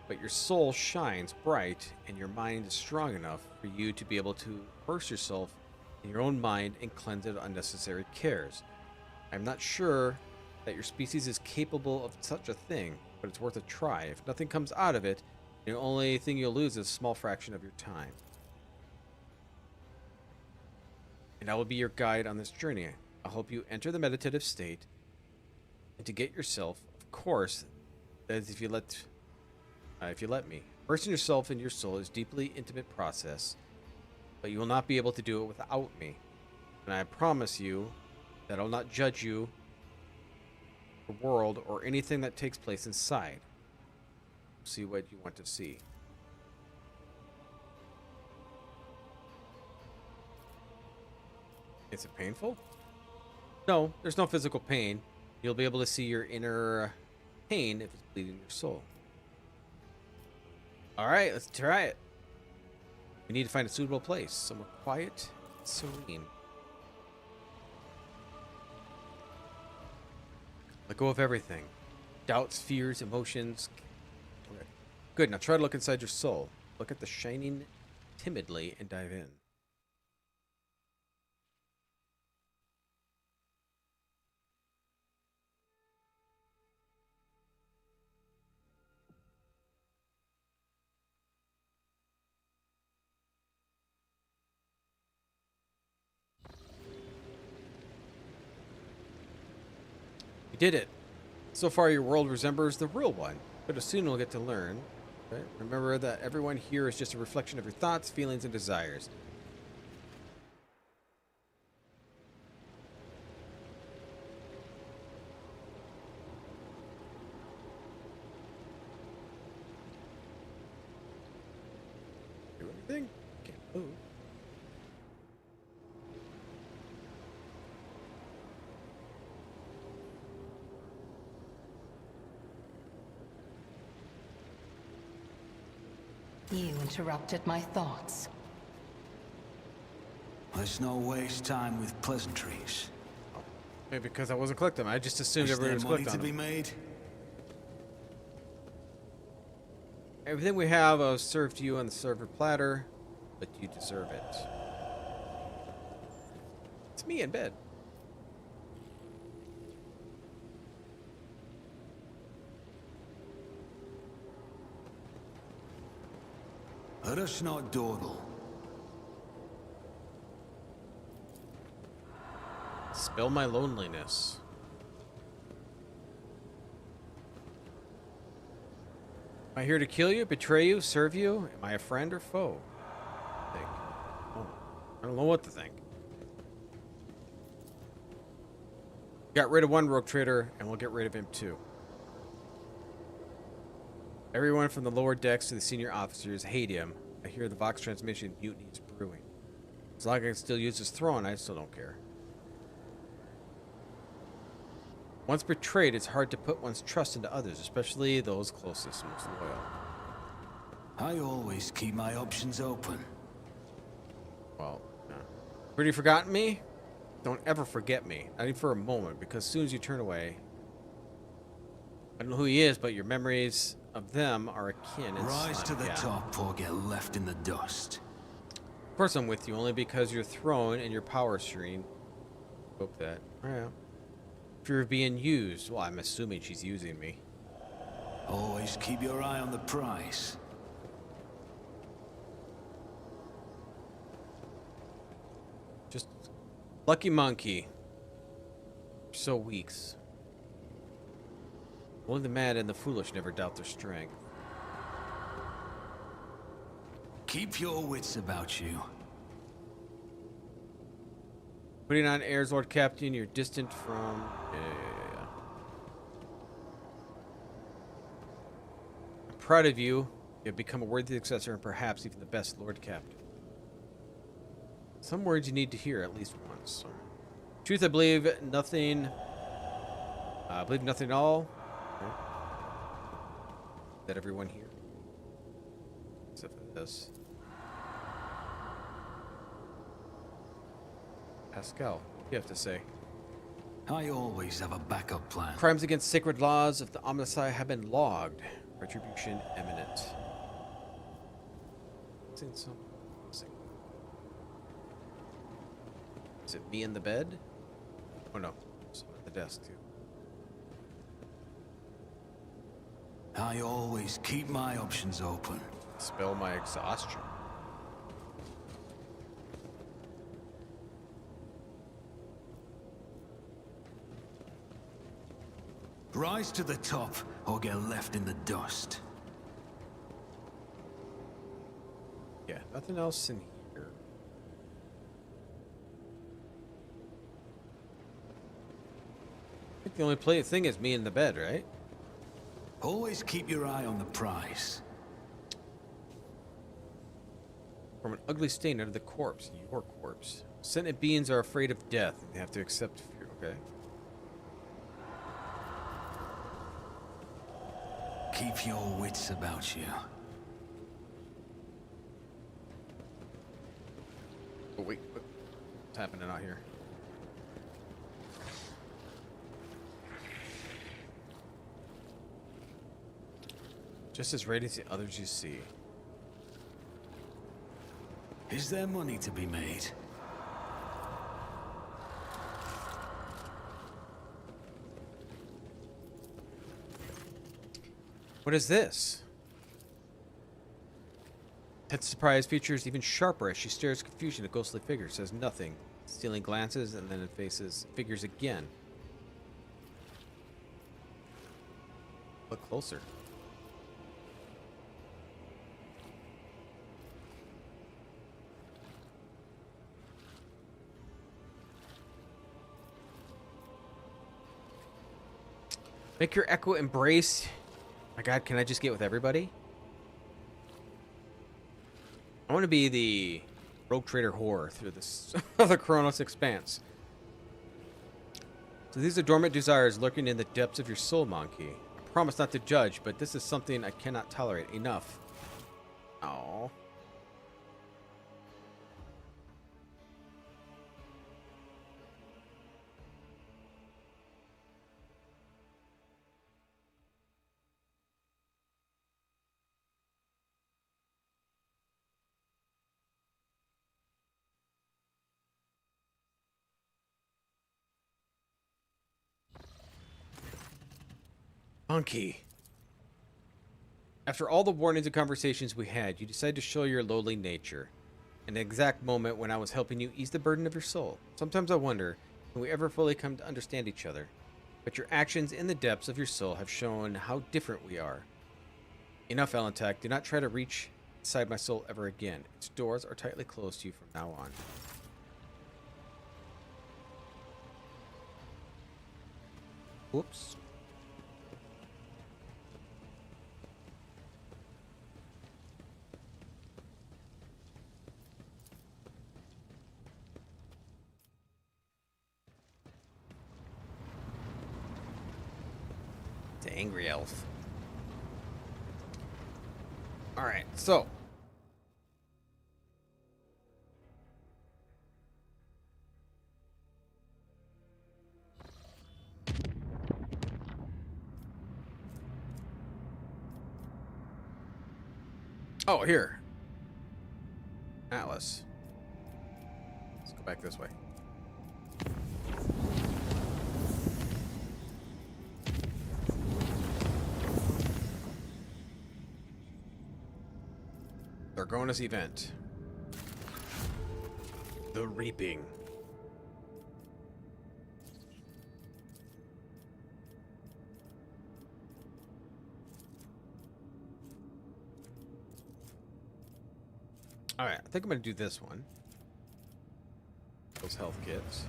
but your soul shines bright and your mind is strong enough for you to be able to immerse yourself in your own mind and cleanse it of unnecessary cares. I'm not sure that your species is capable of such a thing, but it's worth a try. If nothing comes out of it, the only thing you'll lose is a small fraction of your time. And I will be your guide on this journey. I'll help you enter the meditative state. And to get yourself, of course, that is if you let me. Immersing yourself in your soul is a deeply intimate process, but you will not be able to do it without me. And I promise you that I'll not judge you, the world, or anything that takes place inside. See what you want to see. Is it painful? No, there's no physical pain. You'll be able to see your inner pain if it's bleeding your soul. Alright, let's try it. We need to find a suitable place, somewhere quiet and serene. Let go of everything. Doubts, fears, emotions. Okay. Good, now try to look inside your soul. Look at the shining timidly and dive in. You did it. So far, your world resembles the real one, but soon we'll get to learn Okay. Remember that everyone here is just a reflection of your thoughts, feelings, and desires. Do anything? Can't move. You interrupted my thoughts. Let's not waste time with pleasantries. Maybe because I wasn't clicked them. I just assumed Is there everybody was money clicked to on be them. made? Everything we have was served to you on the silver platter, but you deserve it. It's me in bed. Let us not dawdle. Spell my loneliness. Am I here to kill you, betray you, serve you? Am I a friend or foe? Think. Oh, I don't know what to think. Got rid of one rogue trader, and we'll get rid of him too. Everyone from the lower decks to the senior officers hate him. I hear the Vox transmission mutiny is brewing. As long as I can still use his throne, I still don't care. Once betrayed, it's hard to put one's trust into others, especially those closest, most loyal. I always keep my options open. Well, pretty forgotten me? Don't ever forget me, not even for a moment, because as soon as you turn away, I don't know who he is, but your memories of them are akin. Rise to the top or get left in the dust. Of course I'm with you, only because your throne and your power serene. Hope that. Yeah. Fear of being used. Well, I'm assuming she's using me. Always keep your eye on the prize. Just lucky monkey. So weaks. Only the mad and the foolish never doubt their strength. Keep your wits about you. Putting on airs, Lord Captain, you're distant from... Yeah. I'm proud of you. You have become a worthy successor and perhaps even the best Lord Captain. Some words you need to hear at least once. Truth, I believe nothing... I believe nothing at all. Okay. Is that everyone here? Except for this. Pascal, what do you have to say? I always have a backup plan. Crimes against sacred laws of the Omnicide have been logged. Retribution imminent. Seen something. Is it me in the bed? Oh no, someone at the desk too. I always keep my options open. Spell my exhaustion. Rise to the top or get left in the dust. Yeah, nothing else in here. I think the only thing is me in the bed, right? Always keep your eye on the prize. From an ugly stain under the corpse, your corpse. Sentient beings are afraid of death. They have to accept fear, okay? Keep your wits about you. Oh, wait. What's happening out here? Just as ready as the others you see. Is there money to be made? What is this? Ted's surprise features even sharper as she stares confusion at ghostly figure. Says nothing, stealing glances, and then it faces figures again. Look closer. Make your echo embrace. My god, can I just get with everybody? I want to be the rogue trader whore through this the Kronos expanse. So these are dormant desires lurking in the depths of your soul, monkey. I promise not to judge, but this is something I cannot tolerate. Enough. Oh. Monkey. After all the warnings and conversations we had, you decided to show your lowly nature. An exact moment when I was helping you ease the burden of your soul. Sometimes I wonder, can we ever fully come to understand each other? But your actions in the depths of your soul have shown how different we are. Enough, Alentak. Do not try to reach inside my soul ever again. Its doors are tightly closed to you from now on. Whoops. The angry elf. Alright, so. Oh, here. Atlas. Let's go back this way. Argonis event. The Reaping. Alright, I think I'm going to do this one. Those health kits.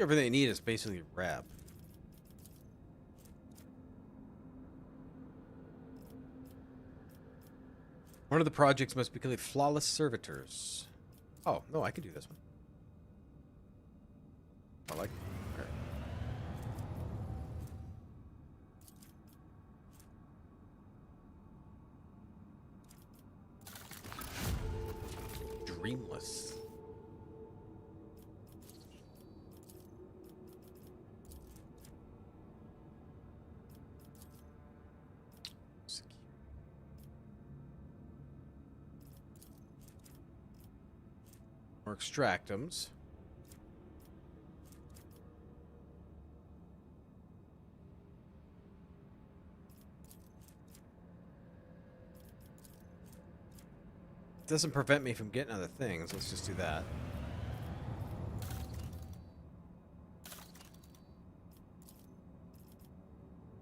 Everything you need is basically rep. One of the projects must be called flawless servitors. Oh, no, I can do this one. I like it. Okay. Dreamless. Or extractums. Doesn't prevent me from getting other things. Let's just do that.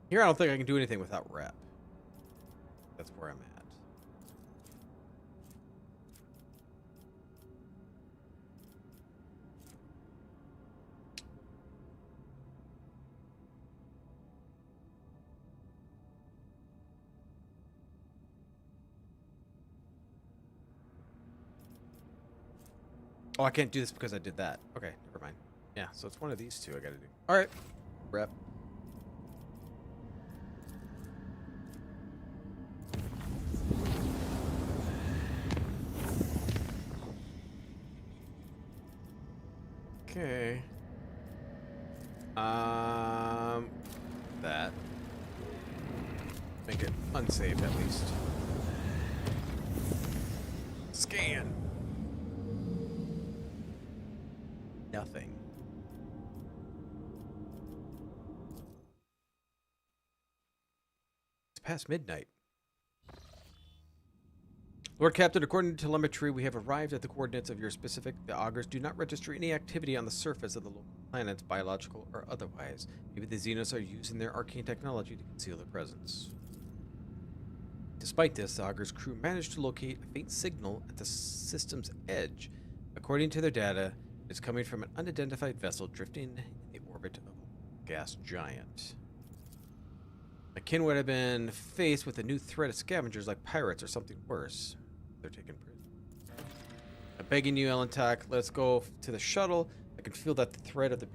Here I don't think I can do anything without rep. That's where I'm at. Oh, I can't do this because I did that. Okay, never mind. Yeah, so it's one of these two I gotta do. Alright. Rep. Okay. That. Make it unsafe at least. Scan. Nothing. It's past midnight. Lord Captain, according to telemetry, we have arrived at the coordinates of your specific. The augurs do not register any activity on the surface of the local planets, biological or otherwise. Maybe the xenos are using their arcane technology to conceal their presence. Despite this, the Augur's crew managed to locate a faint signal at the system's edge. According to their data, it's coming from an unidentified vessel drifting in the orbit of a gas giant. My kin would have been faced with a new threat of scavengers like pirates or something worse. They're taken prisoner. I'm begging you, Elentak, let's go to the shuttle. I can feel that the thread of the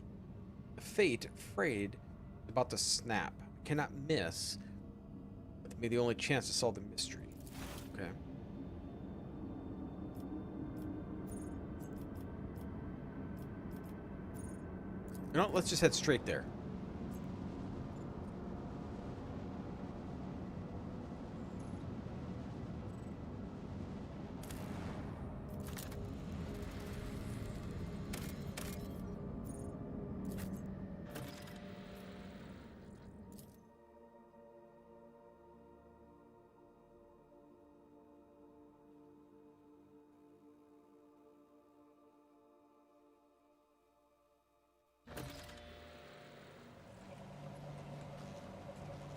fate frayed is about to snap. I cannot miss. With me the only chance to solve the mystery. Okay. You know, let's just head straight there.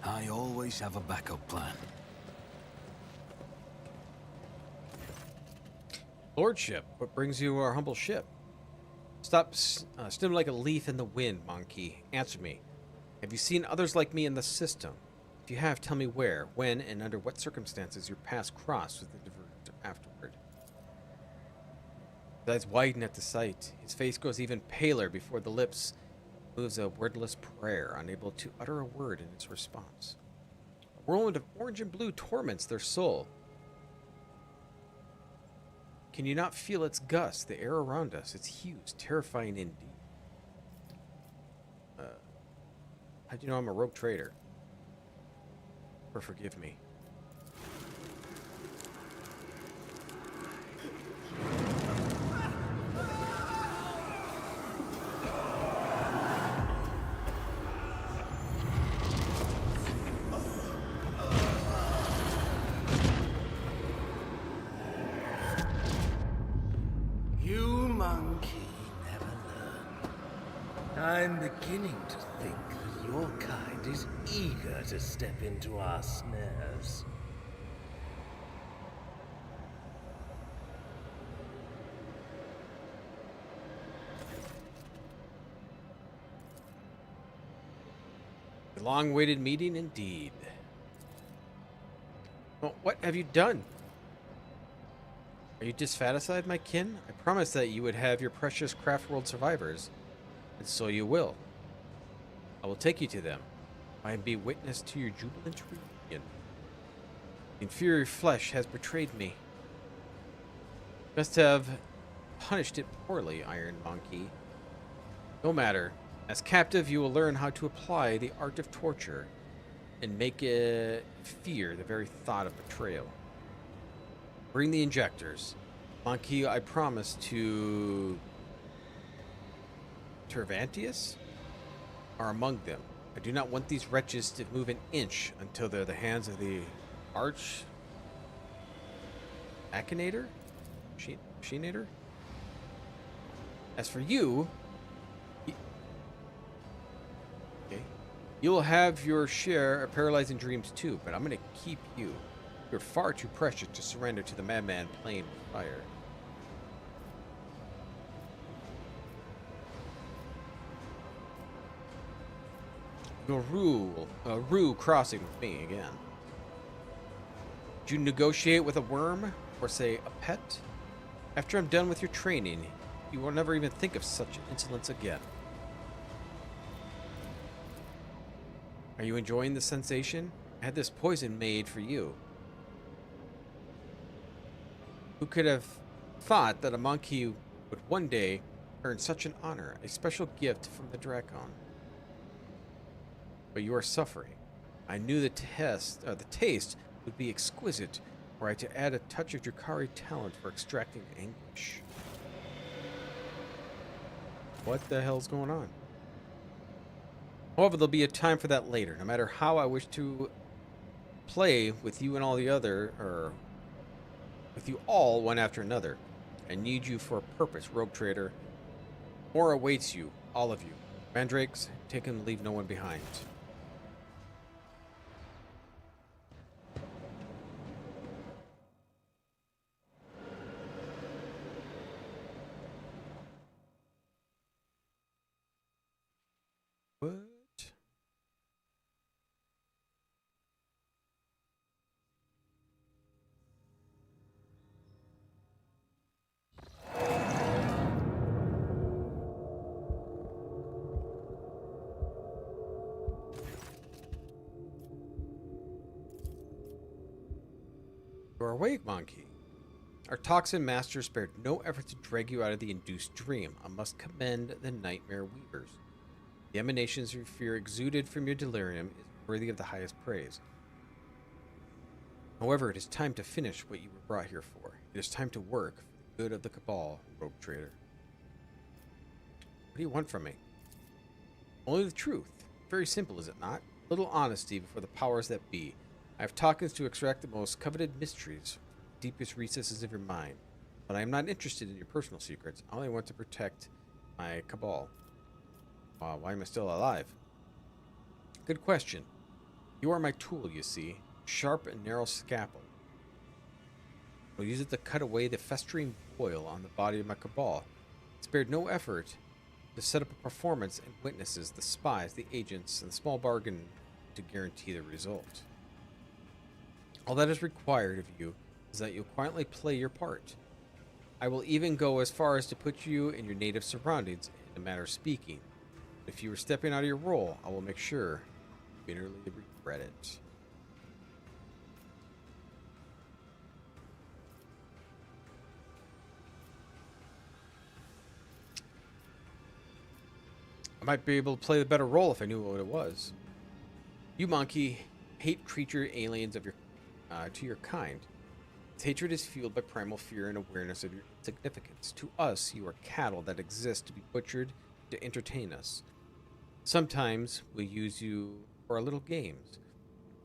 I always have a backup plan. Lordship, what brings you our humble ship? Stop stim like a leaf in the wind, Monkey. Answer me. Have you seen others like me in the system? If you have, tell me where, when, and under what circumstances your paths crossed with the divergent afterward. His eyes widen at the sight. His face grows even paler before the lips moves a wordless prayer, unable to utter a word in its response. A whirlwind of orange and blue torments their soul. Can you not feel its gusts, the air around us? It's huge, terrifying indeed. How'd you know I'm a rogue trader? Or forgive me. I'm beginning to think that your kind is eager to step into our snares. A long-awaited meeting indeed. Well, what have you done? Are you dissatisfied, my kin? I promised that you would have your precious craft world survivors. And so you will. I will take you to them. I am be witness to your jubilant reunion. Inferior flesh has betrayed me. Must have punished it poorly, Iron Monkey. No matter. As captive, you will learn how to apply the art of torture and make it fear the very thought of betrayal. Bring the injectors. Monkey, I promise to... Tervantius are among them. I do not want these wretches to move an inch until they're the hands of the Arch... Achinator? Machinator? As for you... Okay. You will have your share of paralyzing dreams too, but I'm going to keep you. You're far too precious to surrender to the madman playing with fire. You'll rue crossing with me again. Did you negotiate with a worm? Or say, a pet? After I'm done with your training, you will never even think of such insolence again. Are you enjoying the sensation? I had this poison made for you. Who could have thought that a monkey would one day earn such an honor, a special gift from the Dracon? But you are suffering. I knew the taste would be exquisite were I to add a touch of Drakari talent for extracting anguish. What the hell's going on? However, there'll be a time for that later. No matter how I wish to play with you and all the other, or with you all one after another. I need you for a purpose, rogue trader. More awaits you. All of you. Mandrakes, take him and leave no one behind. What? You're awake, monkey. Our toxin master spared no effort to drag you out of the induced dream. I must commend the nightmare weavers. The emanations of fear exuded from your delirium is worthy of the highest praise. However, it is time to finish what you were brought here for. It is time to work for the good of the Cabal, rogue trader. What do you want from me? Only the truth. Very simple, is it not? A little honesty before the powers that be. I have tokens to extract the most coveted mysteries from the deepest recesses of your mind. But I am not interested in your personal secrets. I only want to protect my Cabal. Why am I still alive? Good question. You are my tool, you see. Sharp and narrow scalpel. I will use it to cut away the festering boil on the body of my Cabal. It spared no effort to set up a performance and witnesses, the spies, the agents, and the small bargain to guarantee the result. All that is required of you is that you quietly play your part. I will even go as far as to put you in your native surroundings, in a matter of speaking. If you are stepping out of your role, I will make sure you bitterly regret it. I might be able to play the better role if I knew what it was. You, monkey, hate creature aliens of your to your kind. Its hatred is fueled by primal fear and awareness of your insignificance. To us, you are cattle that exist to be butchered to entertain us. Sometimes we use you for our little games,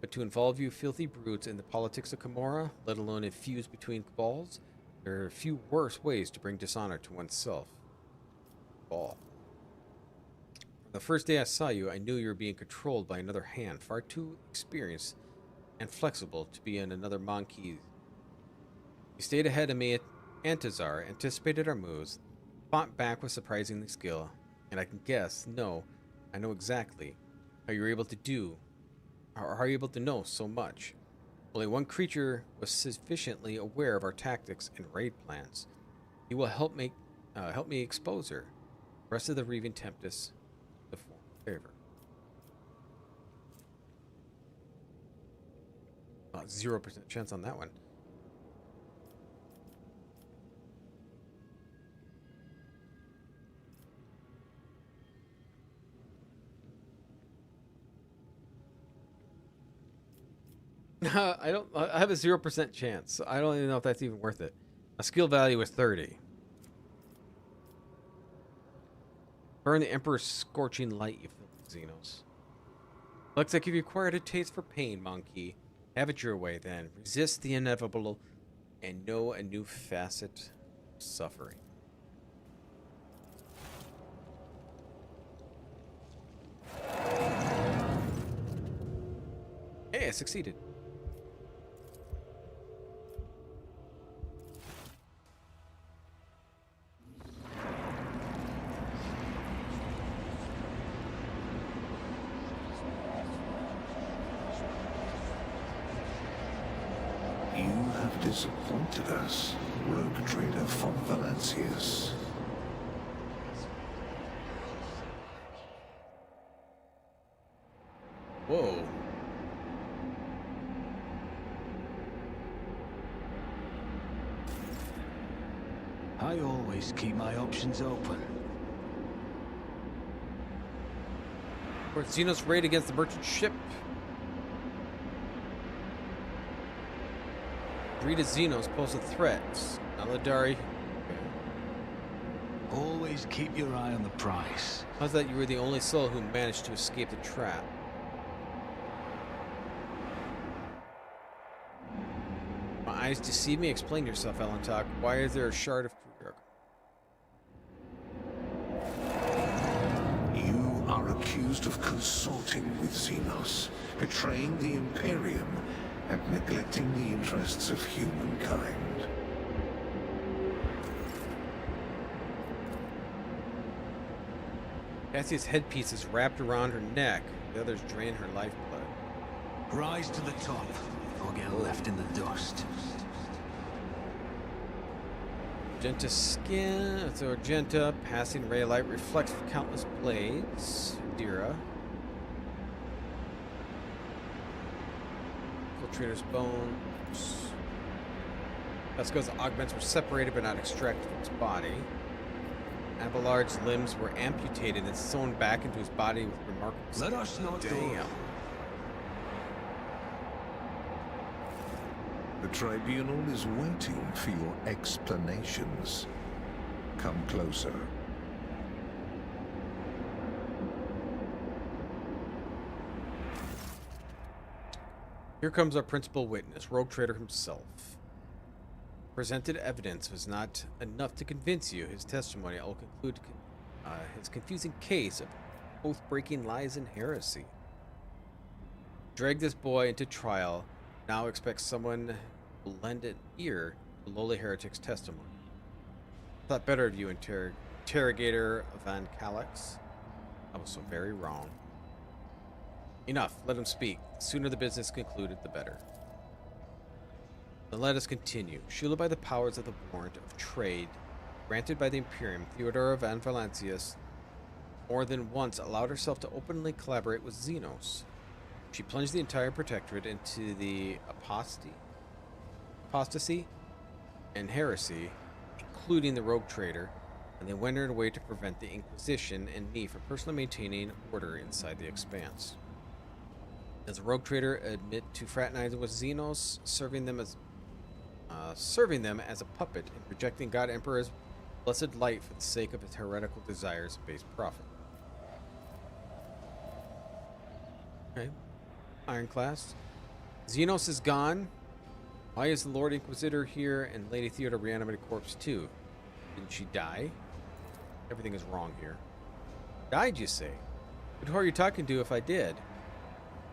but to involve you filthy brutes in the politics of Camorra, let alone infuse between cabals, there are few worse ways to bring dishonor to oneself. Cabal. From the first day I saw you, I knew you were being controlled by another hand, far too experienced and flexible to be in another monkey. You stayed ahead of me at Antizar, anticipated our moves, fought back with surprising skill, and I can guess, I know exactly how you were able to do, or how you were able to know so much. Only one creature was sufficiently aware of our tactics and raid plans. He will help me expose her. The rest of the Reaving Tempest, the form of favor. 0% chance on that one. I have a 0% chance. I don't even know if that's even worth it. A skill value is 30. Burn the Emperor's scorching light, you filthy xenos. Looks like you've acquired a taste for pain, monkey. Have it your way, then. Resist the inevitable and know a new facet of suffering. Hey, I succeeded. Disappointed us, rogue trader von Valancius. Whoa. I always keep my options open. For Xenos raid against the merchant ship. Rita Xenos pose a threat. Aladari. Always keep your eye on the prize. How's that you were the only soul who managed to escape the trap? My eyes deceive me. Explain yourself, Alantok. Why is there a shard of accused of consorting with Xenos, betraying the Imperium, and neglecting the interests of humankind. Cassie's headpiece is wrapped around her neck. The others drain her lifeblood. Rise to the top, or get left in the dust. Magenta skin. So Magenta, passing ray of light reflects countless blades. Dira. Infiltrator's bones. Pesco's augments were separated but not extracted from his body. Abelard's limbs were amputated and sewn back into his body with remarkable skill. Let us not Damn. The tribunal is waiting for your explanations. Come closer. Here comes our principal witness, Rogue Trader himself. Presented evidence was not enough to convince you. His testimony will conclude his confusing case of oath-breaking lies and heresy. Drag this boy into trial. Now expect someone to lend an ear to lowly heretic's testimony. Thought better of you, interrogator Van Calix. I was so very wrong. Enough. Let him speak. The sooner the business concluded, the better. Then let us continue. Shielded by the powers of the warrant of trade granted by the Imperium, Theodora van Valancius more than once allowed herself to openly collaborate with Xenos. She plunged the entire Protectorate into the apostasy and heresy, including the Rogue Trader, and they went her way to prevent the Inquisition and me from personally maintaining order inside the Expanse. Does a Rogue Trader admit to fraternizing with Xenos, serving them as a puppet and rejecting God Emperor's blessed light for the sake of his heretical desires and base profit? Okay. Ironclast. Xenos is gone. Why is the Lord Inquisitor here and Lady Theodora reanimated corpse too? Didn't she die? Everything is wrong here. Died, you say? But who are you talking to if I did?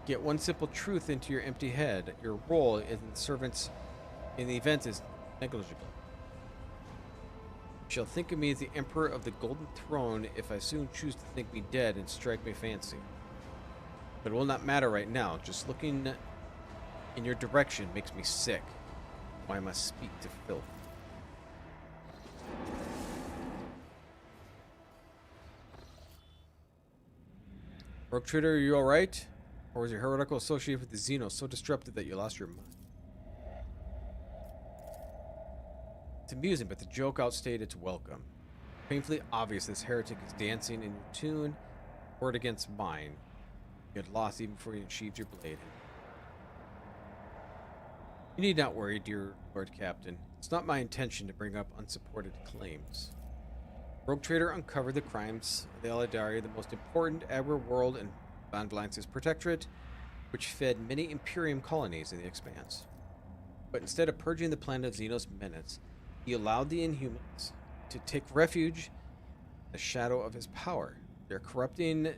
Get one simple truth into your empty head. Your role in the event is negligible. You shall think of me as the Emperor of the Golden Throne if I soon choose to think me dead and strike me fancy. But it will not matter right now. Just looking in your direction makes me sick. Why I must speak to filth. Rogue Trader, are you alright? Or was your heretical associated with the Xenos so disruptive that you lost your mind? It's amusing, but the joke outstayed its welcome. Painfully obvious this heretic is dancing in your tune, word against mine. You had lost even before you unsheathed your blade. You need not worry, dear Lord Captain. It's not my intention to bring up unsupported claims. Rogue Trader uncovered the crimes of the Eladari, the most important ever world in Van Valancia's Protectorate, which fed many Imperium colonies in the Expanse. But instead of purging the planet of Xenos menace, he allowed the Inhumans to take refuge in the shadow of his power. They're corrupting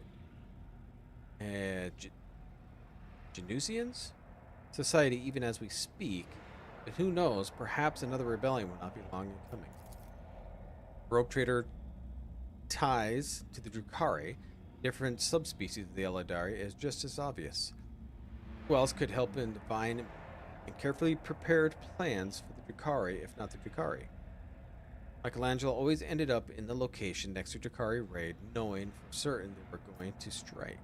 Genusians society even as we speak, and who knows, perhaps another rebellion will not be long in coming. Rogue Trader ties to the Drukhari, different subspecies of the Eladari, is just as obvious. Who else could help in divine and carefully prepared plans for the Drukhari, if not the Drukhari? Michelangelo always ended up in the location next to Drukhari raid, knowing for certain they were going to strike.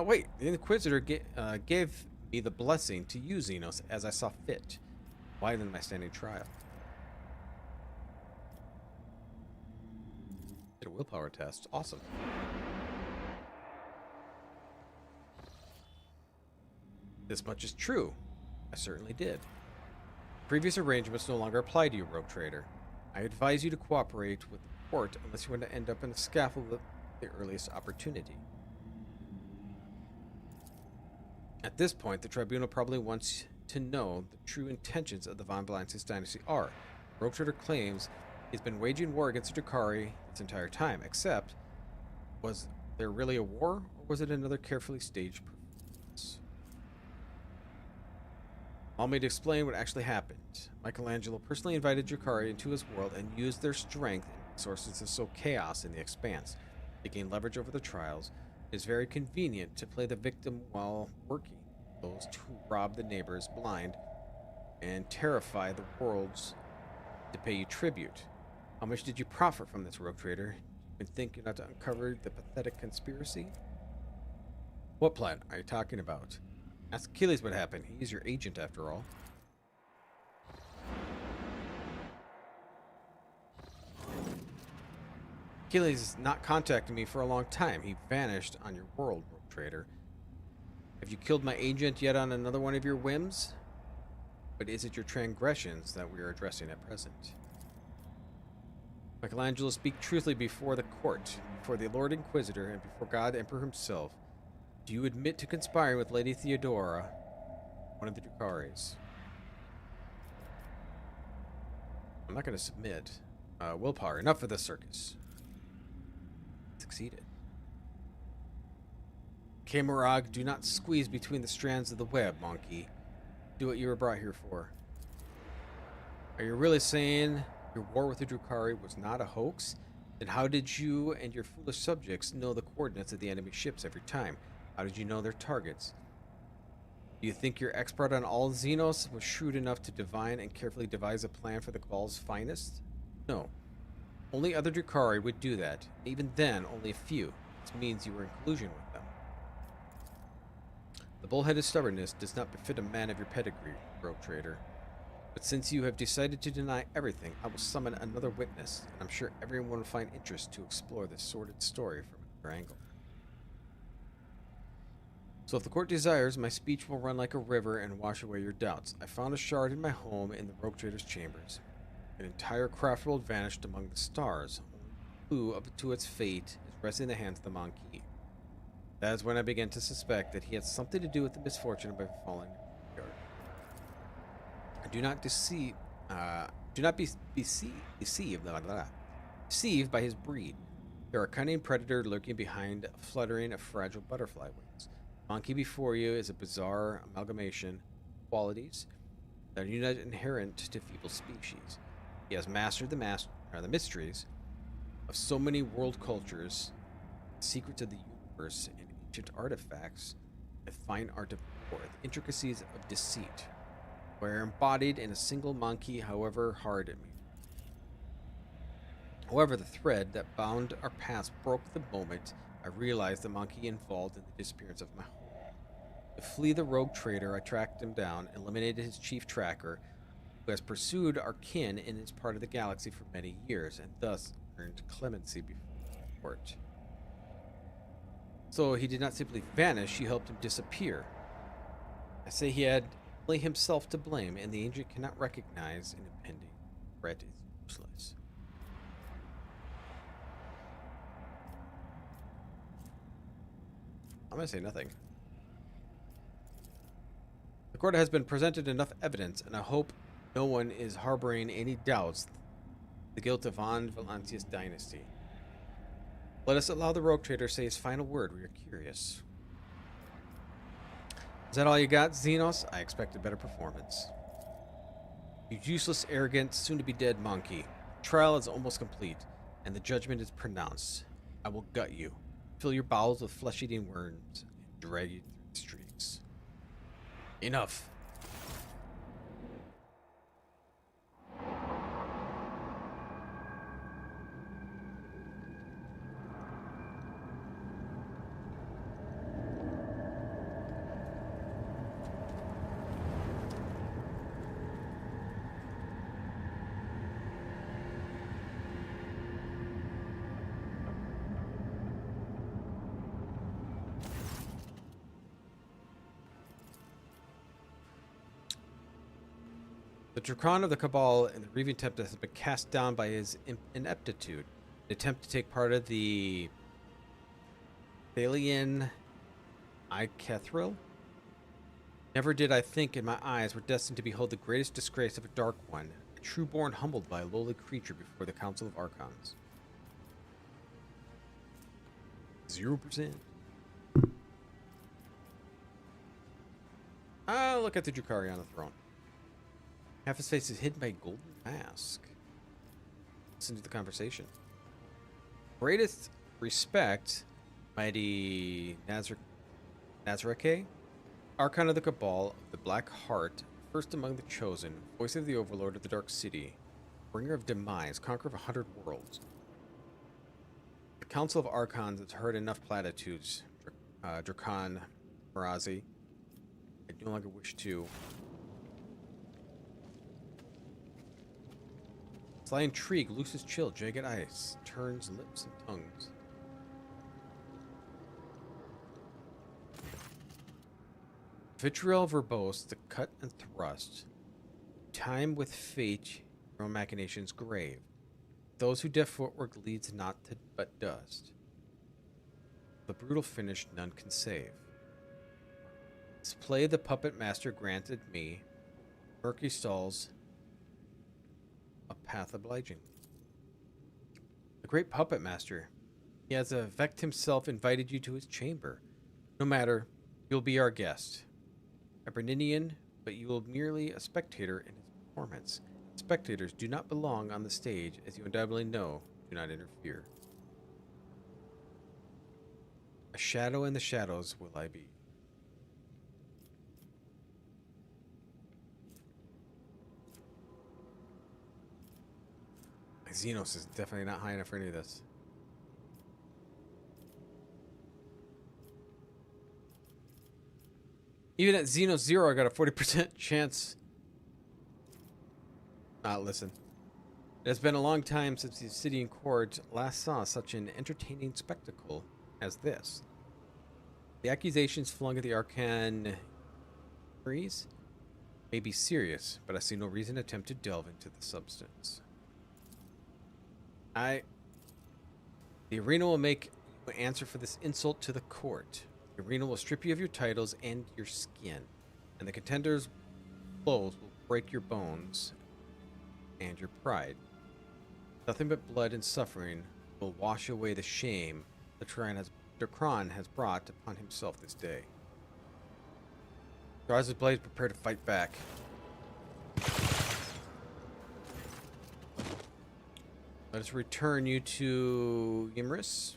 Wait, the Inquisitor gave me the blessing to use Xenos as I saw fit. Why then my standing trial? Did a willpower test. Awesome. This much is true. I certainly did. Previous arrangements no longer apply to you, Rogue Trader. I advise you to cooperate with the court unless you want to end up in a scaffold at the earliest opportunity. At this point, the tribunal probably wants to know the true intentions of the Von Valancius dynasty are. Rogue Trader claims he's been waging war against the Drukhari its entire time, except was there really a war, or was it another carefully staged performance? Allow me to explain what actually happened. Michelangelo personally invited Drukhari into his world and used their strength and resources to sow chaos in the expanse. To gain leverage over the trials, it is very convenient to play the victim while working. Those who rob the neighbors blind and terrify the worlds to pay you tribute. How much did you profit from this, Rogue Trader? You think you're not to uncover the pathetic conspiracy? What plan are you talking about? Ask Achilles what happened. He's your agent after all. Achilles has not contacted me for a long time. He vanished on your world, Rogue Trader. Have you killed my agent yet on another one of your whims? But is it your transgressions that we are addressing at present? Michelangelo, speak truthfully before the court, before the Lord Inquisitor, and before God the Emperor himself. Do you admit to conspiring with Lady Theodora, one of the Drukharis? I'm not going to submit. Willpower. Enough of this circus. Succeeded. Kamarag, do not squeeze between the strands of the web, monkey. Do what you were brought here for. Are you really saying your war with the Drukhari was not a hoax? Then how did you and your foolish subjects know the coordinates of the enemy ships every time? How did you know their targets? Do you think your expert on all xenos was shrewd enough to divine and carefully devise a plan for the Gaul's finest? No. Only other Drukhari would do that. Even then, only a few. This means you were in collusion with them. The bullheaded stubbornness does not befit a man of your pedigree, Rogue Trader. But since you have decided to deny everything, I will summon another witness, and I'm sure everyone will find interest to explore this sordid story from another angle. So if the court desires, my speech will run like a river and wash away your doubts. I found a shard in my home in the Rogue Trader's chambers. An entire craft world vanished among the stars. Only the clue to its fate is resting in the hands of the monkey. That is when I began to suspect that he had something to do with the misfortune of my falling yard. Do not deceive. Do not be deceived by his breed. There are a cunning predator lurking behind a fluttering of fragile butterfly wings. The monkey before you is a bizarre amalgamation of qualities that are not inherent to feeble species. He has mastered the mysteries of so many world cultures, the secrets of the universe, and ancient artifacts, the fine art of war, the intricacies of deceit, were embodied in a single monkey, however hard it may be. However, the thread that bound our paths broke the moment I realized the monkey involved in the disappearance of my home. To flee the Rogue Trader, I tracked him down, eliminated his chief tracker, who has pursued our kin in his part of the galaxy for many years, and thus earned clemency before the court. So he did not simply vanish, he helped him disappear. I say he had only himself to blame, and the agent cannot recognize an impending threat is useless. I'm going to say nothing. The court has been presented enough evidence, and I hope no one is harboring any doubts the guilt of Von Valancius dynasty. Let us allow the Rogue Trader to say his final word. We are curious. Is that all you got, Xenos? I expected better performance. You useless, arrogant, soon-to-be-dead monkey. Trial is almost complete, and the judgment is pronounced. I will gut you, fill your bowels with flesh-eating worms, and drag you through the streets. Enough. The Drakon of the Cabal and the Reaving Tempest has been cast down by his ineptitude. The attempt to take part of the Thalian Ikethril Never did I think in my eyes were destined to behold the greatest disgrace of a Dark One, a true-born humbled by a lowly creature before the Council of Archons. 0%. Ah, look at the Drukhari on the throne. Half his face is hidden by a golden mask. Listen to the conversation. Greatest respect, mighty Nazareke, Archon of the Cabal of the Black Heart, first among the chosen, voice of the Overlord of the Dark City, bringer of demise, conqueror of 100 worlds. The Council of Archons has heard enough platitudes, Drakon Marazi. I no longer wish to. Sly intrigue, looses chill, jagged ice, turns lips and tongues. Vitriol verbose, the cut and thrust. Time with fate, your own machinations grave. Those who deft footwork leads not to but dust. The brutal finish none can save. This play the puppet master granted me, murky stalls, a path obliging. The great puppet master, he has Vect himself invited you to his chamber. No matter, you'll be our guest. A Berninian, but you will merely a spectator in his performance. Spectators do not belong on the stage, as you undoubtedly know. Do not interfere. A shadow in the shadows will I be. My xenos is definitely not high enough for any of this. Even at Xenos 0, I got a 40% chance. Listen. It has been a long time since the Obsidian Court last saw such an entertaining spectacle as this. The accusations flung at the Arcane may be serious, but I see no reason to attempt to delve into the substance. The arena will make you answer for this insult to the court. The arena will strip you of your titles and your skin, and the contenders' blows will break your bones and your pride. Nothing but blood and suffering will wash away the shame the Drakon has brought upon himself this day. Draws his blade, prepare to fight back. Let us return you to Ymris.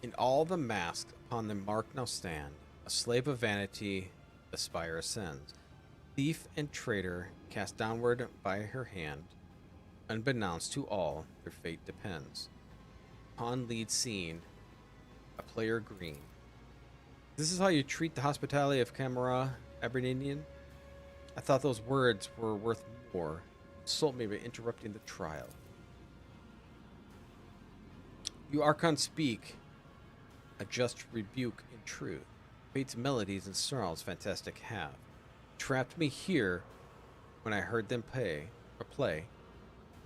In all the masks upon the mark now stand, a slave of vanity, the spire ascends. Thief and traitor cast downward by her hand, unbeknownst to all, their fate depends. Upon lead scene, a player green. This is how you treat the hospitality of Camera Aberninian? I thought those words were worth more. Insult me by interrupting the trial. You Archon speak, a just rebuke in truth. Fate's melodies and snarls fantastic have trapped me here when I heard them play.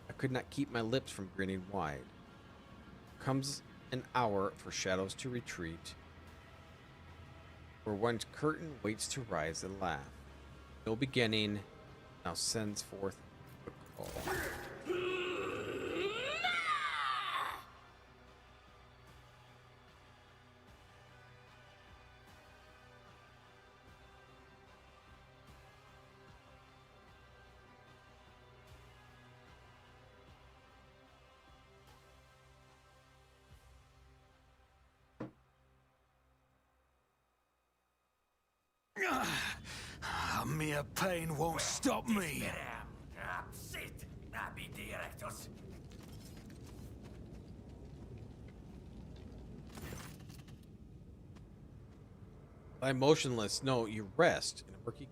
I could not keep my lips from grinning wide. Comes an hour for shadows to retreat, where one curtain waits to rise and laugh. No beginning now sends forth the call. Mere pain won't stop me. Lie motionless. No, you rest in a murky.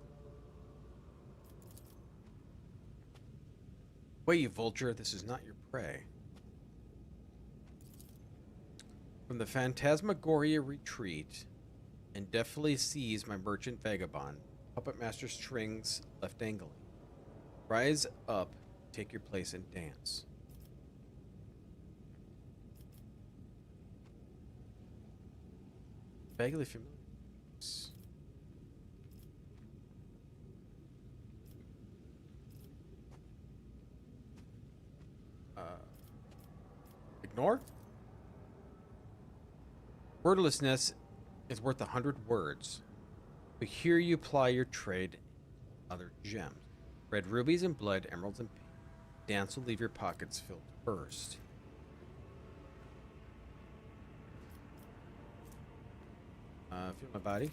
Wait, you vulture. This is not your prey. From the phantasmagoria retreat, and deftly seize my merchant vagabond. Puppet master strings left angling. Rise up, take your place and dance. Vaguely familiar. Ignore? Wordlessness is worth 100 words. But here you ply your trade in other gems. Red rubies and blood, emeralds and pink. Dance will leave your pockets filled to burst. Feel my body.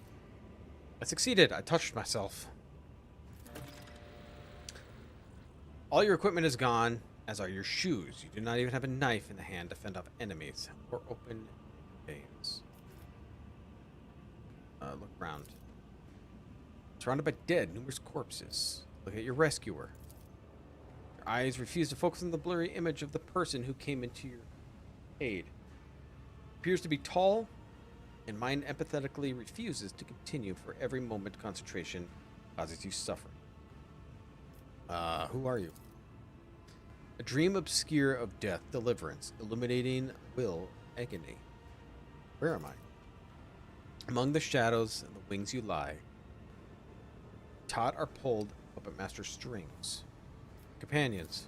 I succeeded. I touched myself. All your equipment is gone, as are your shoes. You do not even have a knife in the hand to fend off enemies or open veins. Look around. Surrounded by dead, numerous corpses. Look at your rescuer. Your eyes refuse to focus on the blurry image of the person who came into your aid. Appears to be tall, and mind empathetically refuses to continue for every moment concentration causes you suffering. Who are you? A dream obscure of death, deliverance, illuminating will, agony. Where am I? Among the shadows and the wings you lie. Taut are pulled up at master strings. Companions.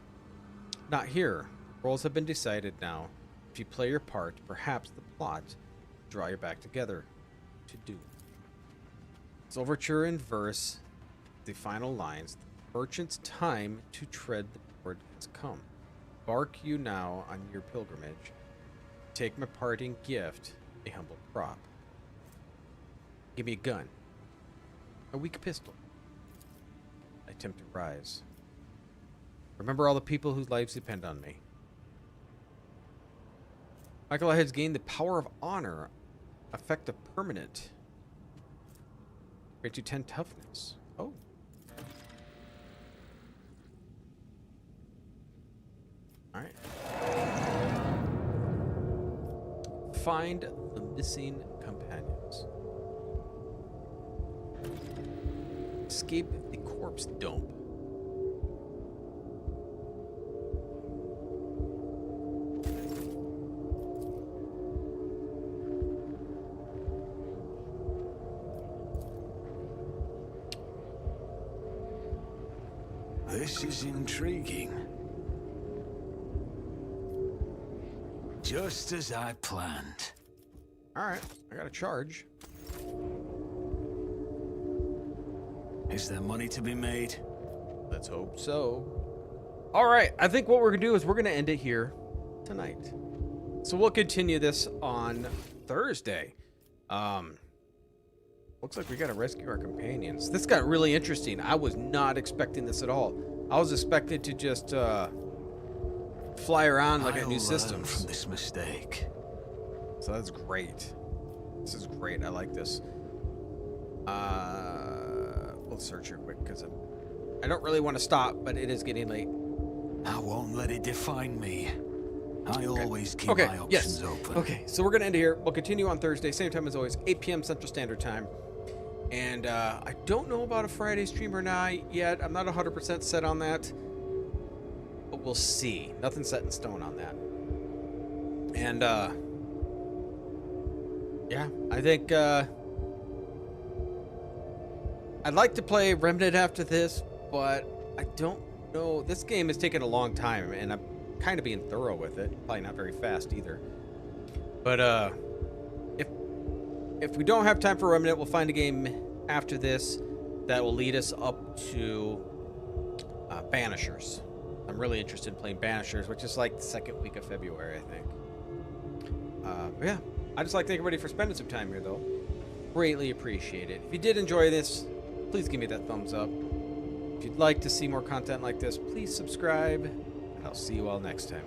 Not here. Roles have been decided now. If you play your part, perhaps the plot will draw you back together to do. It's overture in verse, the final lines. The merchant's time to tread the board has come. Embark you now on your pilgrimage. Take my parting gift, a humble prop. Give me a gun. A weak pistol. I attempt to rise. Remember all the people whose lives depend on me. Michael has gained the power of honor. Effect of permanent. Grade to 10 toughness. Oh. Alright. Find the missing companions. Escape the corpse dump. This is intriguing. Just as I planned. Alright, I got a charge. Is there money to be made? Let's hope so. Alright, I think what we're going to do is we're going to end it here tonight. So we'll continue this on Thursday. Looks like we got to rescue our companions. This got really interesting. I was not expecting this at all. I was expecting to just fly around like a new system. From this mistake. So that's great. This is great. I like this. We'll search here quick because I don't really want to stop, but it is getting late. I won't let it define me. I always keep my options open. Okay, so we're going to end here. We'll continue on Thursday, same time as always, 8 p.m. Central Standard Time. And I don't know about a Friday stream or not yet. I'm not 100% set on that. But we'll see. Nothing's set in stone on that. And, yeah, I think I'd like to play Remnant after this, but I don't know. This game has taken a long time, and I'm kind of being thorough with it. Probably not very fast either. But if we don't have time for Remnant, we'll find a game after this that will lead us up to Banishers. I'm really interested in playing Banishers, which is like the second week of February, I think. But yeah, I just like to thank everybody for spending some time here, though. Greatly appreciate it. If you did enjoy this, please give me that thumbs up. If you'd like to see more content like this, please subscribe, and I'll see you all next time.